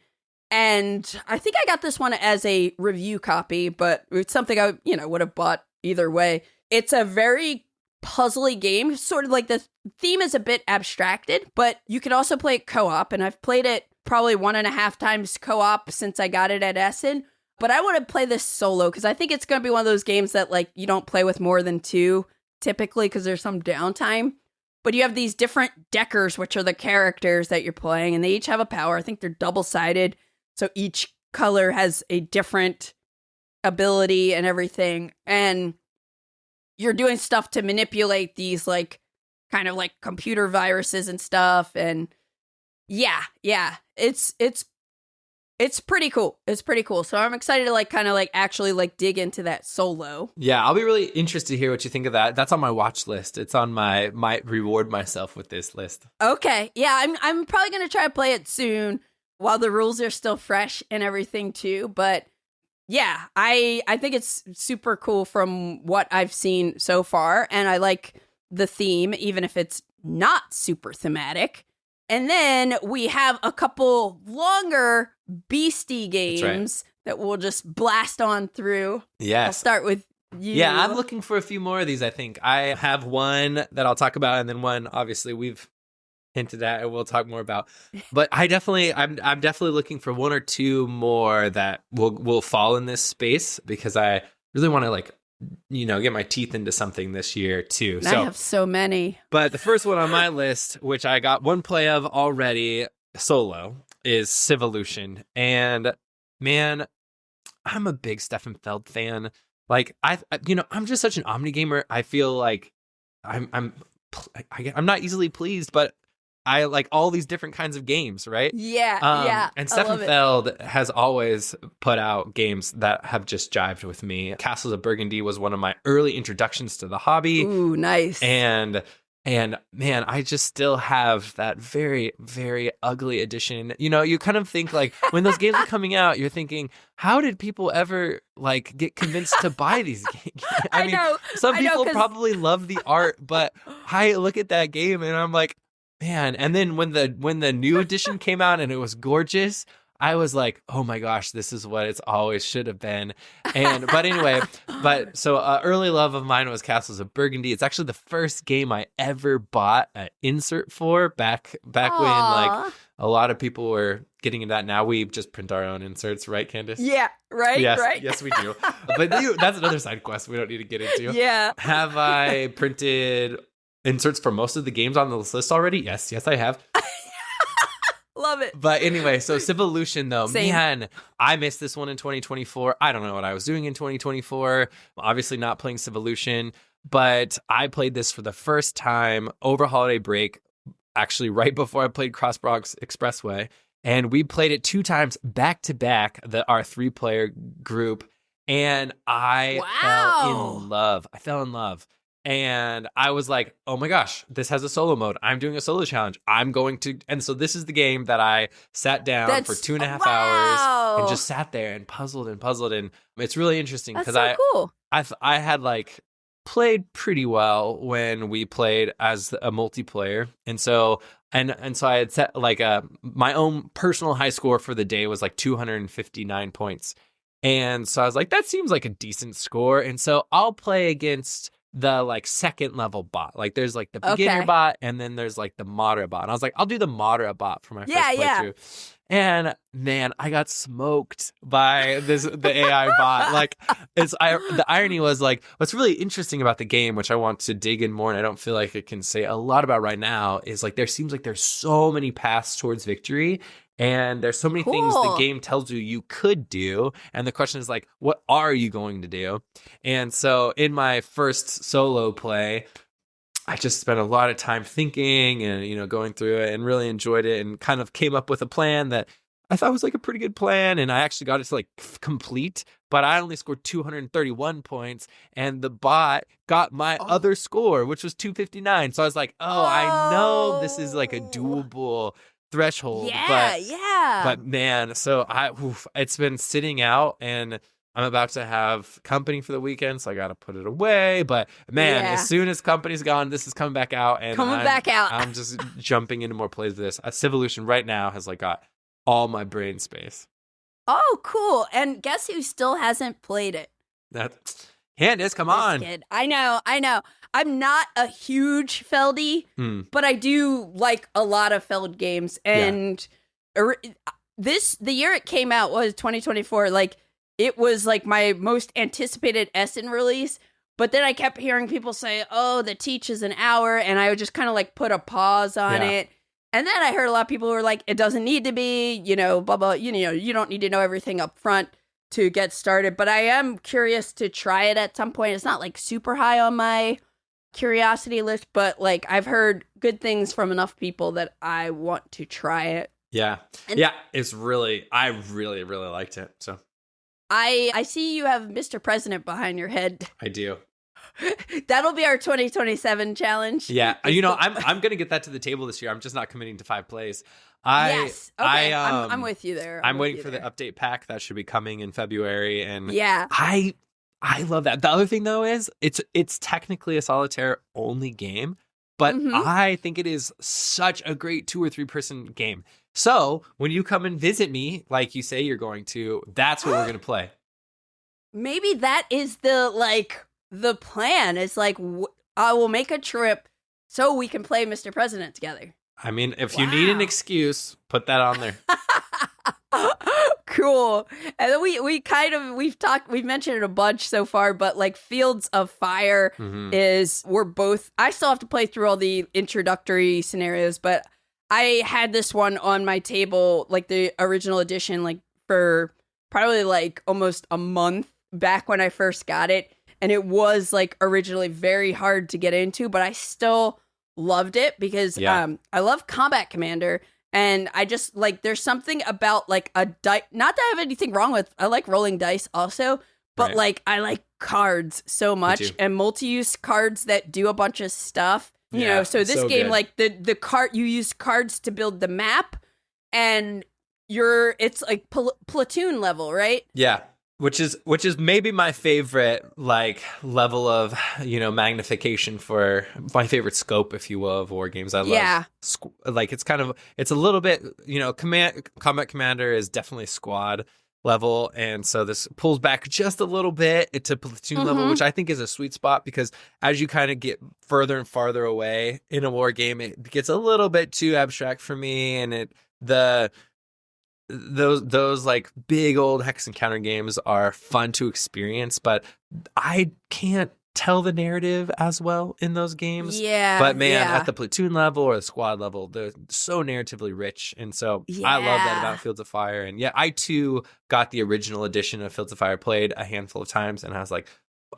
And I think I got this one as a review copy, but it's something I, would have bought either way. It's a very puzzly game, sort of like the theme is a bit abstracted, but you can also play it co-op, and I've played it probably 1.5 times co-op since I got it at Essen, but I want to play this solo because I think it's going to be one of those games that like you don't play with more than 2 typically because there's some downtime, but you have these different deckers, which are the characters that you're playing, and they each have a power. I think they're double-sided, so each color has a different ability and everything, and you're doing stuff to manipulate these like kind of like computer viruses and stuff, and yeah, it's pretty cool. It's pretty cool. So I'm excited to like kind of like actually like dig into that solo.
Yeah, I'll be really interested to hear what you think of that. That's on my watch list. It's on my might reward myself with this list.
Okay, yeah, I'm probably gonna try to play it soon while the rules are still fresh and everything too, but. Yeah, I think it's super cool from what I've seen so far, and I like the theme, even if it's not super thematic. And then we have a couple longer Beasty Games that we'll just blast on through.
Yes.
I'll start with you.
Yeah, I'm looking for a few more of these, I think. I have one that I'll talk about, and then one, obviously, we've hinted at and we'll talk more about, but I'm definitely looking for 1 or 2 more that will fall in this space because I really want to like get my teeth into something this year too.
I have so many,
but the first one on my list, which I got 1 play of already solo, is Civolution. And man, I'm a big Stefan Feld fan. Like I'm just such an omni gamer. I feel like I'm not easily pleased, but I like all these different kinds of games, right?
Yeah.
And Stefan Feld has always put out games that have just jived with me. Castles of Burgundy was one of my early introductions to the hobby.
Ooh, nice.
And man, I just still have that very, very ugly edition. You kind of think like when those games are coming out, you're thinking, how did people ever like get convinced to buy these games? I mean, some people probably love the art, but I look at that game and I'm like, man. And then when the new edition came out and it was gorgeous, I was like, oh my gosh, this is what it's always should have been. But anyway, so early love of mine was Castles of Burgundy. It's actually the first game I ever bought an insert for back when like a lot of people were getting into that. Now we just print our own inserts, right, Candace?
Yeah, right.
Yes, we do. But that's another side quest we don't need to get into.
Yeah.
Have I printed inserts for most of the games on this list already? Yes, I have.
Love it.
But anyway, so Civolution though,
Same.
man, I missed this one in 2024. I don't know what I was doing in 2024. Obviously not playing Civolution, but I played this for the first time over holiday break, actually right before I played Cross Bronx Expressway. And we played it 2 times back to back, our 3-player group. And I fell in love. And I was like, oh my gosh, this has a solo mode. I'm doing a solo challenge. And so this is the game that I sat down for 2.5 hours and just sat there and puzzled. And it's really interesting because
cool.
I had like played pretty well when we played as a multiplayer. And so I had set like my own personal high score for the day was like 259 points. And so I was like, that seems like a decent score. And so I'll play against the like second level bot. Like there's like the beginner bot and then there's like the moderate bot. And I was like, I'll do the moderate bot for my first playthrough. And man, I got smoked by the AI bot. Like the irony was like, what's really interesting about the game, which I want to dig in more and I don't feel like I can say a lot about right now, is like there seems like there's so many paths towards victory. And there's so many things the game tells you could do. And the question is like, what are you going to do? And so in my first solo play, I just spent a lot of time thinking and, you know, going through it and really enjoyed it and kind of came up with a plan that I thought was like a pretty good plan. And I actually got it to like complete, but I only scored 231 points and the bot got my other score, which was 259. So I was like, I know this is like a doable threshold. But man, so it's been sitting out and I'm about to have company for the weekend, so I got to put it away. But man, as soon as company's gone, this is coming back out. And I'm just jumping into more plays of this. Civolution right now has like got all my brain space.
Oh, cool. And guess who still hasn't played it?
Candace, come on.
Kid. I know. I'm not a huge Feldy, but I do like a lot of Feld games. And the year it came out was 2024. Like, it was like my most anticipated Essen release. But then I kept hearing people say, the teach is an hour. And I would just kind of like put a pause on it. And then I heard a lot of people who were like, it doesn't need to be, you know, blah, blah, you know, you don't need to know everything up front to get started. But I am curious to try it at some point. It's not like super high on my curiosity list, but like I've heard good things from enough people that I want to try it.
Yeah. It's really, I really, really liked it. So
I see you have Mr. President behind your head.
I do.
That'll be our 2027 challenge.
Yeah, you know, I'm gonna get that to the table this year. I'm just not committing to 5 plays.
Yes. Okay. I'm with you there.
I'm waiting for the update pack that should be coming in February, and I love that. The other thing though is it's technically a solitaire only game, but I think it is such a great 2 or 3 person game. So when you come and visit me, like you say you're going to, that's what we're gonna play.
Maybe that is the plan. Is like I will make a trip so we can play Mr. President together.
I mean, if you need an excuse, put that on there.
Cool. And then we've mentioned it a bunch so far, but like Fields of Fire I still have to play through all the introductory scenarios, but I had this one on my table, like the original edition, like for probably like almost a month back when I first got it. And it was like originally very hard to get into, but I still loved it because I love Combat Commander. And I just like, there's something about like a dice, not that I have anything wrong with, I like rolling dice also, but like I like cards so much and multi-use cards that do a bunch of stuff. You know, so this game, good. Like the card, you use cards to build the map and it's like platoon level, right?
Yeah. Which is maybe my favorite like level of, you know, magnification for my favorite scope, if you will, of war games. I love like it's a little bit, you know, Combat Commander is definitely squad level, and so this pulls back just a little bit to platoon level, which I think is a sweet spot because as you kind of get further and farther away in a war game, it gets a little bit too abstract for me, and those like big old hex encounter games are fun to experience, but I can't tell the narrative as well in those games. Yeah. But man, at the platoon level or the squad level, they're so narratively rich. And so I love that about Fields of Fire. And I too got the original edition of Fields of Fire, played a handful of times, and I was like,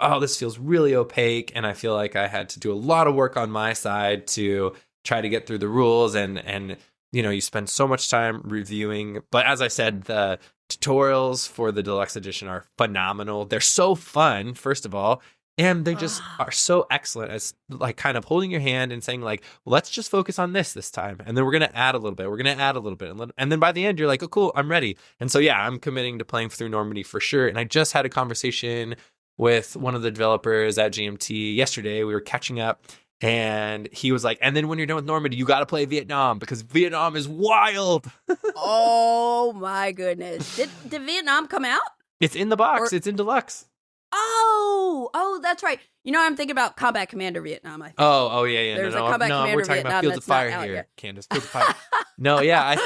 oh, this feels really opaque. And I feel like I had to do a lot of work on my side to try to get through the rules and you know, you spend so much time reviewing. But as I said, the tutorials for the deluxe edition are phenomenal. They're so fun, first of all. And they just are so excellent as like kind of holding your hand and saying like, well, let's just focus on this time. And then we're going to add a little bit. We're going to add a little bit. And then by the end, you're like, oh, cool, I'm ready. And so, I'm committing to playing through Normandy for sure. And I just had a conversation with one of the developers at GMT yesterday. We were catching up. And he was like, and then when you're done with Normandy, you got to play Vietnam because Vietnam is wild.
Oh, my goodness. Did Vietnam come out?
It's in the box. It's in Deluxe.
Oh, that's right. You know, I'm thinking about Combat Commander Vietnam. I think.
Oh, yeah.
There's a Combat Commander
we're talking
Vietnam
about Fields of Fire here,
yet.
Candace. Fields of Fire. No, I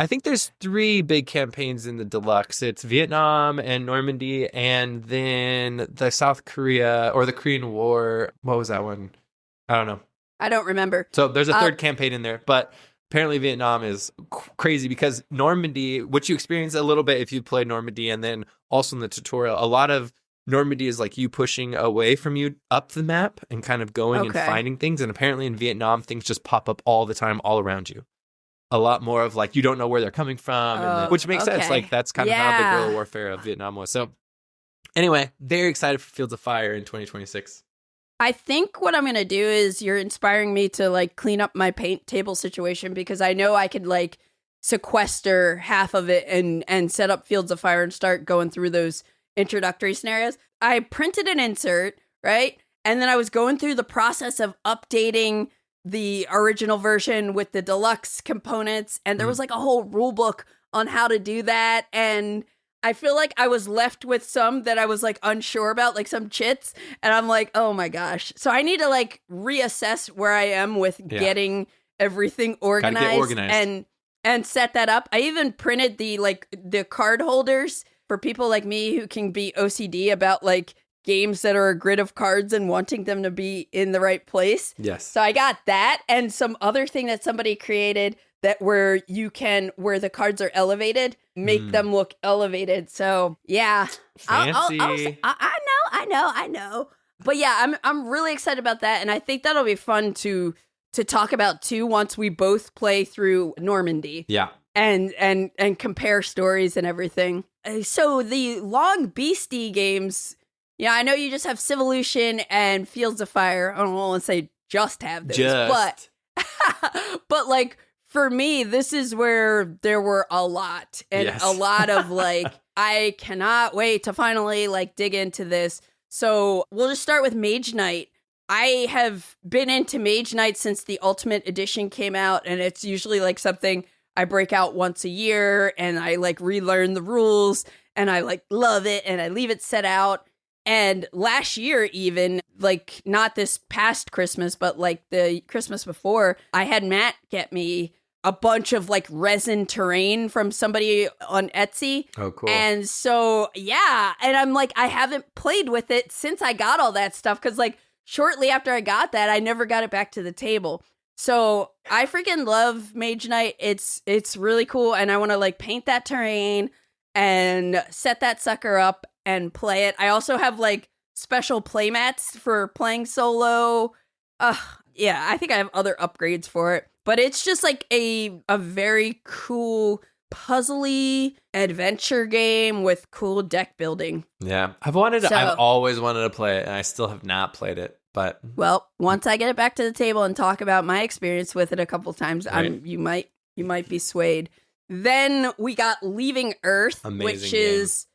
think there's 3 big campaigns in the Deluxe. It's Vietnam and Normandy, and then the South Korea or the Korean War. What was that one? I don't know.
I don't remember.
So there's a 3rd campaign in there, but apparently Vietnam is crazy because Normandy, which you experience a little bit if you play Normandy, and then also in the tutorial, a lot of Normandy is like you pushing away from you up the map and kind of going and finding things. And apparently in Vietnam, things just pop up all the time, all around you. A lot more of like, you don't know where they're coming from, which makes sense. Like that's kind of how the guerrilla warfare of Vietnam was. So anyway, very excited for Fields of Fire in 2026.
I think what I'm going to do is you're inspiring me to like clean up my paint table situation, because I know I could like sequester half of it and set up Fields of Fire and start going through those introductory scenarios. I printed an insert, right? And then I was going through the process of updating the original version with the deluxe components. And there was like a whole rule book on how to do that. And I feel like I was left with some that I was like unsure about, like some chits. And I'm like, oh my gosh. So I need to like reassess where I am with getting everything organized, and set that up. I even printed the card holders for people like me who can be OCD about like games that are a grid of cards and wanting them to be in the right place.
Yes.
So I got that and some other thing that somebody created that where the cards are elevated, make them look elevated. So yeah,
fancy.
I know. But yeah, I'm really excited about that, and I think that'll be fun to talk about too once we both play through Normandy.
Yeah,
and compare stories and everything. So the long Beasty Games. Yeah, I know you just have Civolution and Fields of Fire. I don't want to say just have those, but like. For me, this is where there were a lot and a lot of like, I cannot wait to finally like dig into this. So we'll just start with Mage Knight. I have been into Mage Knight since the Ultimate Edition came out, and it's usually like something I break out once a year and I like relearn the rules and I like love it and I leave it set out. And last year, even like not this past Christmas, but like the Christmas before, I had Matt get me a bunch of like resin terrain from somebody on Etsy.
Oh, cool.
And so, yeah. And I'm like, I haven't played with it since I got all that stuff. Cause like shortly after I got that, I never got it back to the table. So I freaking love Mage Knight. It's really cool. And I want to like paint that terrain and set that sucker up and play it. I also have like special playmats for playing solo. Yeah, I think I have other upgrades for it. But it's just like a very cool puzzly adventure game with cool deck building.
Yeah. I've always wanted to play it, and I still have not played it. But
well, once I get it back to the table and talk about my experience with it a couple times, right. you might be swayed. Then we got Leaving Earth, which is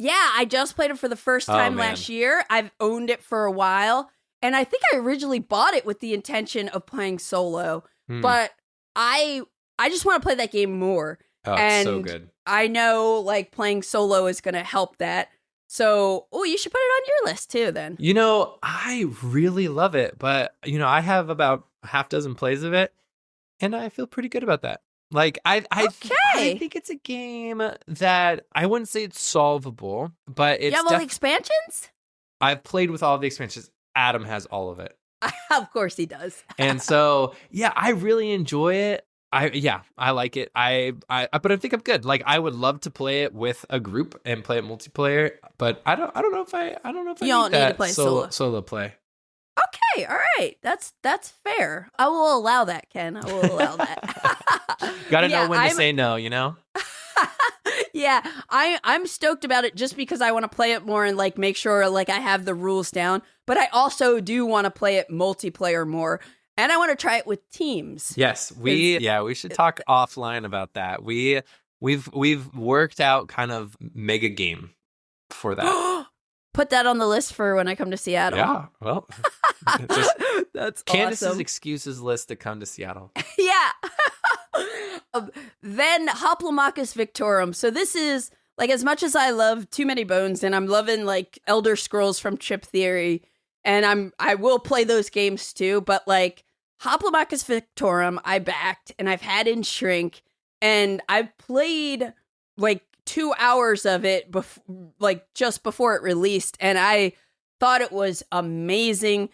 I just played it for the first time last year. I've owned it for a while, and I think I originally bought it with the intention of playing solo. But I just want to play that game more.
Oh, it's so good.
I know like playing solo is going to help that. So, you should put it on your list too then.
You know, I really love it, but you know, I have about a half dozen plays of it, and I feel pretty good about that. Like I think it's a game that I wouldn't say it's solvable, but it's
all the expansions?
I've played with all of the expansions. Adam has all of it.
Of course he does.
And so, yeah, I really enjoy it. I like it. But I think I'm good. Like I would love to play it with a group and play it multiplayer, but I don't know if I
you don't need to play
solo play.
Okay, all right. That's fair. I will allow that, Ken. I will allow that.
Gotta know when to say no, you know?
Yeah, I'm stoked about it just because I want to play it more and like make sure like I have the rules down. But I also do want to play it multiplayer more, and I want to try it with teams.
Yes, we should talk offline about that. We've worked out kind of mega game for that.
Put that on the list for when I come to Seattle.
Yeah, well,
that's
Candace's
awesome.
excuses list to come to Seattle.
Yeah. Then Hoplomachus Victorum. So this is like, as much as I love Too Many Bones and I'm loving like Elder Scrolls from Chip Theory, and I will play those games too, but like Hoplomachus Victorum I backed and I've had in Shrink, and I've played like 2 hours of it just before it released, and I thought it was amazing.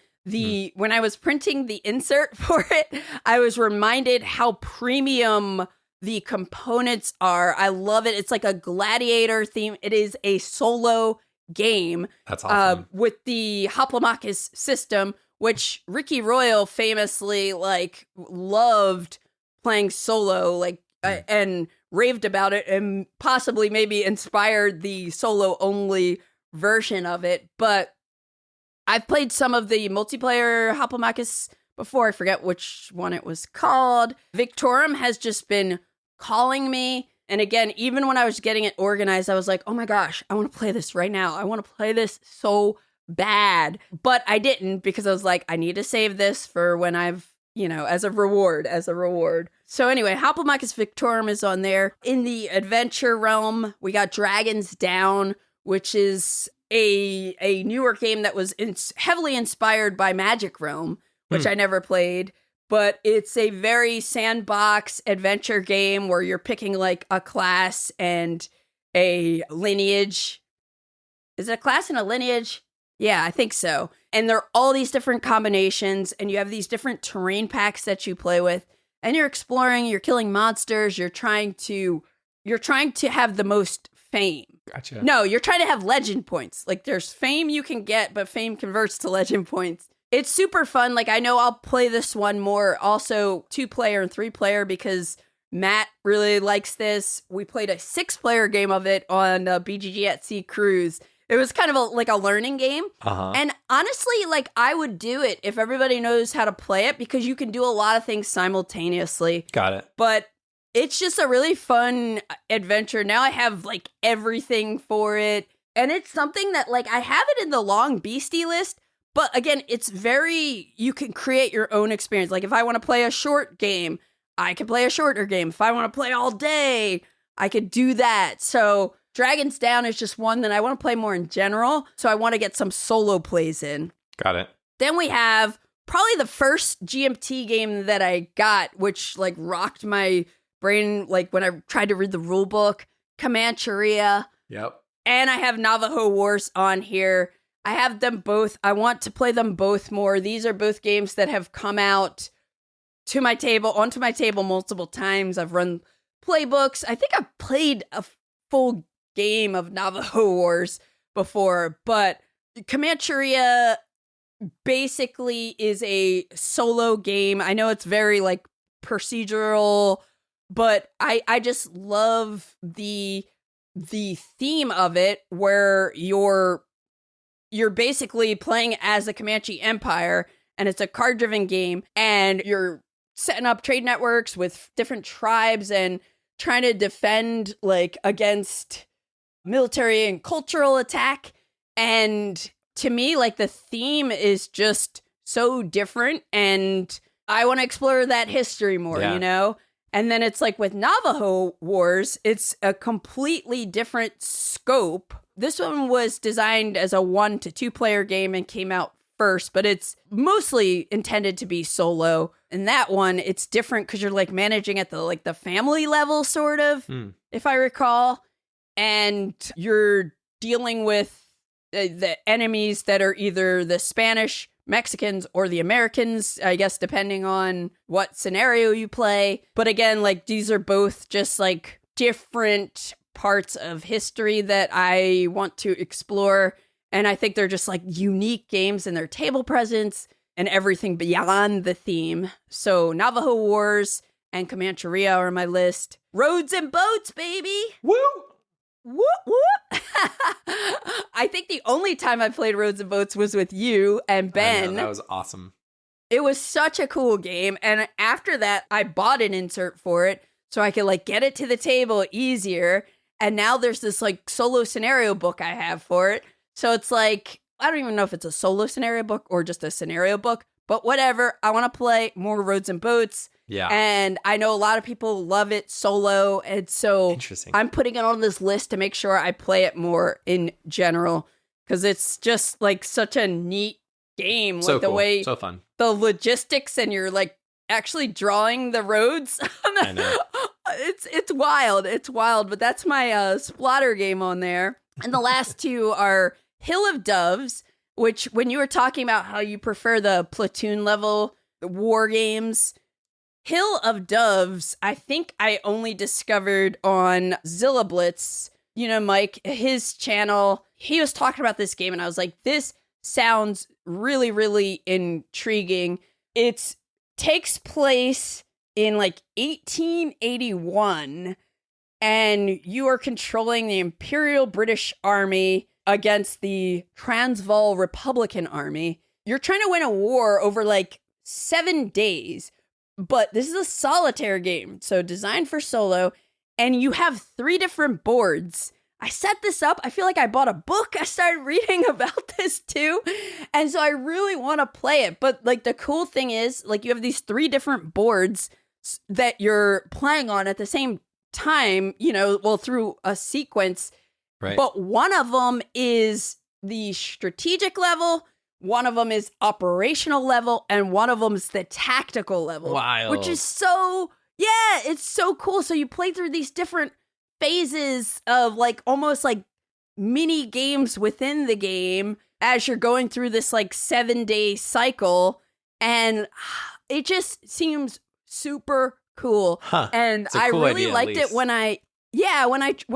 when I was printing the insert for it, I was reminded how premium the components are. I love it. It's like a gladiator theme. It is a solo game.
That's awesome.
With the Hoplomachus system, which Ricky Royal famously like loved playing solo, like and raved about it, and possibly maybe inspired the solo only version of it. But I've played some of the multiplayer Hoplomachus before. I forget which one it was called. Victorum has just been calling me. And again, even when I was getting it organized, I was like, oh my gosh, I want to play this right now. I want to play this so bad. But I didn't, because I was like, I need to save this for when I've, as a reward. So anyway, Hoplomachus Victorum is on there. In the adventure realm, we got Dragons Down, which is a newer game that was heavily inspired by Magic Realm, which I never played. But it's a very sandbox adventure game where you're picking like a class and a lineage. Is it a class and a lineage? Yeah, I think so. And there are all these different combinations, and you have these different terrain packs that you play with, and you're exploring, you're killing monsters, you're trying to have the most fame.
Gotcha.
No, you're trying to have legend points. Like there's fame you can get, but fame converts to legend points. It's super fun. Like, I know I'll play this one more, also 2-player and 3-player, because Matt really likes this. We played a 6-player game of it on BGG at Sea Cruise. It was kind of like a learning game. And honestly, like, I would do it if everybody knows how to play it, because you can do a lot of things simultaneously.
Got it.
But it's just a really fun adventure. Now I have like everything for it. And it's something that, like, I have it in the long Beastie list. But again, you can create your own experience. Like if I want to play a short game, I can play a shorter game. If I want to play all day, I could do that. So Dragons Down is just one that I want to play more in general. So I want to get some solo plays in.
Got it.
Then we have probably the first GMT game that I got, which like rocked my brain, like when I tried to read the rule book, Comancheria.
Yep.
And I have Navajo Wars on here. I have them both. I want to play them both more. These are both games that have come out onto my table multiple times. I've run playbooks. I think I've played a full game of Navajo Wars before, but Comancheria basically is a solo game. I know it's very like procedural, but I just love the theme of it, where you're basically playing as the Comanche Empire, and it's a card-driven game, and you're setting up trade networks with different tribes and trying to defend like against military and cultural attack. And to me, like, the theme is just so different, and I want to explore that history more, And then it's like with Navajo Wars, it's a completely different scope. This one was designed as a 1 to 2-player game and came out first, but it's mostly intended to be solo. And that one, it's different because you're like managing at the family level, sort of, if I recall. And you're dealing with the enemies that are either the Spanish, Mexicans, or the Americans, I guess, depending on what scenario you play. But again, like, these are both just like different parts of history that I want to explore. And I think they're just like unique games in their table presence and everything beyond the theme. So Navajo Wars and Comancheria are on my list. Roads and Boats, baby!
Woo!
Whoop, whoop. I think the only time I played Roads and Boats was with you and Ben.
I know, that was awesome.
It was such a cool game. And after that, I bought an insert for it so I could like get it to the table easier. And now there's this like solo scenario book I have for it. So it's like, I don't even know if it's a solo scenario book or just a scenario book, but whatever. I want to play more Roads and Boats.
Yeah.
And I know a lot of people love it solo. And so
Interesting.
I'm putting it on this list to make sure I play it more in general, because it's just like such a neat game.
So
like the
cool.
way
so fun.
The logistics, and you're like actually drawing the roads.
I know.
It's wild. It's wild. But that's my splatter game on there. And the last two are Hill of Doves. which when you were talking about how you prefer the platoon level war games, Hill of Doves, I think I only discovered on Zilla Blitz. You know, Mike, his channel, he was talking about this game and I was like, this sounds really, really intriguing. It takes place in like 1881 and you are controlling the Imperial British Army against the Transvaal Republican Army. You're trying to win a war over like 7 days, but this is a solitaire game, so designed for solo, and you have 3 different boards. I set this up. I feel like I bought a book. I started reading about this too, and so I really want to play it. But like the cool thing is, like you have these 3 different boards that you're playing on at the same time, you know, well, through a sequence.
Right.
But one of them is the strategic level, one of them is operational level, and one of them is the tactical level.
Wild.
Which is so, yeah, it's so cool. So you play through these different phases of like almost like mini games within the game as you're going through this like 7-day cycle. And it just seems super cool. And I
cool
really
idea,
liked it when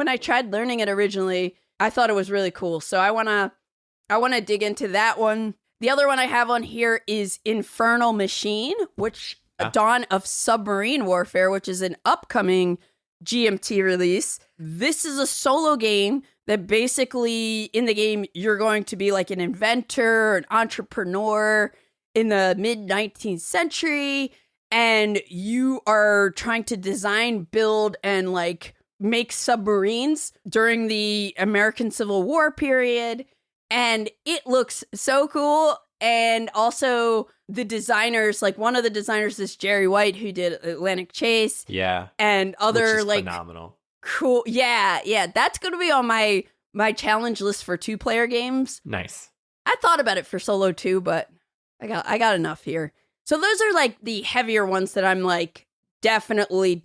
I tried learning it originally. I thought it was really cool. So I want to dig into that one. The other one I have on here is Infernal Machine, which Dawn of Submarine Warfare, which is an upcoming GMT release. This is a solo game that basically in the game, you're going to be like an inventor, an entrepreneur in the mid-19th century. And you are trying to design, build, and like make submarines during the American Civil War period. And it looks so cool. And also the designers, like one of the designers is Jerry White, who did Atlantic Chase.
Yeah.
And other
which is
like
phenomenal.
Cool. Yeah. That's going to be on my challenge list for 2-player games.
Nice.
I thought about it for solo too, but I got enough here. So those are like the heavier ones that I'm like definitely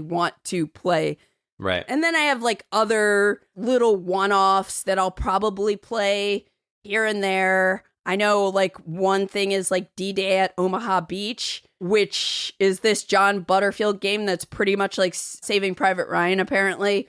want to play.
Right.
And then I have like other little one-offs that I'll probably play here and there. I know like one thing is like D-Day at Omaha Beach, which is this John Butterfield game that's pretty much like Saving Private Ryan apparently.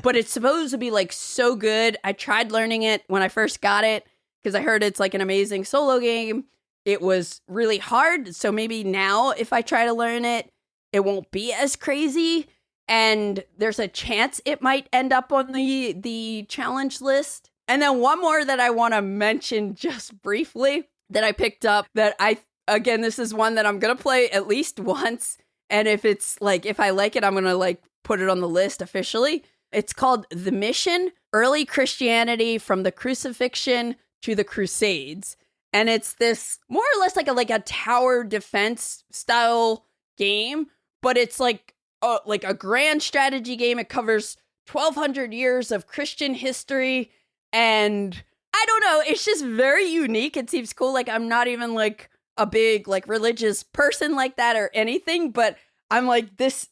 But it's supposed to be like so good. I tried learning it when I first got it because I heard it's like an amazing solo game. It was really hard, so maybe now if I try to learn it, it won't be as crazy. And there's a chance it might end up on the challenge list. And then one more that I want to mention just briefly that I picked up that again, this is one that I'm going to play at least once. And if it's like, if I like it, I'm going to like put it on the list officially. It's called The Mission, Early Christianity from the Crucifixion to the Crusades. And it's this more or less like a tower defense style game, but it's like a grand strategy game. It covers 1,200 years of Christian history. And I don't know, it's just very unique. It seems cool. Like I'm not even like a big like religious person like that or anything, but I'm like this,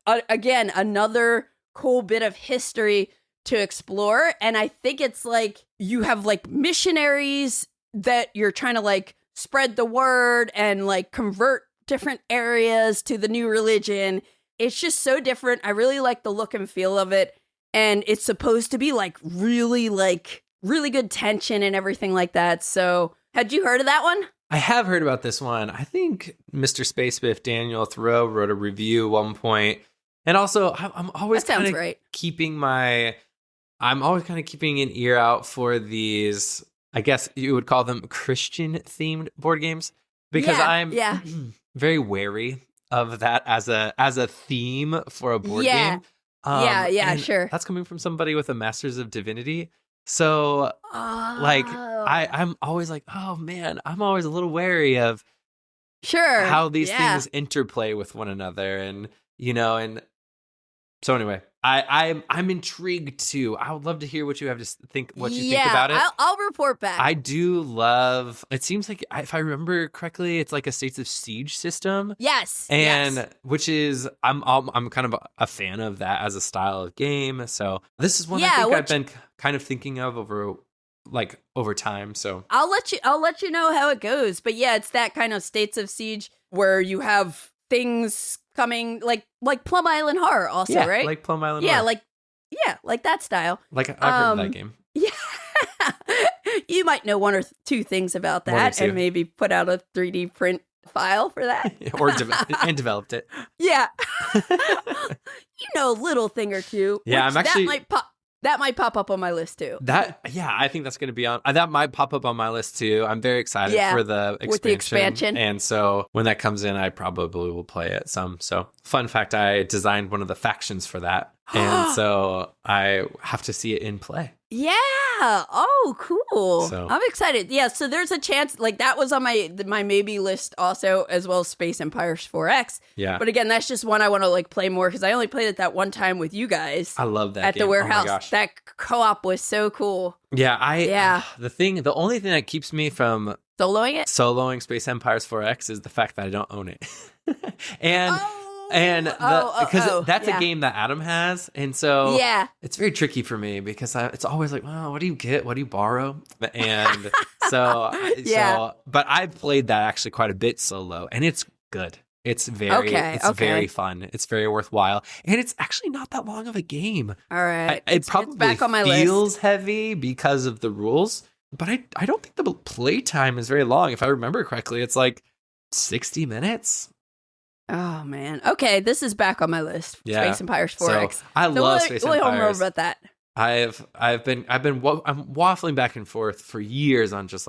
again, another cool bit of history to explore. And I think it's like you have like missionaries that you're trying to like spread the word and like convert different areas to the new religion. It's just so different. I really like the look and feel of it. And it's supposed to be like really good tension and everything like that. So had you heard of that one?
I have heard about this one. I think Mr. Spacebiff Daniel Thoreau wrote a review at one point. And also I'm always kind of keeping an ear out for these, I guess you would call them Christian-themed board games, because I'm very wary of that as a theme for a board game.
Sure.
That's coming from somebody with a Master's of Divinity. So, like, I'm always like, oh man, I'm always a little wary of how these things interplay with one another, and so anyway. I'm intrigued too. I would love to hear what you have to think. What you think about it.
I'll report back.
I do love. It seems like, if I remember correctly, it's like a States of Siege system.
Yes,
and which is I'm kind of a fan of that as a style of game. So this is one I think I've been kind of thinking of over like over time. So
I'll let you know how it goes. But yeah, it's that kind of States of Siege where you have things coming like Plum Island Horror also,
yeah,
right?
like Plum Island.
Yeah,
Horror.
like that style.
Like I've heard of that game.
Yeah. You might know one or two things about that and maybe put out a 3D print file for that.
Or and developed it.
Yeah. You know, a little thing or two.
Yeah, I'm actually...
That might pop up on my list too.
I think that's going to be on. That might pop up on my list too. I'm very excited for the expansion.
With the expansion.
And so when that comes in, I probably will play it some. So fun fact, I designed one of the factions for that. And so I have to see it in play.
Yeah. Oh, cool.
So.
I'm excited. Yeah. So there's a chance, like that was on my maybe list also, as well as Space Empires 4X.
Yeah.
But again, that's just one I want to like play more because I only played it that one time with you guys.
I love that
at
game.
the warehouse.
Oh my gosh.
That co-op was so cool.
Yeah. The only thing that keeps me from soloing Space Empires 4X is the fact that I don't own it. Because that's a game that Adam has, and so it's very tricky for me because it's always like, well, what do you get? What do you borrow? And but I've played that actually quite a bit solo, and it's good. It's very fun. It's very worthwhile, and it's actually not that long of a game.
All right,
it probably
back on my
feels
list.
Heavy because of the rules, but I don't think the play time is very long. If I remember correctly, it's like 60 minutes.
Oh man. Okay, this is back on my list.
Yeah.
Space Empires 4X.
So, I love Space Empires.
We'll more about that.
I'm waffling back and forth for years on just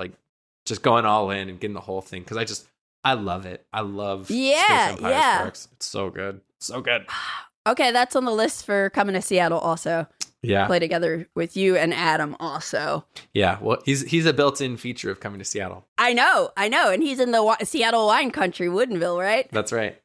going all in and getting the whole thing because I love it. I love Space Empires 4X. It's so good. So good.
Okay, that's on the list for coming to Seattle also.
Yeah.
Play together with you and Adam also.
Yeah, well, he's a built-in feature of coming to Seattle.
I know. And he's in the Seattle wine country, Woodinville, right?
That's right.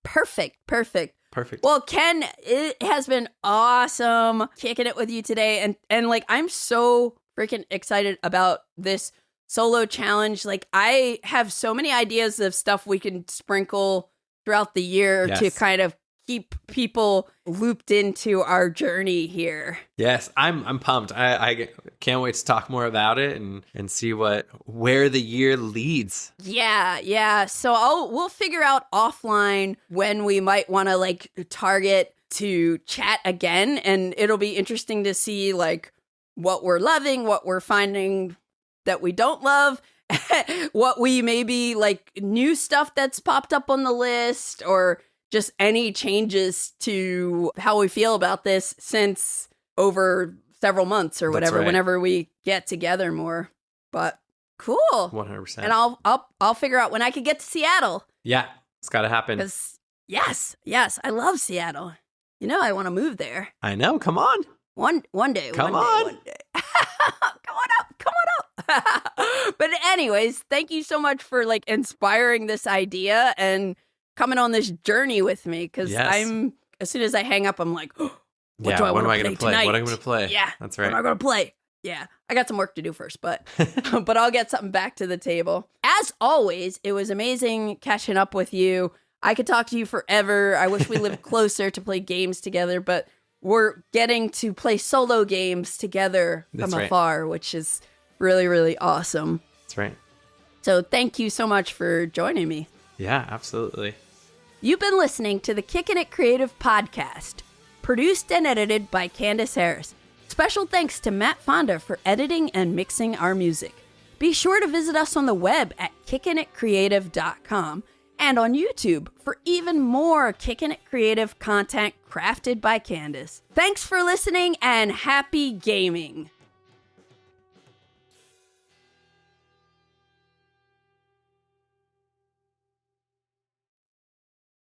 Perfect.
Perfect.
Well, Ken, it has been awesome kicking it with you today. And like, I'm so freaking excited about this solo challenge. Like, I have so many ideas of stuff we can sprinkle throughout the year to kind of keep people looped into our journey here.
Yes, I'm pumped. I can't wait to talk more about it and see where the year leads.
Yeah. So we'll figure out offline when we might want to like target to chat again, and it'll be interesting to see like what we're loving, what we're finding that we don't love, what we maybe like new stuff that's popped up on the list, or just any changes to how we feel about this since over several months or whatever, whenever we get together more. But cool.
100%.
And I'll figure out when I can get to Seattle.
Yeah, it's got to happen.
Yes, I love Seattle. You know, I want to move there.
I know. Come on.
One day.
Come on.
One day. Come on up. But anyways, thank you so much for like inspiring this idea and coming on this journey with me, because as soon as I hang up, I'm like, what am I going to play tonight?
What am I going to play?
Yeah,
that's right.
What am I going to play? Yeah, I got some work to do first, but but I'll get something back to the table. As always, it was amazing catching up with you. I could talk to you forever. I wish we lived closer to play games together, but we're getting to play solo games together from afar, which is really, really awesome.
That's right.
So thank you so much for joining me.
Yeah, absolutely.
You've been listening to the Kickin' It Creative podcast, produced and edited by Candace Harris. Special thanks to Matt Fonda for editing and mixing our music. Be sure to visit us on the web at kickinitcreative.com and on YouTube for even more Kickin' It Creative content crafted by Candace. Thanks for listening and happy gaming!